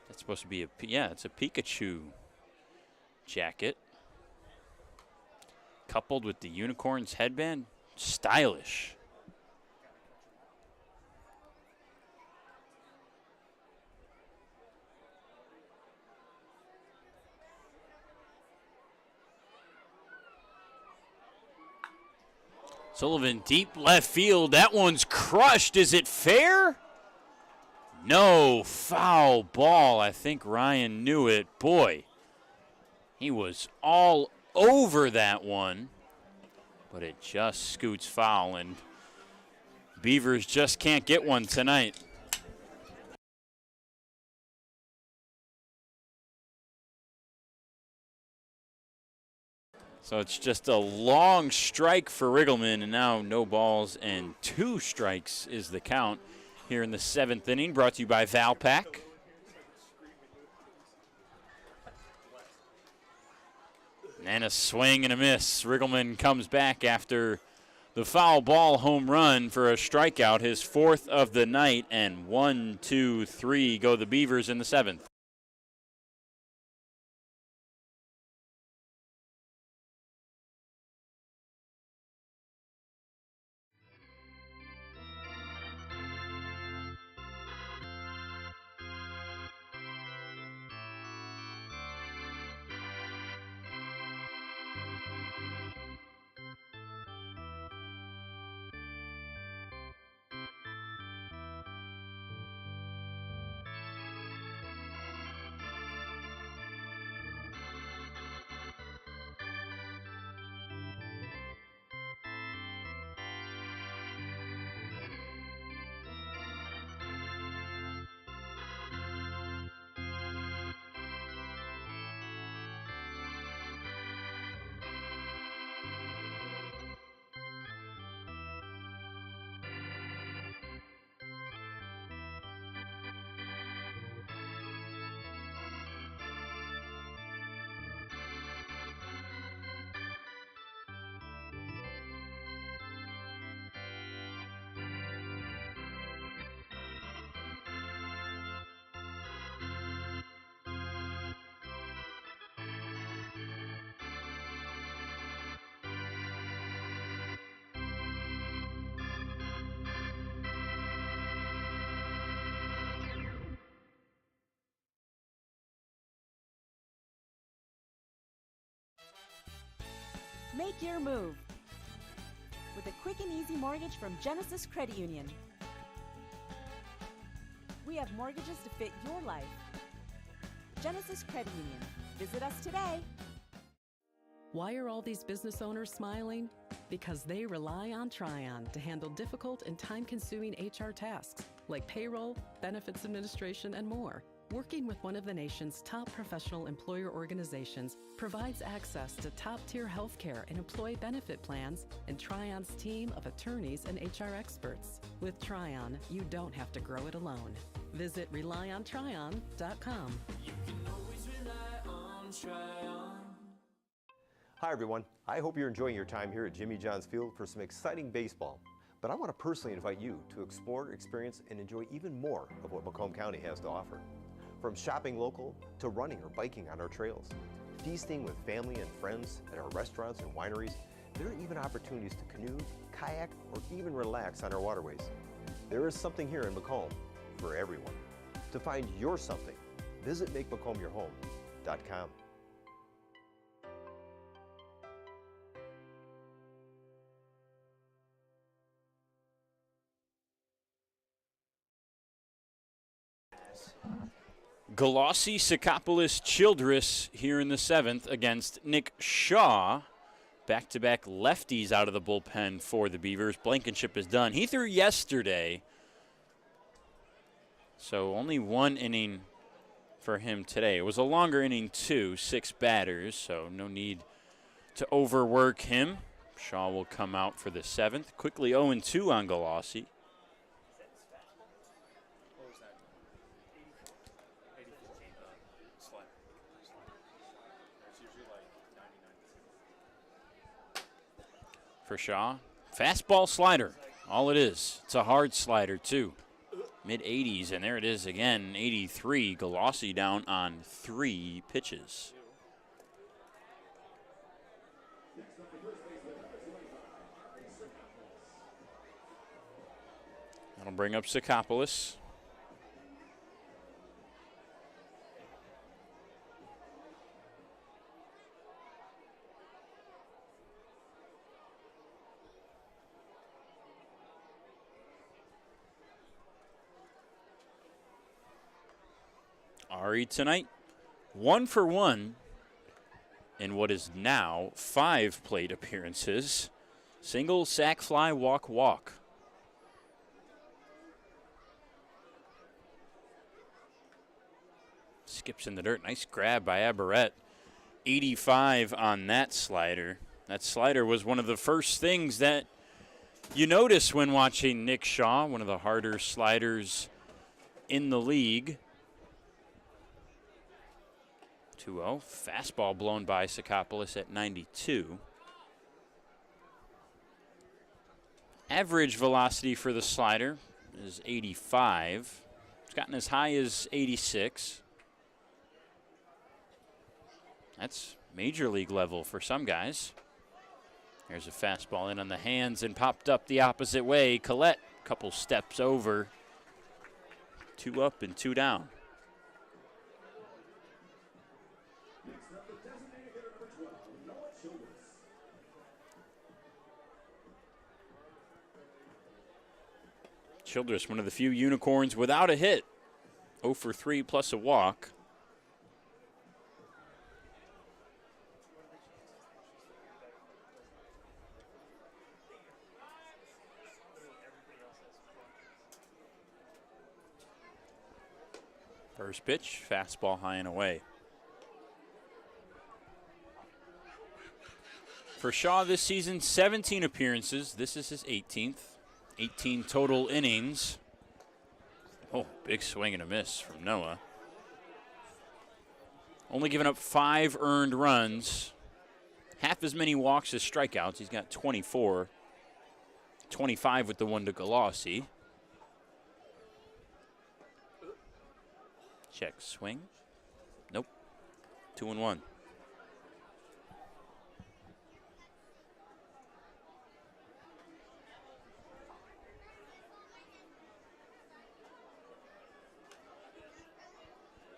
That's supposed to be it's a Pikachu jacket. Coupled with the unicorn's headband, stylish. Sullivan deep left field. That one's crushed. Is it fair? No, foul ball. I think Ryan knew it. Boy, he was all over that one, but it just scoots foul, and Beavers just can't get one tonight. So it's just a long strike for Riggleman, and now no balls and 2 strikes is the count here in the 7th inning, brought to you by Valpak. And a swing and a miss. Riggleman comes back after the foul ball home run for a strikeout, his 4th of the night, and 1, 2, 3 go the Beavers in the 7th. Make your move with a quick and easy mortgage from Genesis Credit Union. have mortgages to fit your life. Genesis Credit Union. Visit us today. Why are all these business owners smiling? Because they rely on Tryon to handle difficult and time-consuming HR tasks like payroll, benefits administration, and more. Working with one of the nation's top professional employer organizations provides access to top-tier healthcare and employee benefit plans and Tryon's team of attorneys and HR experts. With Tryon, you don't have to grow it alone. Visit RelyOnTryon.com. You can always rely on Tryon. Hi everyone, I hope you're enjoying your time here at Jimmy John's Field for some exciting baseball. But I want to personally invite you to explore, experience, and enjoy even more of what Macomb County has to offer. From shopping local to running or biking on our trails, feasting with family and friends at our restaurants and wineries, there are even opportunities to canoe, kayak, or even relax on our waterways. There is something here in Macomb for everyone. To find your something, visit MakeMacombYourHome.com. Galassi, Sakopoulos, Childress here in the 7th against Nick Shaw. Back-to-back lefties out of the bullpen for the Beavers. Blankenship is done. He threw yesterday, so only one inning for him today. It was a longer inning too, 6 batters, so no need to overwork him. Shaw will come out for the 7th. Quickly 0-2 on Galassi. For Shaw, fastball slider, all it is. It's a hard slider too. Mid-80s, and there it is again, 83. Galassi down on 3 pitches. That'll bring up Sakopoulos. Ari tonight, 1 for 1 in what is now 5 plate appearances. Single, sac fly, walk, walk. Skips in the dirt. Nice grab by Aberrett. 85 on that slider. That slider was one of the first things that you notice when watching Nick Shaw, one of the harder sliders in the league. 2-0. Fastball blown by Sakopoulos at 92. Average velocity for the slider is 85. It's gotten as high as 86. That's major league level for some guys. There's a fastball in on the hands and popped up the opposite way. Collette, couple steps over. 2 up and 2 down. Childress, one of the few unicorns without a hit. 0 for 3 plus a walk. First pitch, fastball high and away. For Shaw this season, 17 appearances. This is his 18th. 18 total innings. Oh, big swing and a miss from Noah. Only given up 5 earned runs. Half as many walks as strikeouts. He's got 24. 25 with the one to Galassi. Check swing. Nope. 2-1.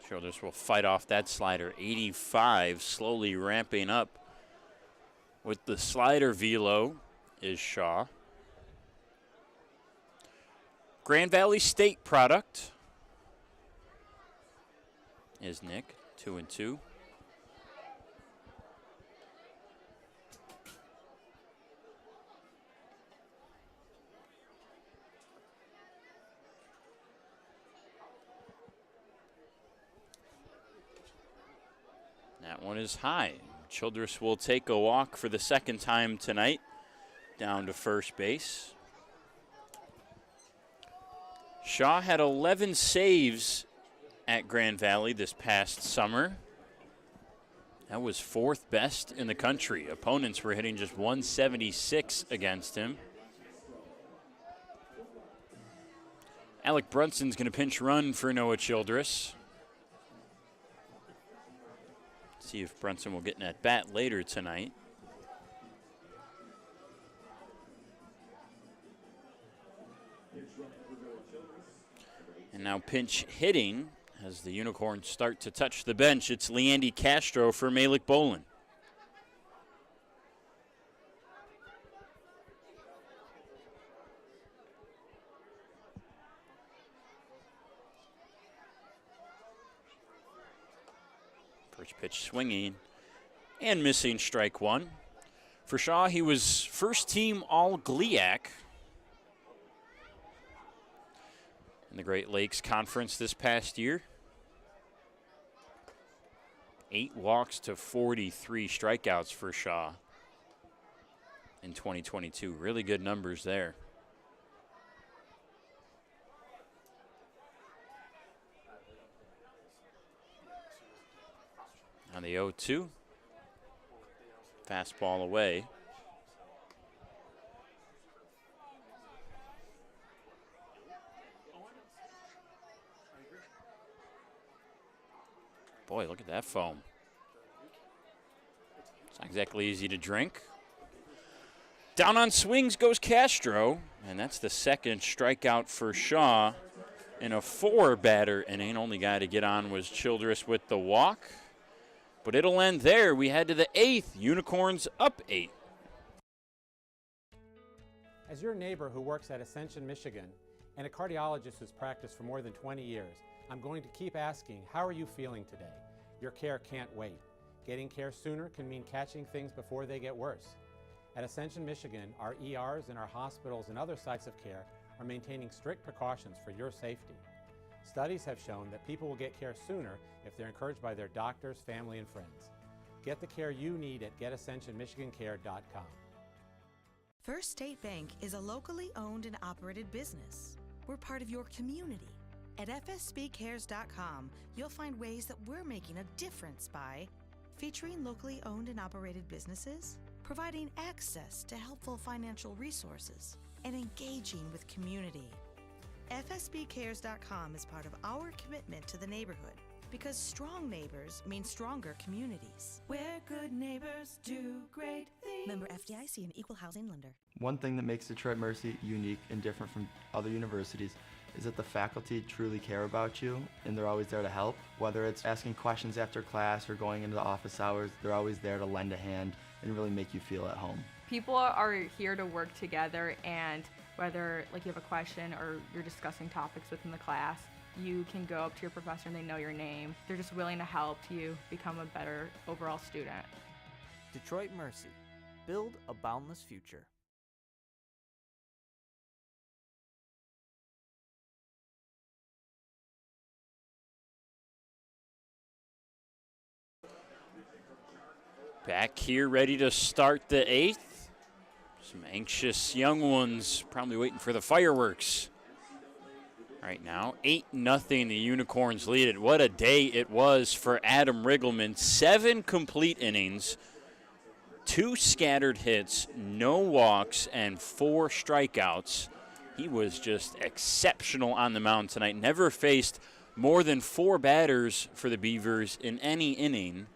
Childress will fight off that slider. 85, slowly ramping up with the slider velo is Shaw. Grand Valley State product. is Nick, 2-2. That one is high. Childress will take a walk for the second time tonight down to first base. Shaw had 11 saves at Grand Valley this past summer. That was 4th best in the country. Opponents were hitting just 176 against him. Alec Brunson's going to pinch run for Noah Childress. See if Brunson will get an at-bat later tonight. And now pinch hitting as the Unicorns start to touch the bench. It's Leandy Castro for Malik Bolin. First pitch swinging and missing, strike one. For Shaw, he was first team All-GLIAC in the Great Lakes Conference this past year. 8 walks to 43 strikeouts for Shaw in 2022. Really good numbers there. On the 0-2, fastball away. Boy, look at that foam. It's not exactly easy to drink. Down on swings goes Castro, and that's the second strikeout for Shaw in a 4-batter inning. Only guy to get on was Childress with the walk. But it'll end there. We head to the 8th. Unicorns up 8. As your neighbor who works at Ascension, Michigan, and a cardiologist who's practiced for more than 20 years, I'm going to keep asking, how are you feeling today? Your care can't wait. Getting care sooner can mean catching things before they get worse. At Ascension, Michigan, our ERs and our hospitals and other sites of care are maintaining strict precautions for your safety. Studies have shown that people will get care sooner if they're encouraged by their doctors, family, and friends. Get the care you need at getascensionmichigancare.com. First State Bank is a locally owned and operated business. We're part of your community. At fsbcares.com, you'll find ways that we're making a difference by featuring locally owned and operated businesses, providing access to helpful financial resources, and engaging with community. FSBcares.com is part of our commitment to the neighborhood because strong neighbors mean stronger communities. Where good neighbors do great things. Member FDIC, an equal housing lender. One thing that makes Detroit Mercy unique and different from other universities is that the faculty truly care about you and they're always there to help. Whether it's asking questions after class or going into the office hours, they're always there to lend a hand and really make you feel at home. People are here to work together, and whether you have a question or you're discussing topics within the class, you can go up to your professor and they know your name. They're just willing to help you become a better overall student. Detroit Mercy. Build a boundless future. Back here, ready to start the 8th. Some anxious young ones probably waiting for the fireworks. Right now, 8-0, the Unicorns lead it. What a day it was for Adam Riggleman. 7 complete innings, 2 scattered hits, no walks, and 4 strikeouts. He was just exceptional on the mound tonight. Never faced more than 4 batters for the Beavers in any inning.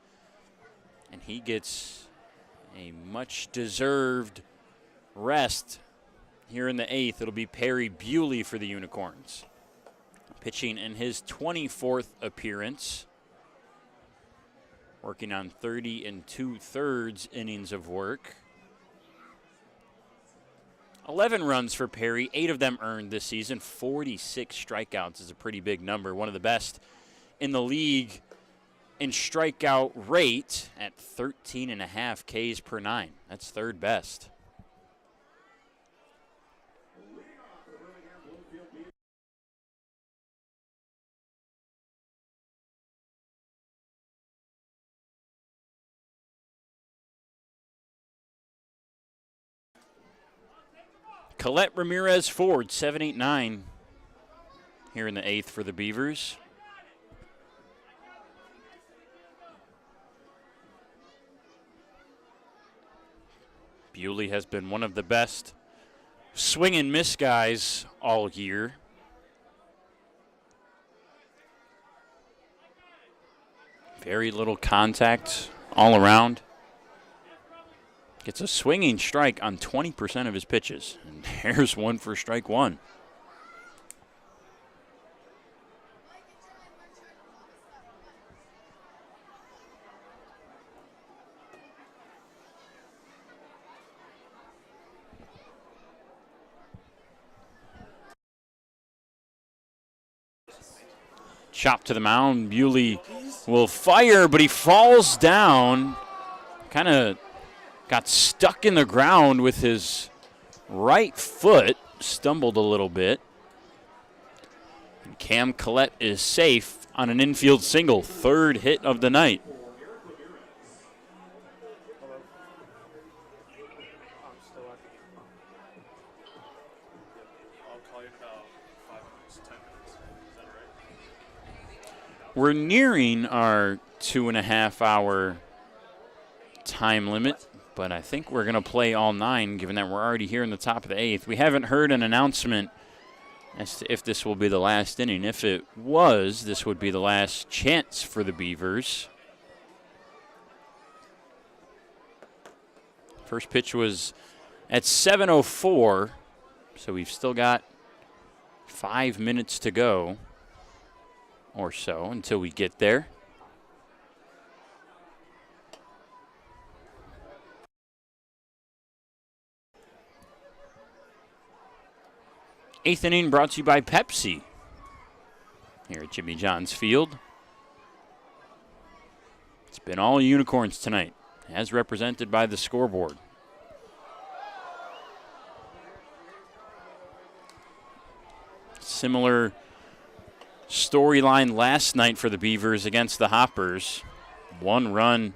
And he gets a much-deserved rest here in the 8th. It'll be Perry Bewley for the Unicorns, pitching in his 24th appearance, working on 30 2/3 innings of work. 11 runs for Perry, 8 of them earned this season. 46 strikeouts is a pretty big number, one of the best in the league in strikeout rate at 13.5 Ks per 9. That's third best. Colette Ramirez Ford, 7.89 here in the 8th for the Beavers. Bewley has been one of the best swing and miss guys all year. Very little contact all around. Gets a swinging strike on 20% of his pitches. And there's one for strike one. Chop to the mound. Bewley will fire, but he falls down. Kind of got stuck in the ground with his right foot. Stumbled a little bit. And Cam Collette is safe on an infield single. Third hit of the night. We're nearing our 2.5-hour time limit, but I think we're going to play all 9, given that we're already here in the top of the 8th. We haven't heard an announcement as to if this will be the last inning. If it was, this would be the last chance for the Beavers. First pitch was at 7:04, so we've still got 5 minutes to go or so until we get there. Eighth inning brought to you by Pepsi here at Jimmy John's Field. It's been all unicorns tonight, as represented by the scoreboard. Similar storyline last night for the Beavers against the Hoppers. 1 run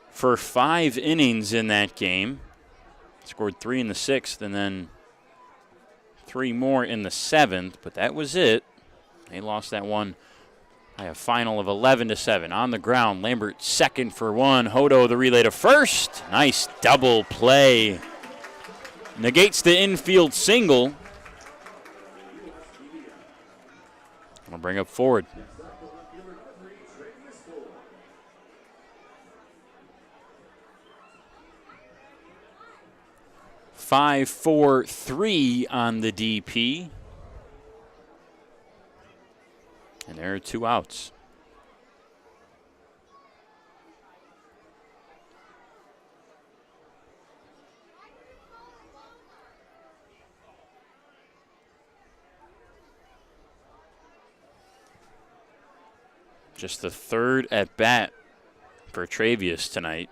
for 5 innings in that game. Scored 3 in the 6th and then 3 more in the 7th, but that was it. They lost that one by a final of 11-7. On the ground, Lambert second for 1. Hodo the relay to first. Nice double play. Negates the infield single. I'll bring up forward. Five, 4, 3 on the DP. And there are 2 outs. Just the 3rd at bat for Travius tonight.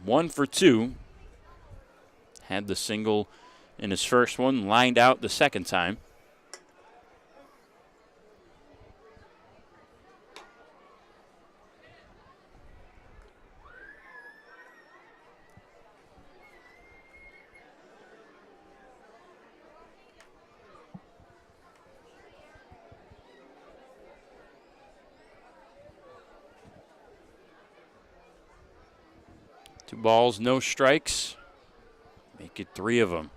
1 for 2. Had the single in his first one, lined out the second time. Two balls, no strikes. Make it 3 of them.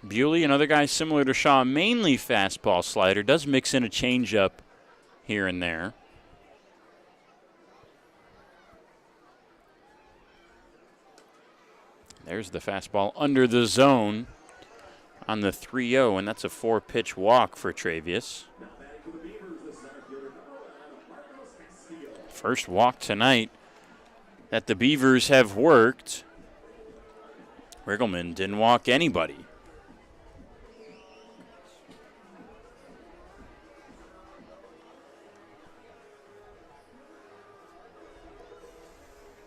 Bewley, another guy similar to Shaw, mainly fastball slider, does mix in a changeup here and there. There's the fastball under the zone on the 3-0, and that's a 4-pitch walk for Travius. First walk tonight that the Beavers have worked. Riggleman didn't walk anybody.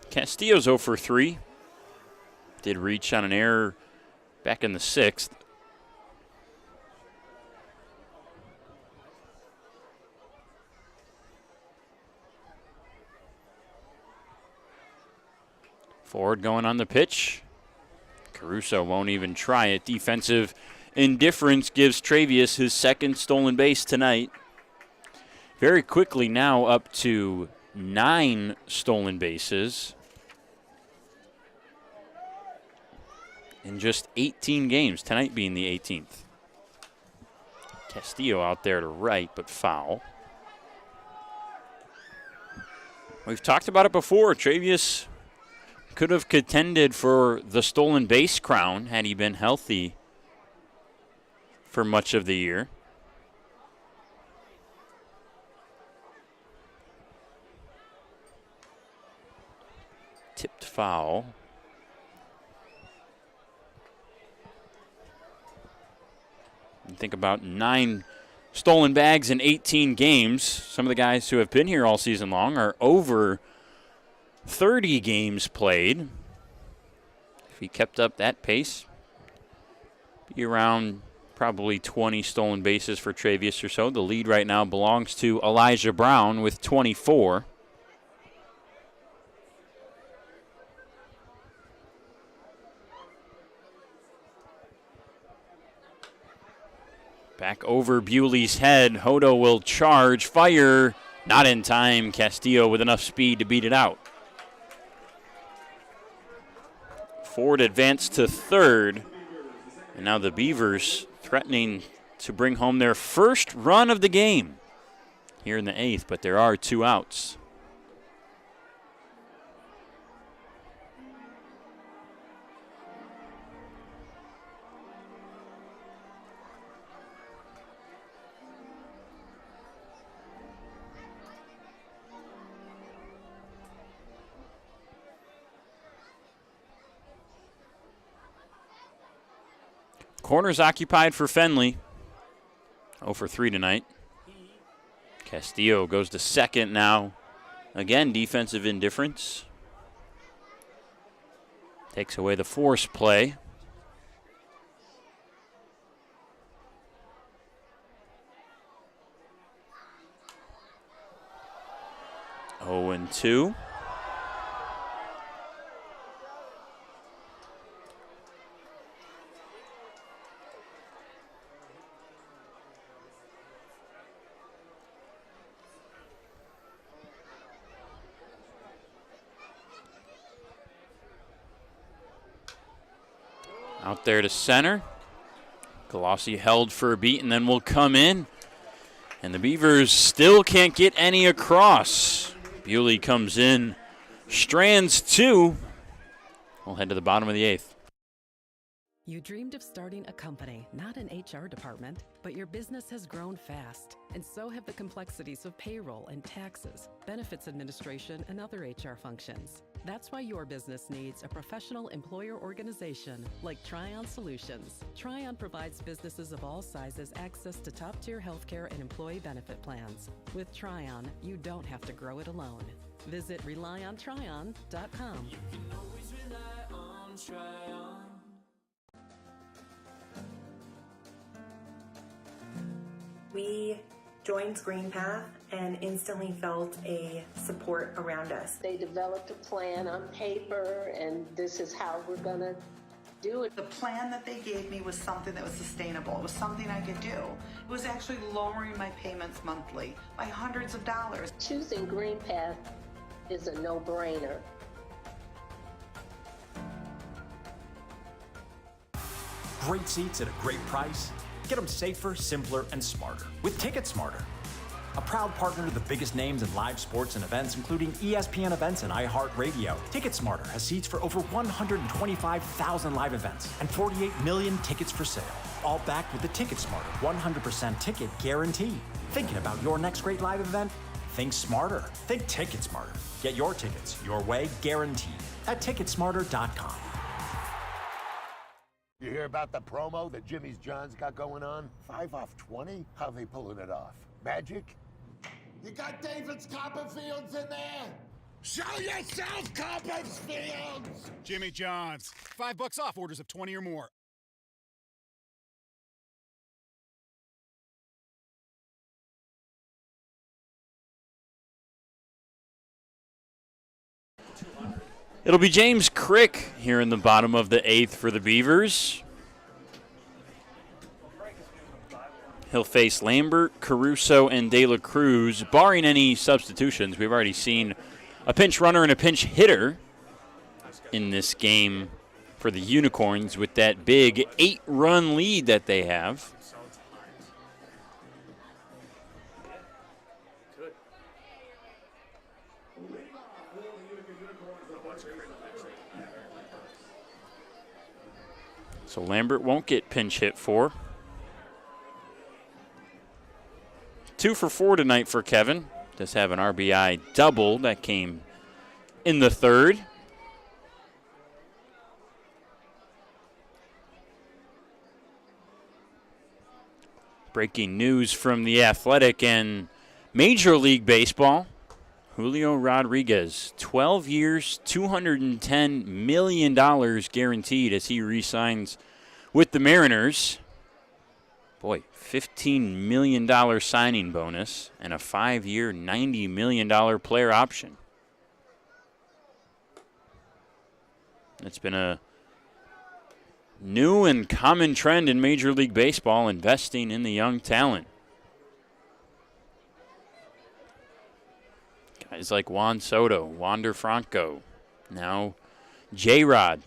Castillo's 0 for 3. Did reach on an error back in the 6th. Ford going on the pitch. Caruso won't even try it. Defensive indifference gives Travius his second stolen base tonight. Very quickly now up to 9 stolen bases in just 18 games, tonight being the 18th. Castillo out there to right, but foul. We've talked about it before. Travius could have contended for the stolen base crown had he been healthy for much of the year. Tipped foul. And think about 9 stolen bags in 18 games. Some of the guys who have been here all season long are over 30 games played. If he kept up that pace, be around probably 20 stolen bases for Travius or so. The lead right now belongs to Elijah Brown with 24. Back over Bewley's head. Hodo will charge, fire. Not in time. Castillo with enough speed to beat it out. Ford advanced to third. And now the Beavers threatening to bring home their first run of the game here in the 8th, but there are 2 outs. Corners occupied for Fenley. 0 for 3 tonight. Castillo goes to second now. Again, defensive indifference. Takes away the force play. Oh, and 2. Out there to center. Colossi held for a beat and then will come in. And the Beavers still can't get any across. Bewley comes in, strands 2. We'll head to the bottom of the 8th. You dreamed of starting a company, not an HR department, but your business has grown fast, and so have the complexities of payroll and taxes, benefits administration, and other HR functions. That's why your business needs a professional employer organization like Tryon Solutions. Tryon provides businesses of all sizes access to top-tier healthcare and employee benefit plans. With Tryon, you don't have to grow it alone. Visit RelyOnTryon.com. You can always rely on Tryon. We joined Green Path and instantly felt a support around us. They developed a plan on paper, and this is how we're going to do it. The plan that they gave me was something that was sustainable. It was something I could do. It was actually lowering my payments monthly by hundreds of dollars. Choosing Green Path is a no-brainer. Great seats at a great price. Get them safer, simpler, and smarter with Ticket Smarter. a proud partner to the biggest names in live sports and events, including ESPN events and iHeartRadio. TicketSmarter has seats for over 125,000 live events and 48 million tickets for sale, all backed with the TicketSmarter 100% ticket guarantee. Thinking about your next great live event? Think smarter. Think TicketSmarter. Get your tickets your way, guaranteed, at TicketSmarter.com. You hear about the promo that Jimmy's John's got going on? 5 off 20? How they pulling it off? Magic? You got David's Copperfields in there? Show yourself, Copperfields! Jimmy John's. $5 off orders of 20 or more. It'll be James Crick here in the bottom of the 8th for the Beavers. He'll face Lambert, Caruso, and De La Cruz. Barring any substitutions, we've already seen a pinch runner and a pinch hitter in this game for the Unicorns with that big 8-run lead that they have. So Lambert won't get pinch hit for. 2 for 4 tonight for Kevin. Does have an RBI double that came in the 3rd. Breaking news from The Athletic and Major League Baseball. Julio Rodriguez, 12 years, $210 million guaranteed as he re-signs with the Mariners. Boy, $15 million signing bonus and a 5-year, $90 million player option. It's been a new and common trend in Major League Baseball, investing in the young talent. Guys like Juan Soto, Wander Franco, now J-Rod,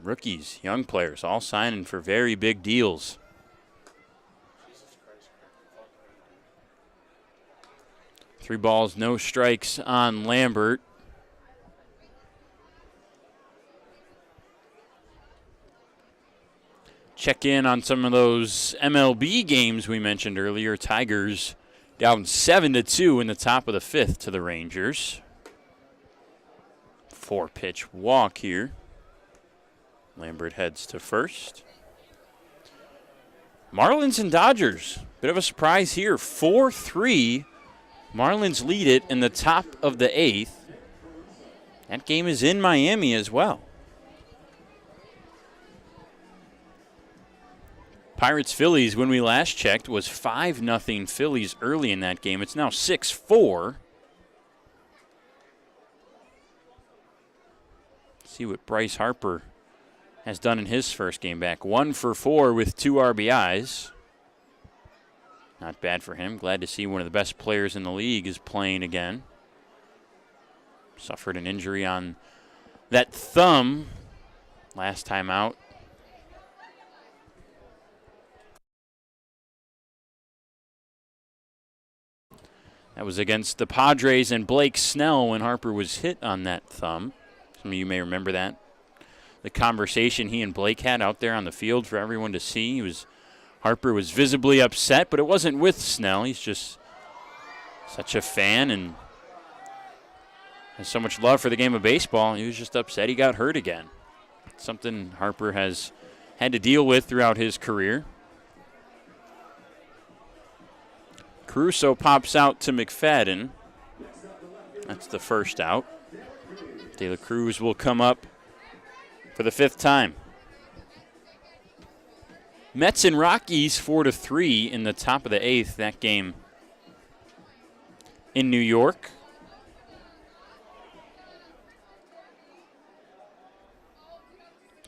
rookies, young players, all signing for very big deals. Three balls, no strikes on Lambert. Check in on some of those MLB games we mentioned earlier. Tigers down 7-2 in the top of the 5th to the Rangers. 4-pitch walk here. Lambert heads to first. Marlins and Dodgers. Bit of a surprise here. 4-3. Marlins lead it in the top of the 8th. That game is in Miami as well. Pirates-Phillies, when we last checked, was 5-0 Phillies early in that game. It's now 6-4. See what Bryce Harper has done in his first game back. 1 for 4 with 2 RBIs. Not bad for him. Glad to see one of the best players in the league is playing again. Suffered an injury on that thumb last time out. That was against the Padres and Blake Snell when Harper was hit on that thumb. Some of you may remember that. The conversation he and Blake had out there on the field for everyone to see. Harper was visibly upset, but it wasn't with Snell. He's just such a fan and has so much love for the game of baseball. He was just upset he got hurt again. Something Harper has had to deal with throughout his career. Caruso pops out to McFadden. That's the first out. De La Cruz will come up for the 5th time. Mets and Rockies 4-3 in the top of the 8th. That game in New York.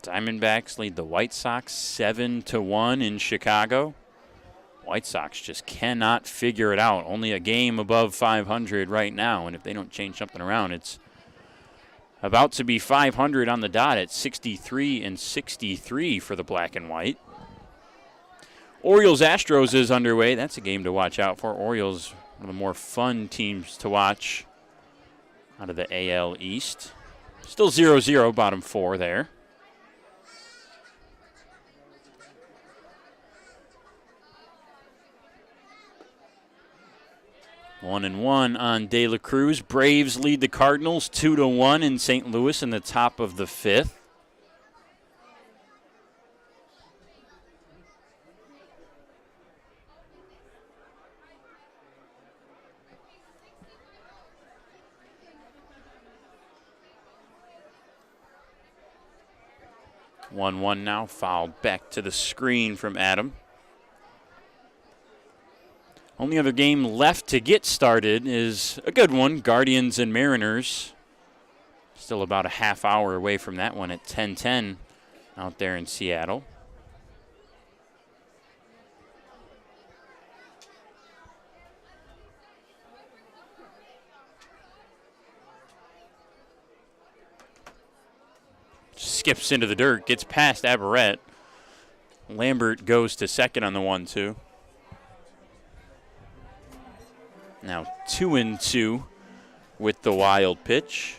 Diamondbacks lead the White Sox 7-1 in Chicago. White Sox just cannot figure it out. Only a game above 500 right now, and if they don't change something around, it's about to be 500 on the dot at 63-63 for the black and white. Orioles-Astros is underway. That's a game to watch out for. Orioles One of the more fun teams to watch out of the AL East. Still 0-0, bottom 4 there. One and one on De La Cruz. Braves lead the Cardinals 2-1 in St. Louis in the top of the 5th. One now, fouled back to the screen from Adam. Only other game left to get started is a good one, Guardians and Mariners. Still about a half hour away from that one at 10:10 out there in Seattle. Skips into the dirt, gets past Aberrett. Lambert goes to second on the 1-2. Now 2-2 with the wild pitch.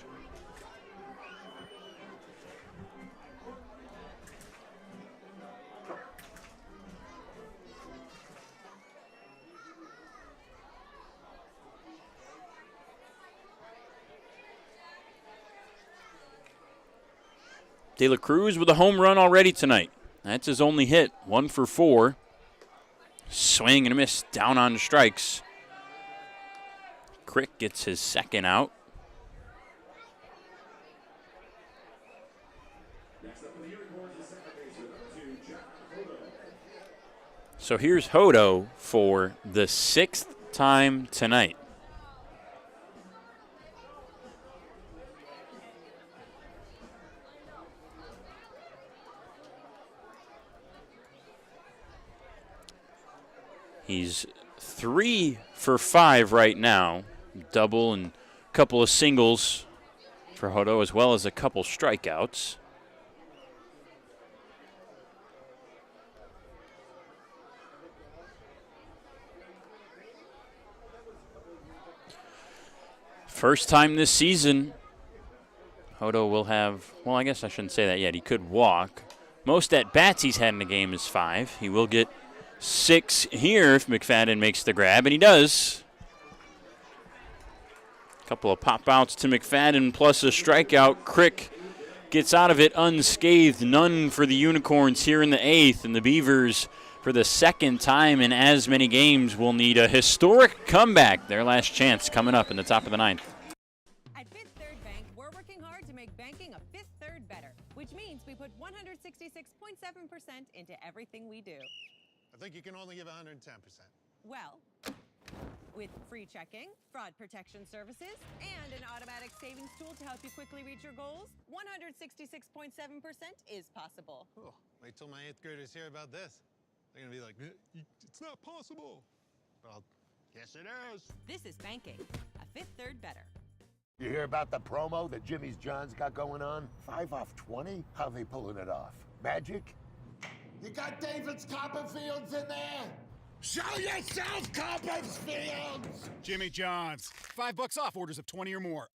De La Cruz with a home run already tonight. That's his only hit, 1 for 4. Swing and a miss, down on strikes. Crick gets his second out. So here's Hodo for the 6th time tonight. He's 3 for 5 right now. Double and a couple of singles for Hodo, as well as a couple strikeouts. First time this season, Hodo will have, well, I guess I shouldn't say that yet. He could walk. Most at-bats he's had in the game is 5. He will get 6 here if McFadden makes the grab, and he does. A couple of pop-outs to McFadden plus a strikeout. Crick gets out of it unscathed. None for the Unicorns here in the 8th, and the Beavers, for the second time in as many games, will need a historic comeback. Their last chance coming up in the top of the 9th. At Fifth Third Bank, we're working hard to make banking a Fifth Third better, which means we put 166.7% into everything we do. I think you can only give 110%. Well, with free checking, fraud protection services, and an automatic savings tool to help you quickly reach your goals, 166.7% is possible. Oh, wait till my 8th graders hear about this. They're going to be like, it's not possible. Well, yes it is. This is banking, a Fifth Third better. You hear about the promo that Jimmy's John's got going on? 5 off 20? How they pulling it off? Magic? You got David's Copperfields in there? Show yourself, Copperfields! Jimmy John's, $5 off orders of 20 or more.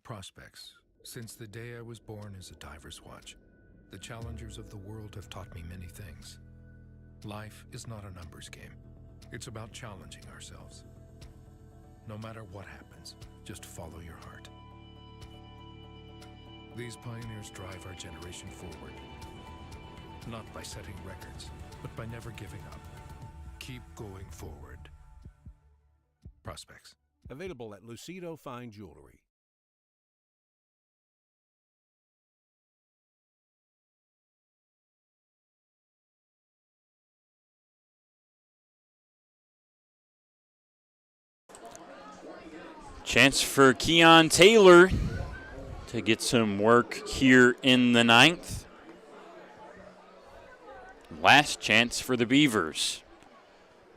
Prospects. Since the day I was born as a diver's watch, the challengers of the world have taught me many things. Life is not a numbers game. It's about challenging ourselves. No matter what happens, just follow your heart. These pioneers drive our generation forward. Not by setting records, but by never giving up. Keep going forward. Prospects. Available at Lucido Fine Jewelry. Chance for Keon Taylor to get some work here in the 9th. Last chance for the Beavers.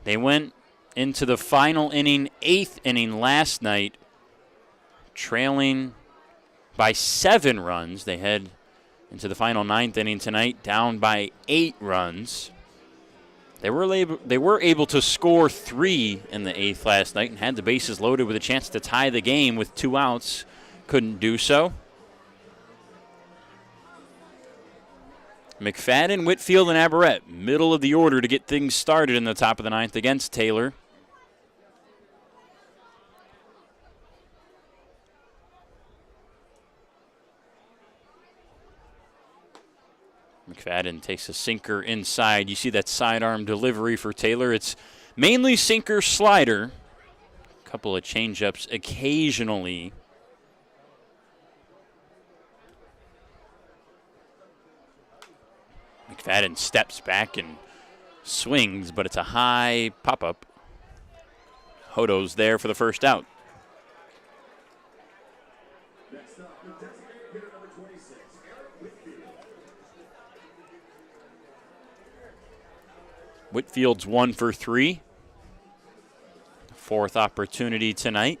They went into the final inning, 8th inning last night, trailing by 7 runs. They head into the final 9th inning tonight, down by 8 runs. They were able to score 3 in the 8th last night and had the bases loaded with a chance to tie the game with 2 outs. Couldn't do so. McFadden, Whitfield, and Aberrett, middle of the order to get things started in the top of the 9th against Taylor. McFadden takes a sinker inside. You see that sidearm delivery for Taylor. It's mainly sinker slider. A couple of changeups occasionally. McFadden steps back and swings, but it's a high pop-up. Hodo's there for the first out. Whitfield's 1 for 3. 4th opportunity tonight.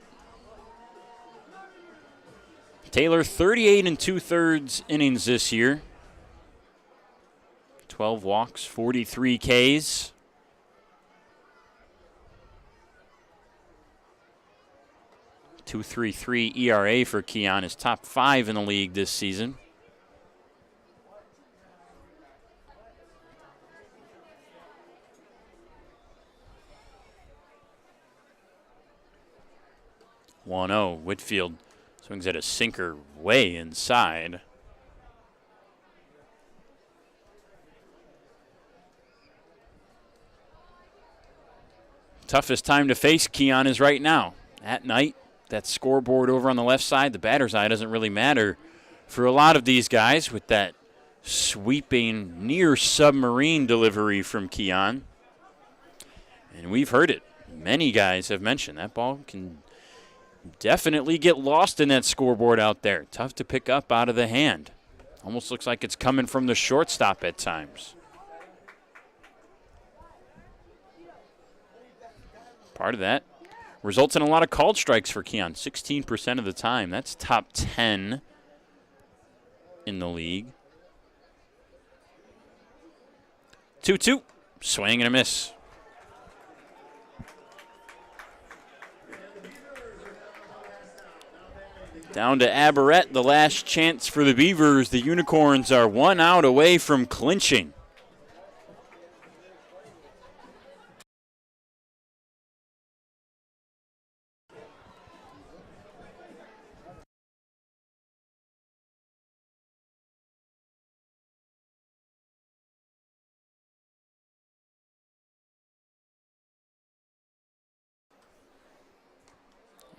Taylor, 38 2/3 innings this year. 12 walks, 43 Ks. .233 ERA for Keon is top 5 in the league this season. Whitfield swings at a sinker way inside. Toughest time to face Keon is right now. At night, that scoreboard over on the left side, the batter's eye doesn't really matter for a lot of these guys with that sweeping near submarine delivery from Keon. And we've heard it. Many guys have mentioned that ball can definitely get lost in that scoreboard out there. Tough to pick up out of the hand. Almost looks like it's coming from the shortstop at times. Part of that results in a lot of called strikes for Keon, 16% of the time. That's top 10 in the league. 2-2, swing and a miss. Down to Aberrett, the last chance for the Beavers. The Unicorns are 1 out away from clinching.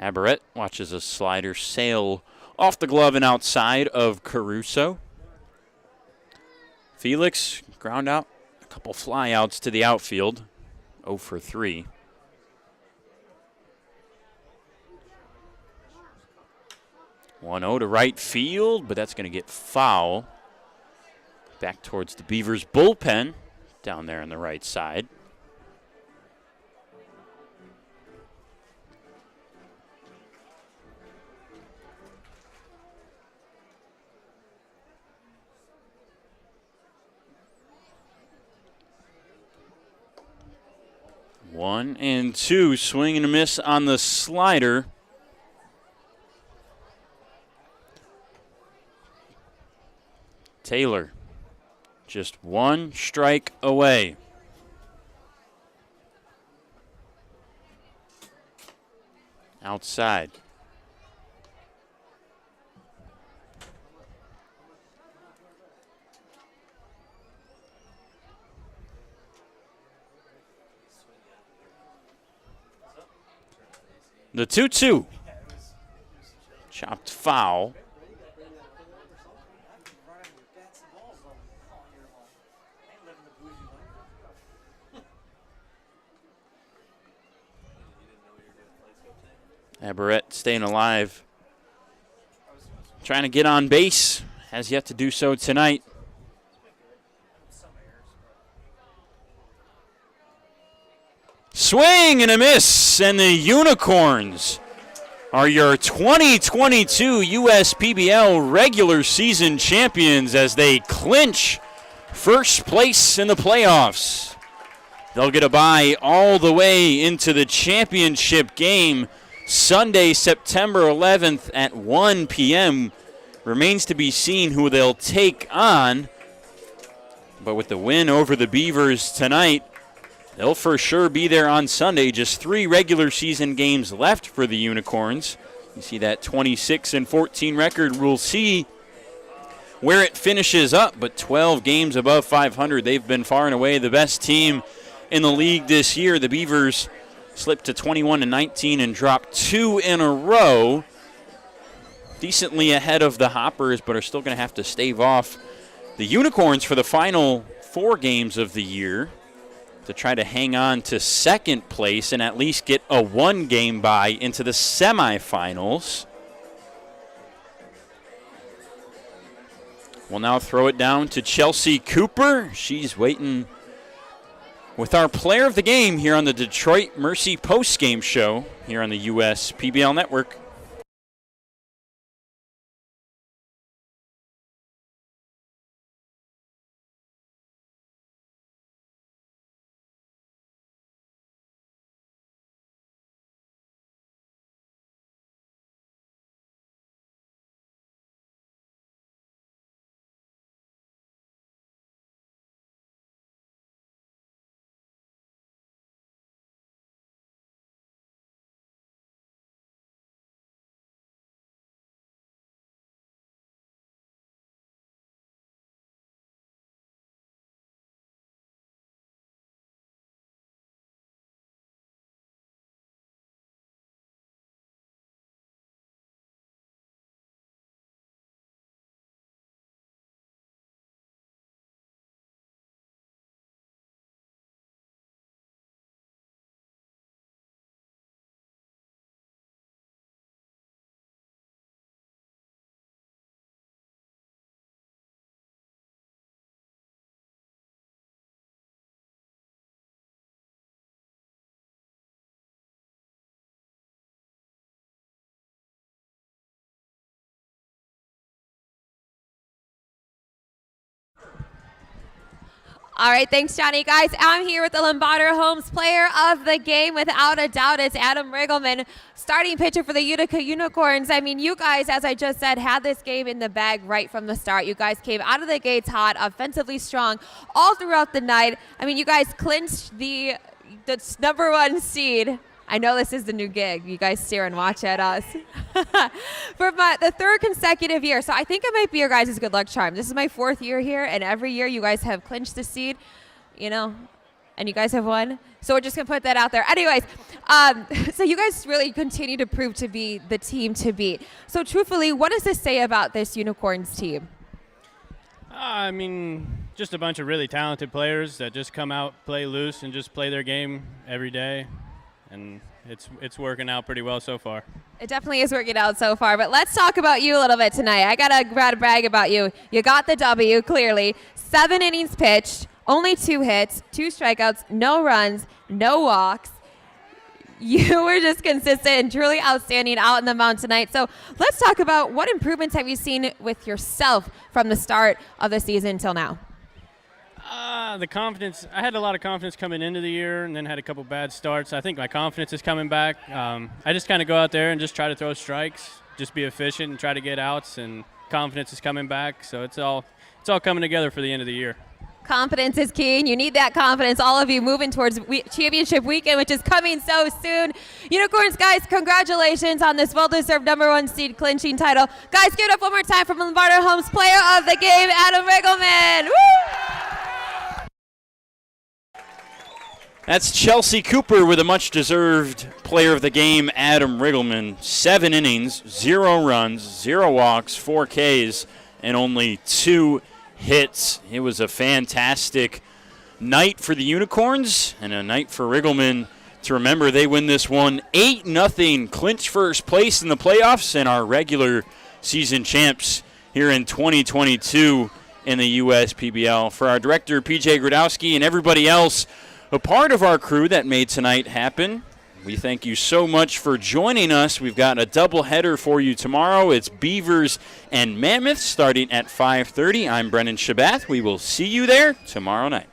Aberrett watches a slider sail off the glove and outside of Caruso. Felix ground out a couple flyouts to the outfield. 0 for 3. .1-0 to right field, but that's going to get foul. Back towards the Beavers bullpen down there on the right side. One and two, swing and a miss on the slider. Taylor, just 1 strike away. Outside. The 2-2. Chopped foul. Aberrett staying alive. Trying to get on base. Has yet to do so tonight. Swing and a miss, and the Unicorns are your 2022 USPBL regular season champions as they clinch first place in the playoffs. They'll get a bye all the way into the championship game Sunday, September 11th at 1 p.m. Remains to be seen who they'll take on. But with the win over the Beavers tonight, they'll for sure be there on Sunday. Just 3 regular season games left for the Unicorns. You see that 26-14 record. We'll see where it finishes up, but 12 games above 500. They've been far and away the best team in the league this year. The Beavers slipped to 21-19 and dropped 2 in a row. Decently ahead of the Hoppers, but are still going to have to stave off the Unicorns for the final 4 games of the year to try to hang on to second place and at least get a 1-game bye into the semifinals. We'll now throw it down to Chelsea Cooper. She's waiting with our player of the game here on the Detroit Mercy postgame show here on the US PBL Network. All right, thanks, Johnny. Guys, I'm here with the Lombardo Homes player of the game. Without a doubt, it's Adam Riggleman, starting pitcher for the Utica Unicorns. I mean, you guys, as I just said, had this game in the bag right from the start. You guys came out of the gates hot, offensively strong all throughout the night. I mean, you guys clinched the number 1 seed. I know this is the new gig. You guys stare and watch at us. For the 3rd consecutive year. So I think it might be your guys' good luck charm. This is my 4th year here, and every year you guys have clinched the seed, and you guys have won. So we're just going to put that out there. Anyways, so you guys really continue to prove to be the team to beat. So truthfully, what does this say about this Unicorns team? I mean, just a bunch of really talented players that just come out, play loose, and just play their game every day. And it's working out pretty well so far. It definitely is working out so far, but let's talk about you a little bit tonight. I got to brag about you. You got the W, clearly. 7 innings pitched, only 2 hits, 2 strikeouts, no runs, no walks. You were just consistent and truly outstanding out in the mound tonight. So let's talk about what improvements have you seen with yourself from the start of the season till now? The confidence. I had a lot of confidence coming into the year and then had a couple bad starts. I think my confidence is coming back. I just kind of go out there and just try to throw strikes, just be efficient and try to get outs, and confidence is coming back. So it's all coming together for the end of the year. Confidence is key, and you need that confidence, all of you, moving towards championship weekend, which is coming so soon. Unicorns, guys, congratulations on this well-deserved number 1 seed clinching title. Guys, give it up one more time from Lombardo Homes player of the game, Adam Riggleman. Woo! That's Chelsea Cooper with a much-deserved player of the game, Adam Riggleman. 7 innings, 0 runs, 0 walks, 4 Ks, and only 2 hits. It was a fantastic night for the Unicorns and a night for Riggleman to remember they win this one 8-0, clinch first place in the playoffs, and are regular season champs here in 2022 in the USPBL. For our director, PJ Gradowski, and everybody else a part of our crew that made tonight happen, we thank you so much for joining us. We've got a doubleheader for you tomorrow. It's Beavers and Mammoth starting at 5:30. I'm Brennan Shabath. We will see you there tomorrow night.